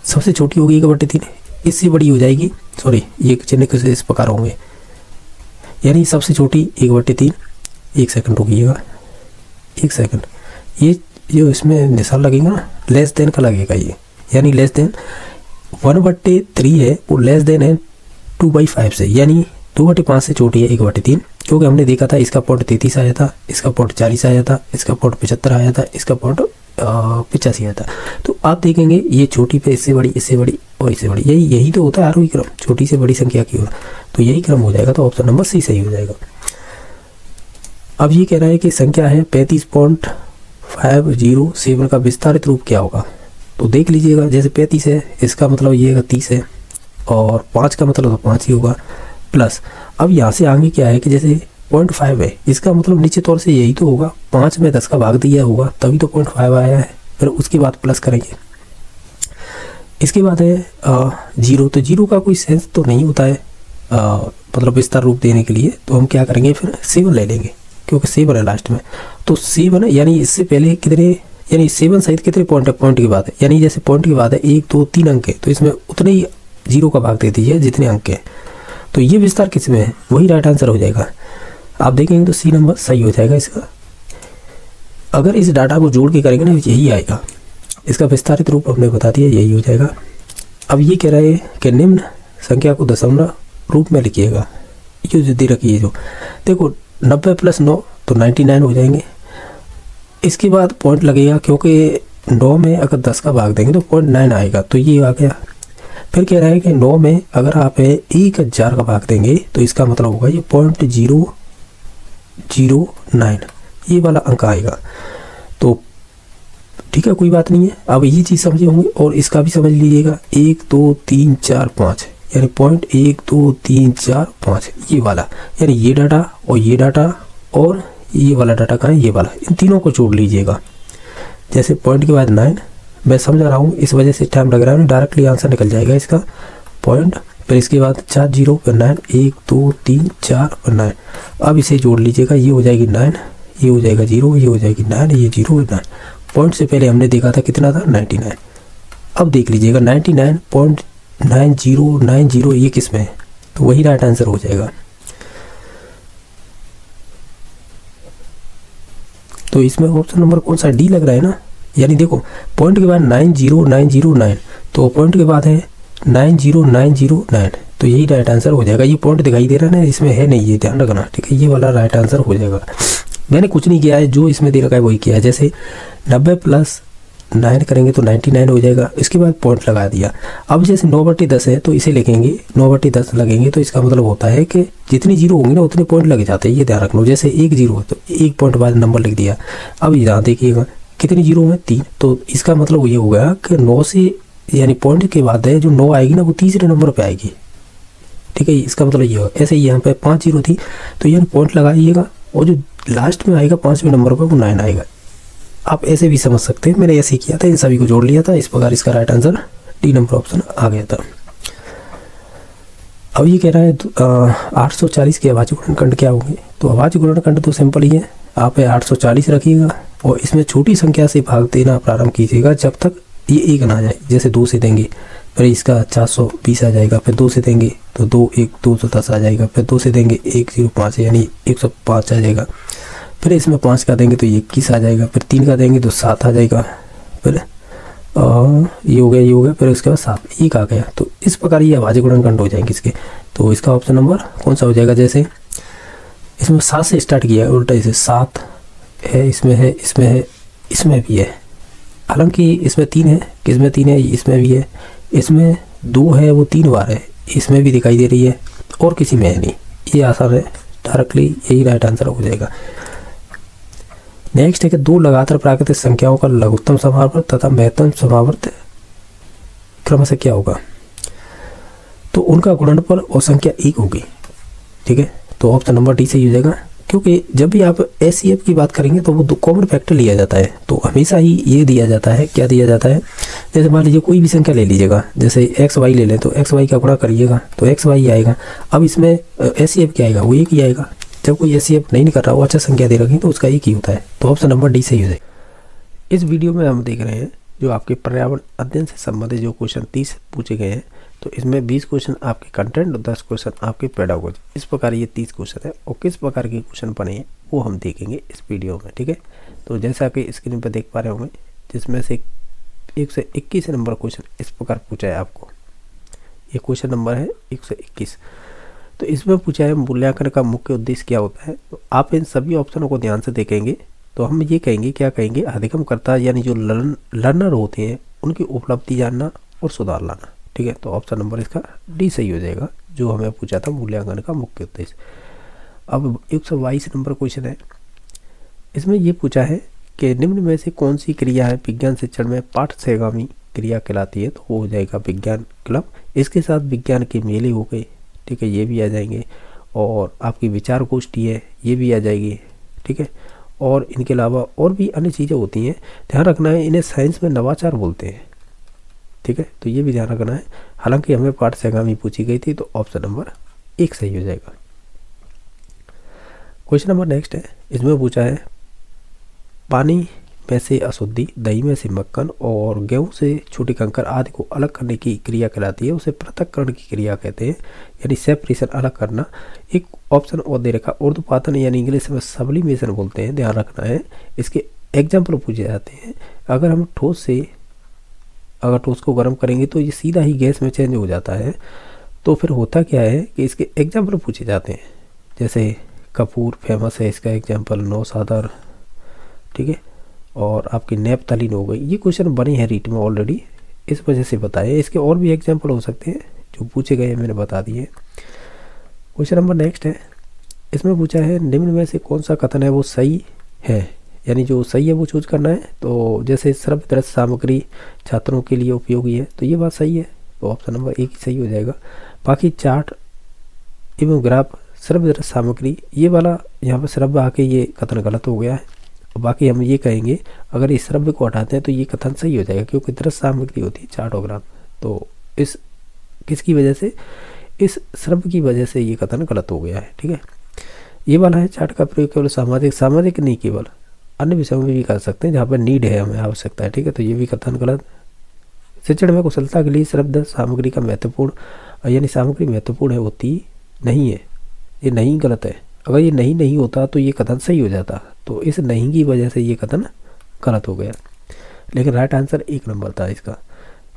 सबसे छोटी होगी 1/3, इससे बड़ी हो जाएगी, सॉरी ये चिन्ह किस इस प्रकार होंगे, यानी सबसे छोटी 1/3। 1 सेकंड रुकिएगा, 1 सेकंड। ये जो इसमें निशान लगेगा ना, लेस देन का लगेगा ये, यानी लेस देन 1/3 है, वो लेस देन है 2/5 से, यानी 2/5 से छोटी है 1/3। क्योंकि हमने देखा था इसका पॉइंट 33 आया था, इसका पॉइंट 40 आया था, इसका पॉइंट 75 आया था, इसका पॉइंट 85 आया था। तो आप देखेंगे ये छोटी पे इससे बड़ी, इससे बड़ी और इससे बड़ी, यही तो होता है आरोही क्रम, छोटी से बड़ी संख्या की ओर, तो यही क्रम हो जाएगा। तो ऑप्शन नंबर सी सही हो जाएगा। अब ये कह रहा है कि संख्या है 35.507 का विस्तारित रूप क्या होगा। तो देख लीजिएगा, जैसे 35 है इसका मतलब ये 30 है, और 5 का मतलब तो 5 ही होगा, प्लस अब यहाँ से आगे क्या है कि जैसे 0.5 है, इसका मतलब नीचे तौर से यही तो होगा, 5 में 10 का भाग दिया होगा तभी तो 0.5 आया है। फिर उसके बाद प्लस करेंगे। इसके बाद है 0, तो 0 का कोई सेंस तो नहीं होता है मतलब विस्तार रूप देने के लिए, तो हम क्या करेंगे फिर 7 ले लेंगे, क्योंकि 7 है लास्ट में। तो 7 यानी इससे पहले कितने, यानी 7 सहित कितने पॉइंट है, पॉइंट की बात है, यानी जैसे पॉइंट की बात है 1 2 3 अंक है, तो इसमें उतने ही 0 का भाग दे दीजिए जितने अंक है। तो ये विस्तार किस में है, वही राइट आंसर हो जाएगा। आप देखेंगे तो सी नंबर सही हो जाएगा इसका। अगर इस डाटा को जोड़ के करेंगे ना, यही आएगा। इसका विस्तारित रूप हमने बता दिया, यही हो जाएगा। अब ये कह रहे हैं कि निम्न संख्या को दशमलव रूप में लिखिएगा। ये जो दे रखी है, जो देखो 90 + 9 तो 99 हो जाएंगे। इसके बाद पॉइंट लगेगा, क्योंकि 9 में अगर 10 का भाग देंगे तो 0.9 आएगा, तो ये आ गया। फिर कह रहा है कि 9 में अगर आप 1000 का भाग देंगे तो इसका मतलब होगा ये 0.009 ये वाला अंक आएगा। तो ठीक है, कोई बात नहीं है। अब ये चीज़ समझे होंगे, और इसका भी समझ लीजिएगा, 1 2 3 4 5, यानी 1 2 3 4 5 ये वाला, यानी ये डाटा और ये डाटा और ये वाला डाटा कहाँ है, ये वाला, इन तीनों को जोड़ लीजिएगा। जैसे पॉइंट के बाद 9, मैं समझा रहा हूँ इस वजह से टाइम लग रहा है, डायरेक्टली आंसर निकल जाएगा इसका। पॉइंट, फिर इसके बाद 4 0 फिर 9, 1 2 3 4 और 9। अब इसे जोड़ लीजिएगा, ये हो जाएगी 9, ये हो जाएगा 0, ये हो जाएगी 9, ये 0 9। पॉइंट से पहले हमने देखा था कितना था, 99। अब देख लीजिएगा 99.9090 ये किस में है, तो वही राइट आंसर हो जाएगा। तो इसमें ऑप्शन नंबर कौन सा, डी लग रहा है ना। यानी देखो पॉइंट के बाद 90909, तो पॉइंट के बाद है 90909, तो यही राइट आंसर हो जाएगा। ये पॉइंट दिखाई दे रहा है ना, इसमें है नहीं, ये ध्यान रखना, ठीक है। ये वाला राइट आंसर हो जाएगा। मैंने कुछ नहीं किया है, जो इसमें दे रखा है वही किया है। जैसे 90 + 9 करेंगे तो 99 हो जाएगा, इसके बाद पॉइंट लगा दिया। अब जैसे 9/10 है तो इसे लिखेंगे 9/10 लगेंगे, तो इसका मतलब होता है कि जितनी 0 होंगे ना उतने पॉइंट लगे जाते हैं, ये ध्यान रखना। जैसे 1 0 है तो 1 पॉइंट बाद नंबर लिख दिया। अब यहाँ देखिएगा कितनी 0 है, 3, तो इसका मतलब ये हो गया कि 9 से, यानी पॉइंट के बाद है जो 9 आएगी ना वो तीसरे नंबर पर आएगी, ठीक है। इसका मतलब ये होगा। ऐसे ही यहाँ पे 5 0 थी, तो ये पॉइंट लगाइएगा, और जो लास्ट में आएगा 5वें नंबर पर वो 9 आएगा। आप ऐसे भी समझ सकते हैं, मैंने ऐसे ही किया था, इन सभी को जोड़ लिया था, इस प्रकार इसका right answer D number option आ गया था। अब ये कह रहा है 840 के अभाज्य गुणनखंड क्या होंगे। तो अभाज्य गुणनखंड तो सिंपल ही है, आप 840 रखिएगा और इसमें छोटी संख्या से भाग देना प्रारंभ कीजिएगा जब तक ये 1 ना आ जाए। जैसे 2 से देंगे फिर इसका 420 आ जाएगा, फिर 2 से देंगे तो 2 1 210 आ जाएगा, फिर 2 से देंगे 105 यानी 105 आ जाएगा, फिर इसमें 5 का देंगे तो ये 21 आ जाएगा, फिर 3 का देंगे तो 7 आ जाएगा, फिर ये हो गया, फिर उसके बाद 7 1 आ गया। तो इस प्रकार ये अभाज्य गुणनखंड हो जाएंगे इसके। तो इसका ऑप्शन नंबर कौन सा हो जाएगा। जैसे इसमें 7 से स्टार्ट किया है, उल्टा इसे 7 है, इसमें है, इसमें है, इसमें भी है। हालांकि इसमें 3 है, किसमें 3 है, इसमें भी है, इसमें 2 है वो 3 बार है, इसमें भी दिखाई दे रही है, और किसी में है नहीं। ये आसान है, डायरेक्टली यही राइट आंसर हो जाएगा। नेक्स्ट है कि 2 लगातार प्राकृतिक संख्याओं का लघुत्तम समावर्त तथा महत्तम समावर्त क्रमशः क्या होगा। तो उनका गुणनफल और संख्या 1 होगी, ठीक है। तो ऑप्शन नंबर डी सही हो जाएगा, क्योंकि जब भी आप एचसीएफ की बात करेंगे तो वो 2 कॉमन फैक्टर लिया जाता है। तो हमेशा ही ये दिया जाता है, क्या दिया जाता है, जैसे मान लीजिए कोई भी संख्या ले लीजिएगा, जैसे एक्स वाई ले लें तो एक्स वाई का गुणा करिएगा तो एक्स वाई आएगा। अब इसमें एचसीएफ क्या आएगा, वो 1 ही आएगा। जब कोई एचसीएफ नहीं कर रहा, वो अच्छा संख्या दे रखी तो उसका 1 ही होता है। तो ऑप्शन नंबर डी सही हो जाएगा। इस वीडियो में हम देख रहे हैं जो आपके पर्यावरण अध्ययन से संबंधित जो क्वेश्चन 30 पूछे गए हैं, तो इसमें 20 क्वेश्चन आपके कंटेंट और 10 क्वेश्चन आपके पेडागोजी, इस प्रकार ये 30 क्वेश्चन है। और किस प्रकार के क्वेश्चन बने हैं वो हम देखेंगे इस वीडियो में, ठीक है। तो जैसा कि स्क्रीन पर देख पा रहे होंगे, जिसमें से 121 नंबर क्वेश्चन इस प्रकार पूछा है आपको। ये क्वेश्चन नंबर है 121। तो इसमें पूछा है मूल्यांकन का मुख्य उद्देश्य क्या होता है। तो आप इन सभी ऑप्शनों को ध्यान से देखेंगे तो हम ये कहेंगे, क्या कहेंगे, अधिगमकर्ता यानी जो लर्नर होते हैं उनकी उपलब्धि जानना और सुधार लाना, ठीक है। तो ऑप्शन नंबर इसका डी सही हो जाएगा, जो हमें पूछा था मूल्यांकन का मुख्य उद्देश्य। अब 122 नंबर क्वेश्चन है, इसमें ये पूछा है कि निम्न में से कौन सी क्रिया है विज्ञान शिक्षण में पाठ सहगामी क्रिया कहलाती है। तो वो हो जाएगा विज्ञान क्लब। इसके साथ विज्ञान के मेले हो गए, ठीक है, ये भी आ जाएंगे। और आपकी विचार गोष्ठी है, ये भी आ जाएगी, ठीक है। और इनके अलावा और भी अन्य चीज़ें होती हैं, ध्यान रखना है, इन्हें साइंस में नवाचार बोलते हैं, ठीक है। तो ये भी ध्यान रखना है। हालांकि हमें पाठ सहगामी पूछी गई थी, तो ऑप्शन नंबर 1 सही हो जाएगा। क्वेश्चन नंबर नेक्स्ट है, इसमें पूछा है पानी में से अशुद्धि, दही में से मक्खन और गेहूं से छोटे कंकर आदि को अलग करने की क्रिया कहलाती है। उसे पृथक्करण की क्रिया कहते हैं, यानी सेपरेशन, अलग करना। एक ऑप्शन और दे रखा, ऊर्ध्वपातन यानी इंग्लिश में सब्लिमेशन बोलते हैं, ध्यान रखना है। इसके एग्जाम्पल पूछे जाते हैं। अगर हम ठोस को गर्म करेंगे तो ये सीधा ही गैस में चेंज हो जाता है। तो फिर होता क्या है कि इसके एग्जाम्पल पूछे जाते हैं, जैसे कपूर फेमस है, इसका एग्जाम्पल नौसादर, ठीक है। और आपकी नैप्थलीन हो गई। ये क्वेश्चन बने हैं रीट में ऑलरेडी, इस वजह से बताए। इसके और भी एग्जाम्पल हो सकते हैं जो पूछे गए हैं, मैंने बता दिए। क्वेश्चन नंबर नेक्स्ट है, इसमें पूछा है निम्न में से कौन सा कथन है वो सही है, यानी जो सही है वो चूज करना है। तो जैसे श्रव्य दृश्य सामग्री छात्रों के लिए उपयोगी है, तो ये बात सही है, तो ऑप्शन नंबर 1 ही सही हो जाएगा। बाकी चार्ट एवं ग्राफ श्रव्य दृश्य सामग्री, ये वाला यहाँ पर श्रव्य आके ये कथन गलत हो गया है। बाकी हम ये कहेंगे, अगर इस श्रव्य को हटाते हैं तो ये कथन सही हो जाएगा, क्योंकि दृश्य सामग्री होती है चार्ट और ग्राफ। तो इस किसकी वजह से, इस श्रव्य की वजह से ये कथन गलत हो गया है, ठीक है। ये वाला है चार्ट का प्रयोग केवल सामाजिक नहीं, केवल अन्य विषयों में भी कर सकते हैं जहाँ पर नीड है, हमें आवश्यकता है, ठीक है। तो ये भी कथन गलत। शिक्षण में कुशलता के लिए श्रव्य सामग्री का महत्वपूर्ण, यानी सामग्री महत्वपूर्ण है, होती नहीं है, ये नहीं गलत है। अगर ये नहीं होता तो ये कथन सही हो जाता। तो इस नहीं की वजह से ये कथन गलत हो गया, लेकिन राइट आंसर 1 नंबर था इसका।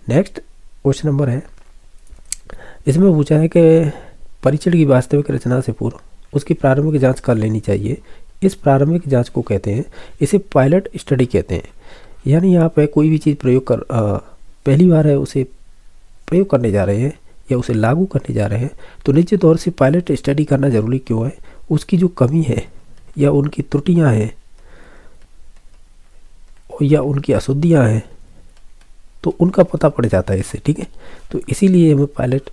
नेक्स्ट क्वेश्चन नंबर है, इसमें पूछा है कि परीक्षण की वास्तविक रचना से पूर्व उसकी प्रारंभिक जांच कर लेनी चाहिए। इस प्रारंभिक जांच को कहते हैं, इसे पायलट स्टडी कहते हैं। यानी यहाँ पे कोई भी चीज़ पहली बार है उसे प्रयोग करने जा रहे हैं या उसे लागू करने जा रहे हैं, तो निश्चित तौर से पायलट स्टडी करना जरूरी क्यों है, उसकी जो कमी है या उनकी त्रुटियां हैं या उनकी अशुद्धियां हैं, तो उनका पता पड़ जाता है इससे, ठीक है। तो इसीलिए हमें पायलट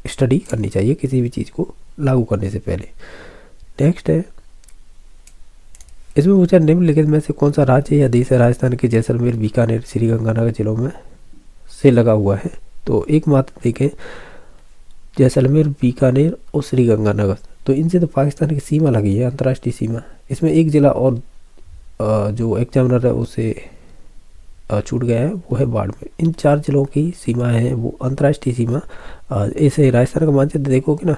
स्टडी करनी चाहिए किसी भी चीज़ को लागू करने से पहले। नेक्स्ट है, इसमें पूछा निम्नलिखित में से कौन सा राज्य या देश है राजस्थान के जैसलमेर, बीकानेर, श्रीगंगानगर जिलों में से लगा हुआ है। तो एक मात्र देखें, जैसलमेर, बीकानेर और श्रीगंगानगर, तो इनसे तो पाकिस्तान की सीमा लगी है, अंतर्राष्ट्रीय सीमा। इसमें एक जिला और जो एग्जामिनर है उसे छूट गया है, वो है बाड़मेर। इन 4 जिलों की सीमा है वो अंतर्राष्ट्रीय सीमा। ऐसे राजस्थान का मानचित्र देखोगे ना,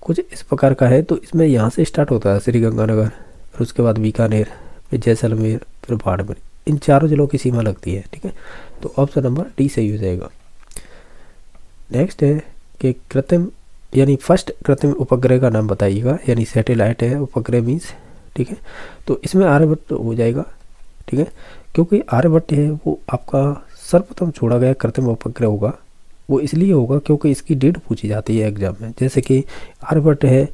कुछ इस प्रकार का है। तो इसमें यहाँ से स्टार्ट होता है श्रीगंगानगर, फिर उसके बाद बीकानेर, फिर जैसलमेर, फिर बाड़मेर, इन 4 जिलों की सीमा लगती है, ठीक है। तो ऑप्शन नंबर डी सही हो जाएगा। नेक्स्ट है कि कृत्रिम यानी फर्स्ट कृत्रिम उपग्रह का नाम बताइएगा, यानी सैटेलाइट है, उपग्रह मीन्स, ठीक है। तो इसमें आर्यभट्ट हो जाएगा, ठीक है, क्योंकि आर्यभट्ट है वो आपका सर्वप्रथम छोड़ा गया कृत्रिम उपग्रह होगा। वो इसलिए होगा क्योंकि इसकी डेट पूछी जाती है एग्जाम में। जैसे कि आर्यभट्ट है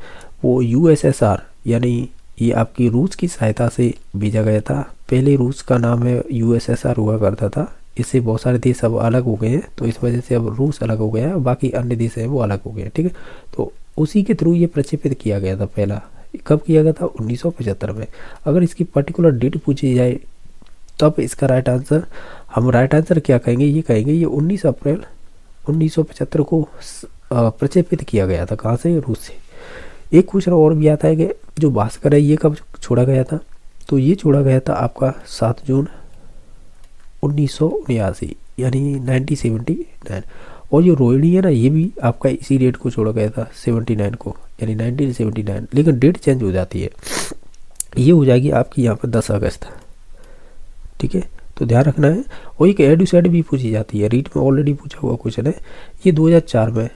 वो USSR यानी ये आपकी रूस की सहायता से भेजा गया था। पहले रूस का नाम है USSR हुआ करता था, इससे बहुत सारे देश अब अलग हो गए हैं, तो इस वजह से अब रूस अलग हो गया है, बाकी अन्य देश हैं वो अलग हो गए हैं, ठीक है। तो उसी के थ्रू ये प्रक्षेपित किया गया था। पहला कब किया गया था, 1975 में। अगर इसकी पर्टिकुलर डेट पूछी जाए तब इसका राइट आंसर, हम राइट आंसर क्या कहेंगे, ये कहेंगे ये 19 अप्रैल 1975 को प्रक्षेपित किया गया था। कहाँ से, रूस से। एक क्वेश्चन और भी आता है कि जो भास्कर है ये कब छोड़ा गया था, तो ये छोड़ा गया था आपका 7 जून 1979 यानी 1979। और जो रोहिणी है ना, ये भी आपका इसी डेट को छोड़ा गया था 79 को, यानी 1979, लेकिन डेट चेंज हो जाती है, ये हो जाएगी आपकी यहाँ पर 10 अगस्त। ठीक है, तो ध्यान रखना है। और एक एडुसेट भी पूछी जाती है, रीट में ऑलरेडी पूछा हुआ क्वेश्चन है, ये 2004 में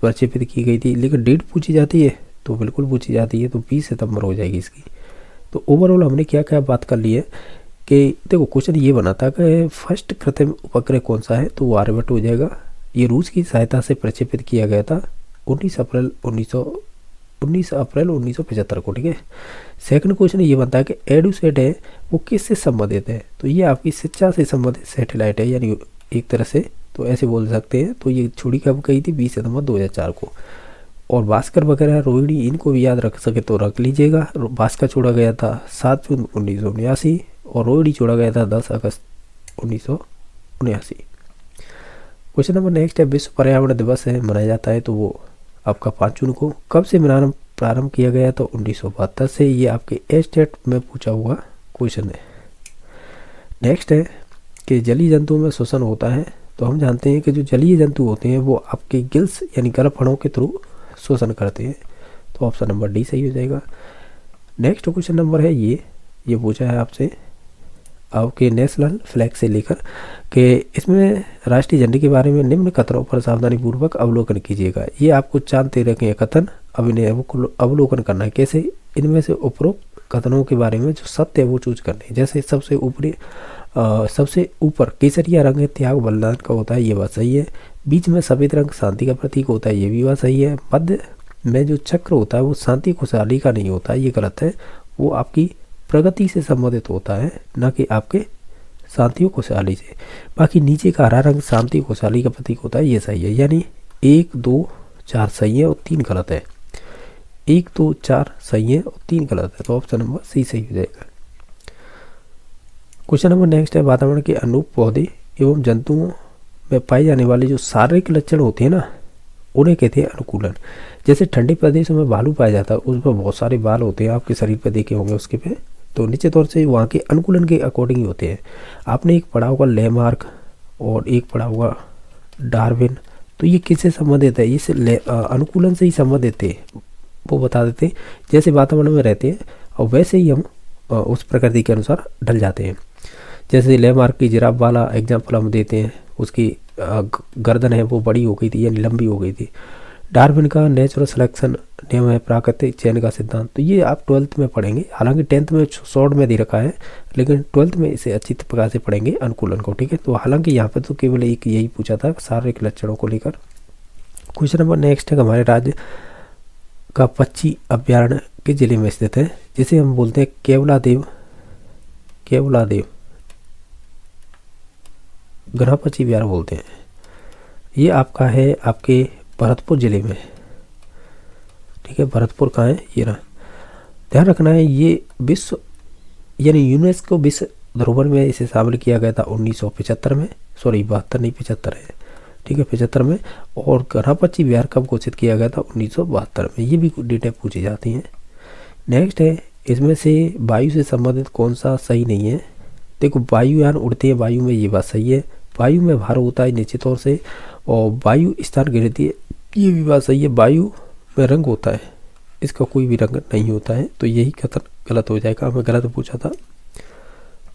प्रक्षेपित की गई थी, लेकिन डेट पूछी जाती है तो बिल्कुल पूछी जाती है, तो 20 सितंबर हो जाएगी इसकी। तो ओवरऑल हमने क्या क्या बात कर ली है कि देखो क्वेश्चन ये बना था कि फर्स्ट कृत्रिम उपग्रह कौन सा है, तो वो आर्यभट्ट हो जाएगा। ये रूस की सहायता से प्रक्षेपित किया गया था 19 अप्रैल 1975 को। ठीक है, सेकंड क्वेश्चन ये बनता है कि एडुसेट है वो किससे संबंधित है, तो ये आपकी शिक्षा से संबंधित सैटेलाइट है, यानी एक तरह से तो ऐसे बोल सकते हैं। तो ये छोड़ी कब गई थी, 20 सितंबर 2004 को। और भास्कर वगैरह, रोहिणी, इनको भी याद रख सके तो रख लीजिएगा। भास्कर छोड़ा गया था 7 जून 1979 और रोहिणी छोड़ा गया था 10 अगस्त 1979। क्वेश्चन नंबर नेक्स्ट है, विश्व पर्यावरण दिवस है मनाया जाता है, तो वो आपका 5 जून को। कब से मनाना प्रारंभ किया गया, तो 1972 से। ये आपके एस्टेट में पूछा हुआ क्वेश्चन है। नेक्स्ट है कि जलीय जंतुओं में श्वसन होता है, तो हम जानते हैं कि जो जलीय जंतु होते हैं वो आपके गिल्स यानी गर्भफणों के थ्रू श्वसन करते हैं, तो ऑप्शन नंबर डी सही हो जाएगा। नेक्स्ट क्वेश्चन नंबर है ये पूछा है आपसे आपके नेशनल फ्लैग से लेकर कि इसमें राष्ट्रीय झंडे के बारे में निम्न कथनों पर सावधानीपूर्वक अवलोकन कीजिएगा। ये आपको चांद तेरह के कथन अभिनय अवलोकन करना है। कैसे, इनमें से उपरोक्त कथनों के बारे में जो सत्य है वो चूज करने हैं। जैसे सबसे ऊपर केसरिया रंग है, त्याग बलिदान का होता है, ये बात सही है। बीच में सफ़ेद रंग शांति का प्रतीक होता है, ये भी बात सही है। मध्य में जो चक्र होता है वो शांति खुशहाली का नहीं होता है, ये गलत है। वो आपकी प्रगति से संबंधित होता है, न कि आपके शांति और खुशहाली से। बाकी नीचे का हरा रंग शांति खुशहाली का प्रतीक होता है, ये सही है। यानी 1, 2, 4 सही है और 3 गलत है। 1, 2, 4 सही है और 3 गलत है, तो ऑप्शन नंबर सी सही हो जाएगा। क्वेश्चन नंबर नेक्स्ट है, वातावरण के अनुरूप पौधे एवं जंतुओं में पाए जाने वाले जो शारीरिक लक्षण होते हैं ना, उन्हें कहते हैं अनुकूलन। जैसे ठंडे प्रदेशों में भालू पाया जाता है, उसमें बहुत सारे बाल होते हैं, आपके शरीर पर देखे होंगे उसके पे, तो निश्चित तौर से वहाँ के अनुकूलन के अकॉर्डिंग ही होते हैं। आपने एक पढ़ा होगा लैमार्क और एक पढ़ा होगा डार्विन, तो ये किससे संबंधित है, ये अनुकूलन से ही संबंधित है, वो बता देते हैं। जैसे वातावरण में रहते हैं और वैसे ही हम उस प्रकृति के अनुसार ढल जाते हैं। जैसे लैमार्क की जिराफ वाला एग्जाम्पल हम देते हैं, उसकी गर्दन है वो बड़ी हो गई थी यानी लंबी हो गई थी। डार्विन का नेचुरल सिलेक्शन नियम है, प्राकृतिक चयन का सिद्धांत, तो ये आप 12th में पढ़ेंगे। हालांकि 10th में शॉर्ट में दे रखा है, लेकिन 12th में इसे अच्छी प्रकार से पढ़ेंगे अनुकूलन को। ठीक है, तो हालांकि यहाँ पे तो केवल एक यही पूछा था शारीरिक लक्षणों को लेकर। क्वेश्चन नंबर नेक्स्ट है, हमारे राज्य का पक्षी अभ्यारण्य किस जिले में स्थित है, जिसे हम बोलते हैं केवलादेव घना पक्षी अभ्यारण्य बोलते हैं। ये आपका है आपके भरतपुर जिले में। ठीक है, भरतपुर कहाँ है, ये रहा। ध्यान रखना है, ये विश्व यानी यूनेस्को विश्व धरोहर में इसे शामिल किया गया था 1975 में, सॉरी 72 नहीं 75 है। ठीक है, 75 में। और घना पक्षी अभ्यारण्य कब घोषित किया गया था, 1972 में। ये भी डेटा पूछी जाती हैं। नेक्स्ट है, इसमें से वायु से संबंधित कौन सा सही नहीं है। देखो वायुयान उड़ते हैं वायु में, ये बात सही है। वायु में भार होता है निश्चित तौर से, और वायु स्थान घेरती है, ये भी बात सही है। वायु में रंग होता है, इसका कोई भी रंग नहीं होता है, तो यही कथन गलत हो जाएगा, हमें गलत पूछा था।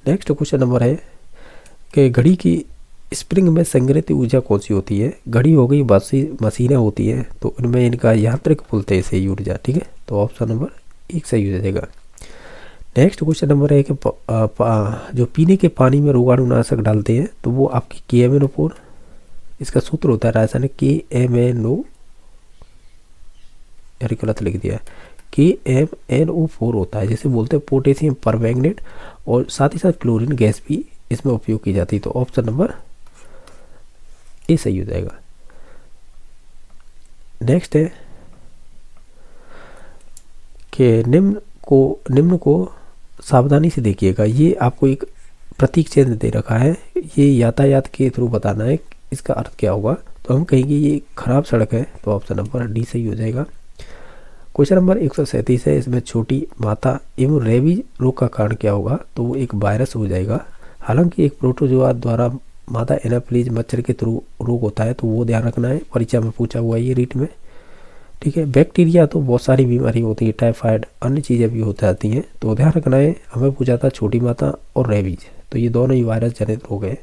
नेक्स्ट क्वेश्चन नंबर है कि घड़ी की स्प्रिंग में संग्रहित ऊर्जा कौन सी होती है। घड़ी हो गई, मशीनें होती है, तो इनमें इनका यांत्रिक बोलते हैं सही ऊर्जा। ठीक है, तो ऑप्शन नंबर 1 सही हो जाएगा। नेक्स्ट क्वेश्चन नंबर है कि जो पीने के पानी में रोगाणुनाशक डालते हैं, तो वो आपकी KMNO4, इसका सूत्र होता है रासायनिक KMNO, यानी गलत लिख दिया है, KMNO4 होता है, जिसे बोलते हैं पोटेशियम परमैंगनेट, और साथ ही साथ क्लोरीन गैस भी इसमें उपयोग की जाती है, तो ऑप्शन नंबर ए सही हो जाएगा। नेक्स्ट है कि निम्न को सावधानी से देखिएगा। ये आपको एक प्रतीक चिन्ह दे रखा है, ये यातायात के थ्रू बताना है इसका अर्थ क्या होगा, तो हम कहेंगे ये खराब सड़क है, तो ऑप्शन नंबर डी सही हो जाएगा। क्वेश्चन नंबर 137 है, इसमें छोटी माता एवं रेबीज रोग का कारण क्या होगा, तो वो एक वायरस हो जाएगा। हालांकि एक प्रोटोजोआ द्वारा मादा एनाफिलीज मच्छर के थ्रू रोग होता है, तो वो ध्यान रखना है, परीक्षा में पूछा हुआ है ये रीट में। ठीक है, बैक्टीरिया तो बहुत सारी बीमारी होती है, टाइफाइड अन्य चीज़ें भी हो जाती हैं, तो ध्यान रखना है। हमें पूछा था छोटी माता और रेबीज, तो ये दोनों ही वायरस जनित रोग है।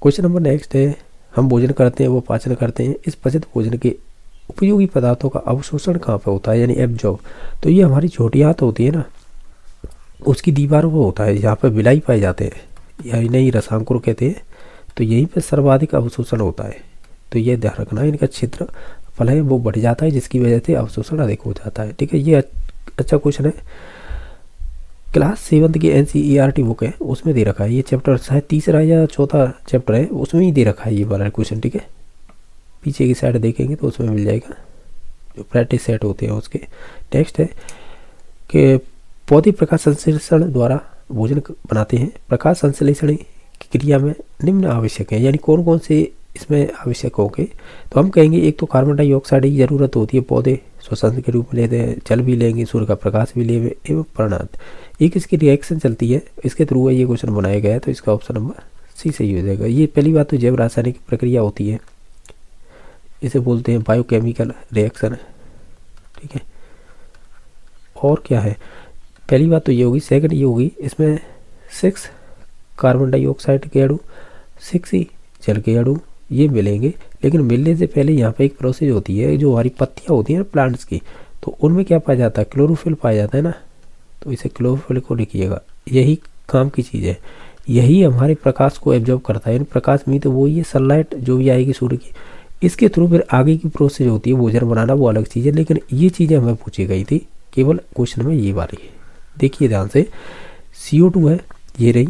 क्वेश्चन नंबर नेक्स्ट है, हम भोजन करते हैं वो पाचन करते हैं, इस पचित भोजन के उपयोगी पदार्थों का अवशोषण कहाँ पे होता है, यानी एब्जॉर्ब। तो ये हमारी छोटी आंत होती है ना, उसकी दीवारों पर होता है, जहाँ पर विलाई पाए जाते हैं, या इन्हें रसांकुर कहते हैं, तो यहीं पर सर्वाधिक अवशोषण होता है। तो ये ध्यान रखना है, इनका क्षेत्रफल है वो बढ़ जाता है, जिसकी वजह से अवशोषण अधिक हो जाता है। ठीक है, ये अच्छा क्वेश्चन है। क्लास 7 की NCERT बुक है, उसमें दे रखा है ये चैप्टर, शायद तीसरा या चौथा चैप्टर है, उसमें ही दे रखा है ये वाला क्वेश्चन। ठीक है, पीछे की साइड देखेंगे तो उसमें मिल जाएगा, जो प्रैक्टिस सेट होते हैं उसके। नेक्स्ट है कि पौधे प्रकाश संश्लेषण द्वारा भोजन बनाते हैं, प्रकाश संश्लेषण की क्रिया में निम्न आवश्यक है, यानी कौन कौन से इसमें आवश्यक होंगे। तो हम कहेंगे एक तो कार्बन डाइऑक्साइड की ज़रूरत होती है, पौधे श्वसन के रूप में लेते हैं, जल भी लेंगे, सूर्य का प्रकाश भी लेंगे, एवं प्राणांत। एक इसकी रिएक्शन चलती है, इसके थ्रू ये क्वेश्चन बनाया गया है, तो इसका ऑप्शन नंबर सी सही हो जाएगा। ये पहली बात तो जैव रासायनिक प्रक्रिया होती है, इसे बोलते हैं बायोकेमिकल रिएक्शन। ठीक है, और क्या है, पहली बात तो ये होगी। सेकंड ये होगी, इसमें 6 कार्बन डाइऑक्साइड के अणु, 6 ही जल के अणु ये मिलेंगे, लेकिन मिलने से पहले यहाँ पे एक प्रोसेस होती है, जो हमारी पत्तियाँ होती हैं ना प्लांट्स की, तो उनमें क्या पाया जाता है, क्लोरोफिल पाया जाता है ना, तो इसे क्लोरोफिल को लिखिएगा, यही काम की चीज़ है, यही हमारे प्रकाश को एब्जॉर्ब करता है, यानी प्रकाश में तो वो ये सनलाइट जो भी आएगी सूर्य की, इसके थ्रू फिर आगे की प्रोसेस होती है भोजन बनाना, वो अलग चीज़ है, लेकिन ये चीज़ें हमें पूछी गई थी केवल क्वेश्चन में ये वाली है। देखिए ध्यान से, CO2 है, ये रही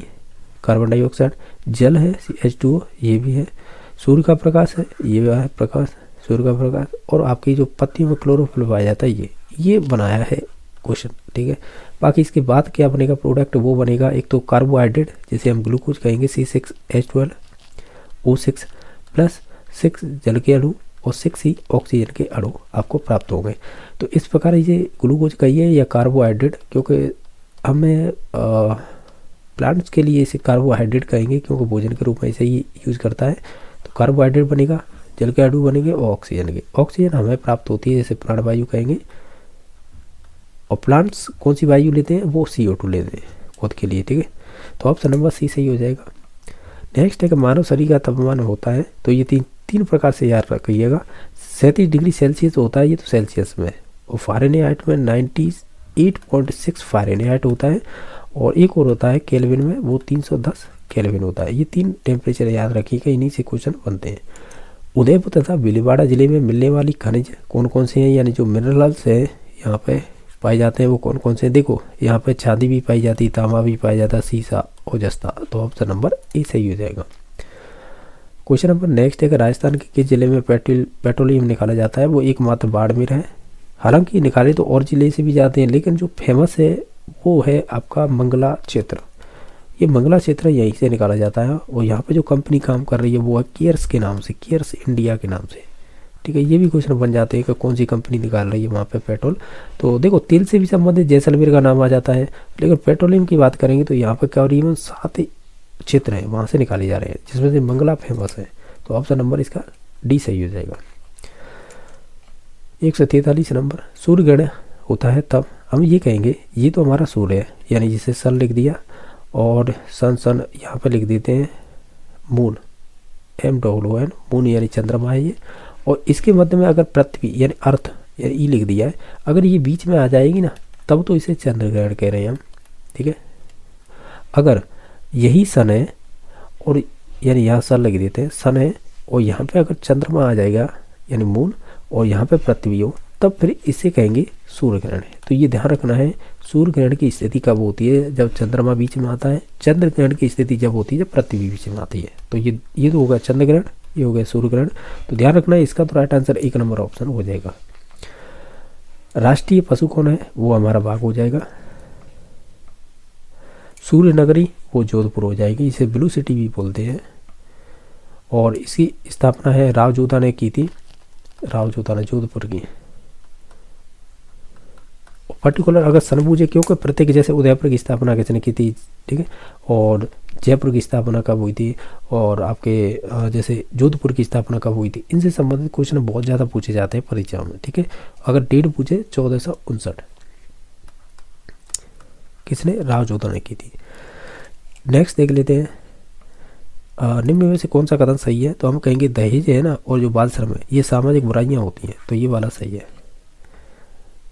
कार्बन डाइऑक्साइड, जल है H2O, ये भी है, सूर्य का प्रकाश है, ये है प्रकाश, सूर्य का प्रकाश, और आपकी जो पत्तियों में क्लोरोफिल पाया जाता है, ये बनाया है क्वेश्चन। ठीक है, बाकी इसके बाद क्या बनेगा प्रोडक्ट, वो बनेगा एक तो कार्बोहाइड्रेट, जिसे हम ग्लूकोज कहेंगे, C6H12O6 प्लस 6 जल के अणु और 6 ही ऑक्सीजन के अणु आपको प्राप्त होंगे। तो इस प्रकार ये ग्लूकोज कहिए या कार्बोहाइड्रेट, क्योंकि हमें प्लांट्स के लिए इसे कार्बोहाइड्रेट कहेंगे, क्योंकि भोजन के रूप में इसे ही यूज़ करता है। तो कार्बोहाइड्रेट बनेगा, जल के अणु बनेंगे और ऑक्सीजन के, ऑक्सीजन हमें प्राप्त होती है, जैसे प्राणवायु कहेंगे, और प्लांट्स कौन सी वायु लेते हैं, वो CO2 लेते हैं खुद के लिए। ठीक है, तो ऑप्शन नंबर सी सही हो जाएगा। नेक्स्ट है कि मानव शरीर का तापमान होता है, तो ये तीन प्रकार से याद रखिएगा। 37 डिग्री सेल्सियस होता है, ये तो सेल्सियस में, और फ़ारेनहाइट में 98.6 फ़ारेनहाइट होता है, और एक और होता है केल्विन में, वो 310 केल्विन होता है। ये 3 टेम्परेचर याद रखिएगा, इन्हीं से क्वेश्चन बनते हैं। उदयपुर तथा भीलवाड़ा जिले में मिलने वाली खनिज कौन कौन से हैं, यानी जो मिनरल्स है यहाँ पे पाए जाते हैं वो कौन कौन से, देखो यहाँ पे चांदी भी पाई जाती है, तांबा भी पाया जाता है, सीसा और जस्ता, तो ऑप्शन नंबर ए सही हो जाएगा। क्वेश्चन नंबर नेक्स्ट है कि राजस्थान के किस जिले में पेट्रोलियम निकाला जाता है, वो एकमात्र बाड़मेर है। हालांकि निकाले तो और जिले से भी जाते हैं, लेकिन जो फेमस है वो है आपका मंगला क्षेत्र। ये मंगला क्षेत्र यहीं से निकाला जाता है, और यहाँ पे जो कंपनी काम कर रही है वो है केयर्स के नाम से, केयर्स इंडिया के नाम से। ठीक है, ये भी क्वेश्चन बन जाते हैं कि कौन सी कंपनी निकाल रही है वहाँ पे पेट्रोल। तो देखो तेल से भी संबंधित जैसलमेर का नाम आ जाता है, लेकिन पेट्रोलियम की बात करेंगे तो यहाँ पर करीबन 7 क्षेत्र हैं वहाँ से निकाले जा रहे हैं, जिसमें से मंगला फेमस है। तो ऑप्शन नंबर इसका डी सही हो जाएगा। 143 नंबर, सूर्य ग्रहण होता है तब हम ये कहेंगे, ये तो हमारा सूर्य है, यानी जिसे सन लिख दिया, और सन यहाँ पे लिख देते हैं मून, MOON, मून यानी चंद्रमा है ये, और इसके मध्य में अगर पृथ्वी यानी अर्थ यानी ई लिख दिया है, अगर ये बीच में आ जाएगी ना, तब तो इसे चंद्र ग्रहण कह रहे हैं हम। ठीक है, अगर यही सन है, और यानी यहाँ सन लिख देते हैं, सन है, और यहाँ पे अगर चंद्रमा आ जाएगा यानी मून, और यहाँ पे पृथ्वी हो, तब फिर इसे कहेंगे सूर्य ग्रहण है। तो ये ध्यान रखना है, सूर्य ग्रहण की स्थिति कब होती है, जब चंद्रमा बीच में आता है, चंद्र ग्रहण की स्थिति जब होती है जब पृथ्वी बीच में आती है। तो ये तो होगा चंद्र ग्रहण, ये हो गया सूर्य ग्रहण। तो ध्यान रखना है, इसका तो राइट आंसर 1 नंबर ऑप्शन हो जाएगा। राष्ट्रीय पशु कौन है, वो हमारा बाघ हो जाएगा। सूर्य नगरी वो जोधपुर हो जाएगी, इसे ब्लू सिटी भी बोलते हैं, और इसकी स्थापना है राव जोधा ने की थी, राव जोधा ने जोधपुर की। पर्टिकुलर अगर सन पूछे, क्योंकि प्रत्येक, जैसे उदयपुर की स्थापना किसने की थी, ठीक है, और जयपुर की स्थापना कब हुई थी, और आपके जैसे जोधपुर की स्थापना कब हुई थी, इनसे संबंधित क्वेश्चन बहुत ज़्यादा पूछे जाते हैं परीक्षाओं में, ठीक है। अगर डेट पूछे 1459 किसने, राव जोधा ने की थी। नेक्स्ट देख लेते हैं, निम्न में से कौन सा कथन सही है, तो हम कहेंगे दहेज है ना और जो बाल श्रम है ये सामाजिक बुराइयां होती हैं, तो ये वाला सही है।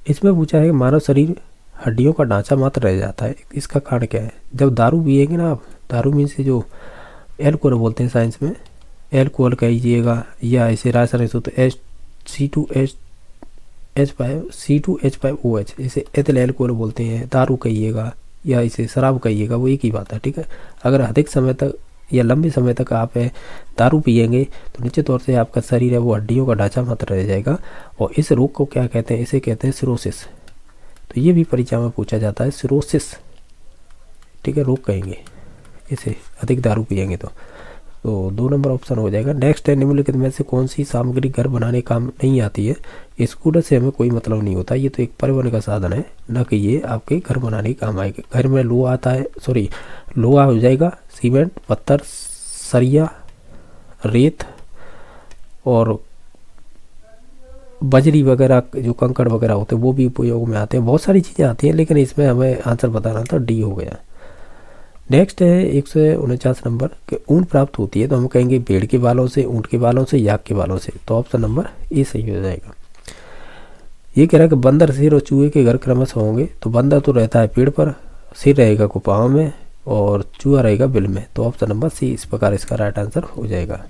इसमें पूछा है कि मानव शरीर हड्डियों का ढांचा मात्र रह जाता है, इसका कारण क्या है। जब दारू पिएंगे ना आप, दारू मीन से जो एल्कोहल बोलते हैं साइंस में, एल्कोहल कहिएगा या इसे रासायनिक सूत्र C2H5OH, इसे एथिल एल्कोहल बोलते हैं, दारू कहिएगा या इसे शराब कहिएगा, वो एक ही बात है, ठीक है। अगर अधिक समय तक या लंबे समय तक आप दारू पिएंगे तो निश्चित तौर से आपका शरीर है वो हड्डियों का ढांचा मात्र रह जाएगा, और इस रोग को क्या कहते हैं, इसे कहते हैं सिरोसिस। तो ये भी परीक्षा में पूछा जाता है, सिरोसिस, ठीक है, रोग कहेंगे इसे, अधिक दारू पिएंगे तो 2 नंबर ऑप्शन हो जाएगा। नेक्स्ट है, निम्नलिखित में से कौन सी सामग्री घर बनाने काम नहीं आती है। स्कूटर से हमें कोई मतलब नहीं होता, ये तो एक परिवहन का साधन है, न कि ये आपके घर बनाने काम आएगा। घर में लोहा आता है, सॉरी लोहा हो जाएगा, सीमेंट, पत्थर, सरिया, रेत और बजरी वगैरह, जो कंकड़ वगैरह होते हैं वो भी उपयोग में आते हैं, बहुत सारी चीज़ें आती हैं, लेकिन इसमें हमें आंसर बताना था, डी हो गया। नेक्स्ट है 149 नंबर कि ऊन प्राप्त होती है, तो हम कहेंगे भेड़ के बालों से, ऊँट के बालों से, याक के बालों से, तो ऑप्शन नंबर ए सही हो जाएगा। ये कह रहा है कि बंदर, शेर और चूहे के घर क्रमशः होंगे, तो बंदर तो रहता है पेड़ पर, शेर रहेगा गुफाओं में और चूहा रहेगा बिल में, तो ऑप्शन नंबर सी इस प्रकार इसका राइट आंसर हो जाएगा।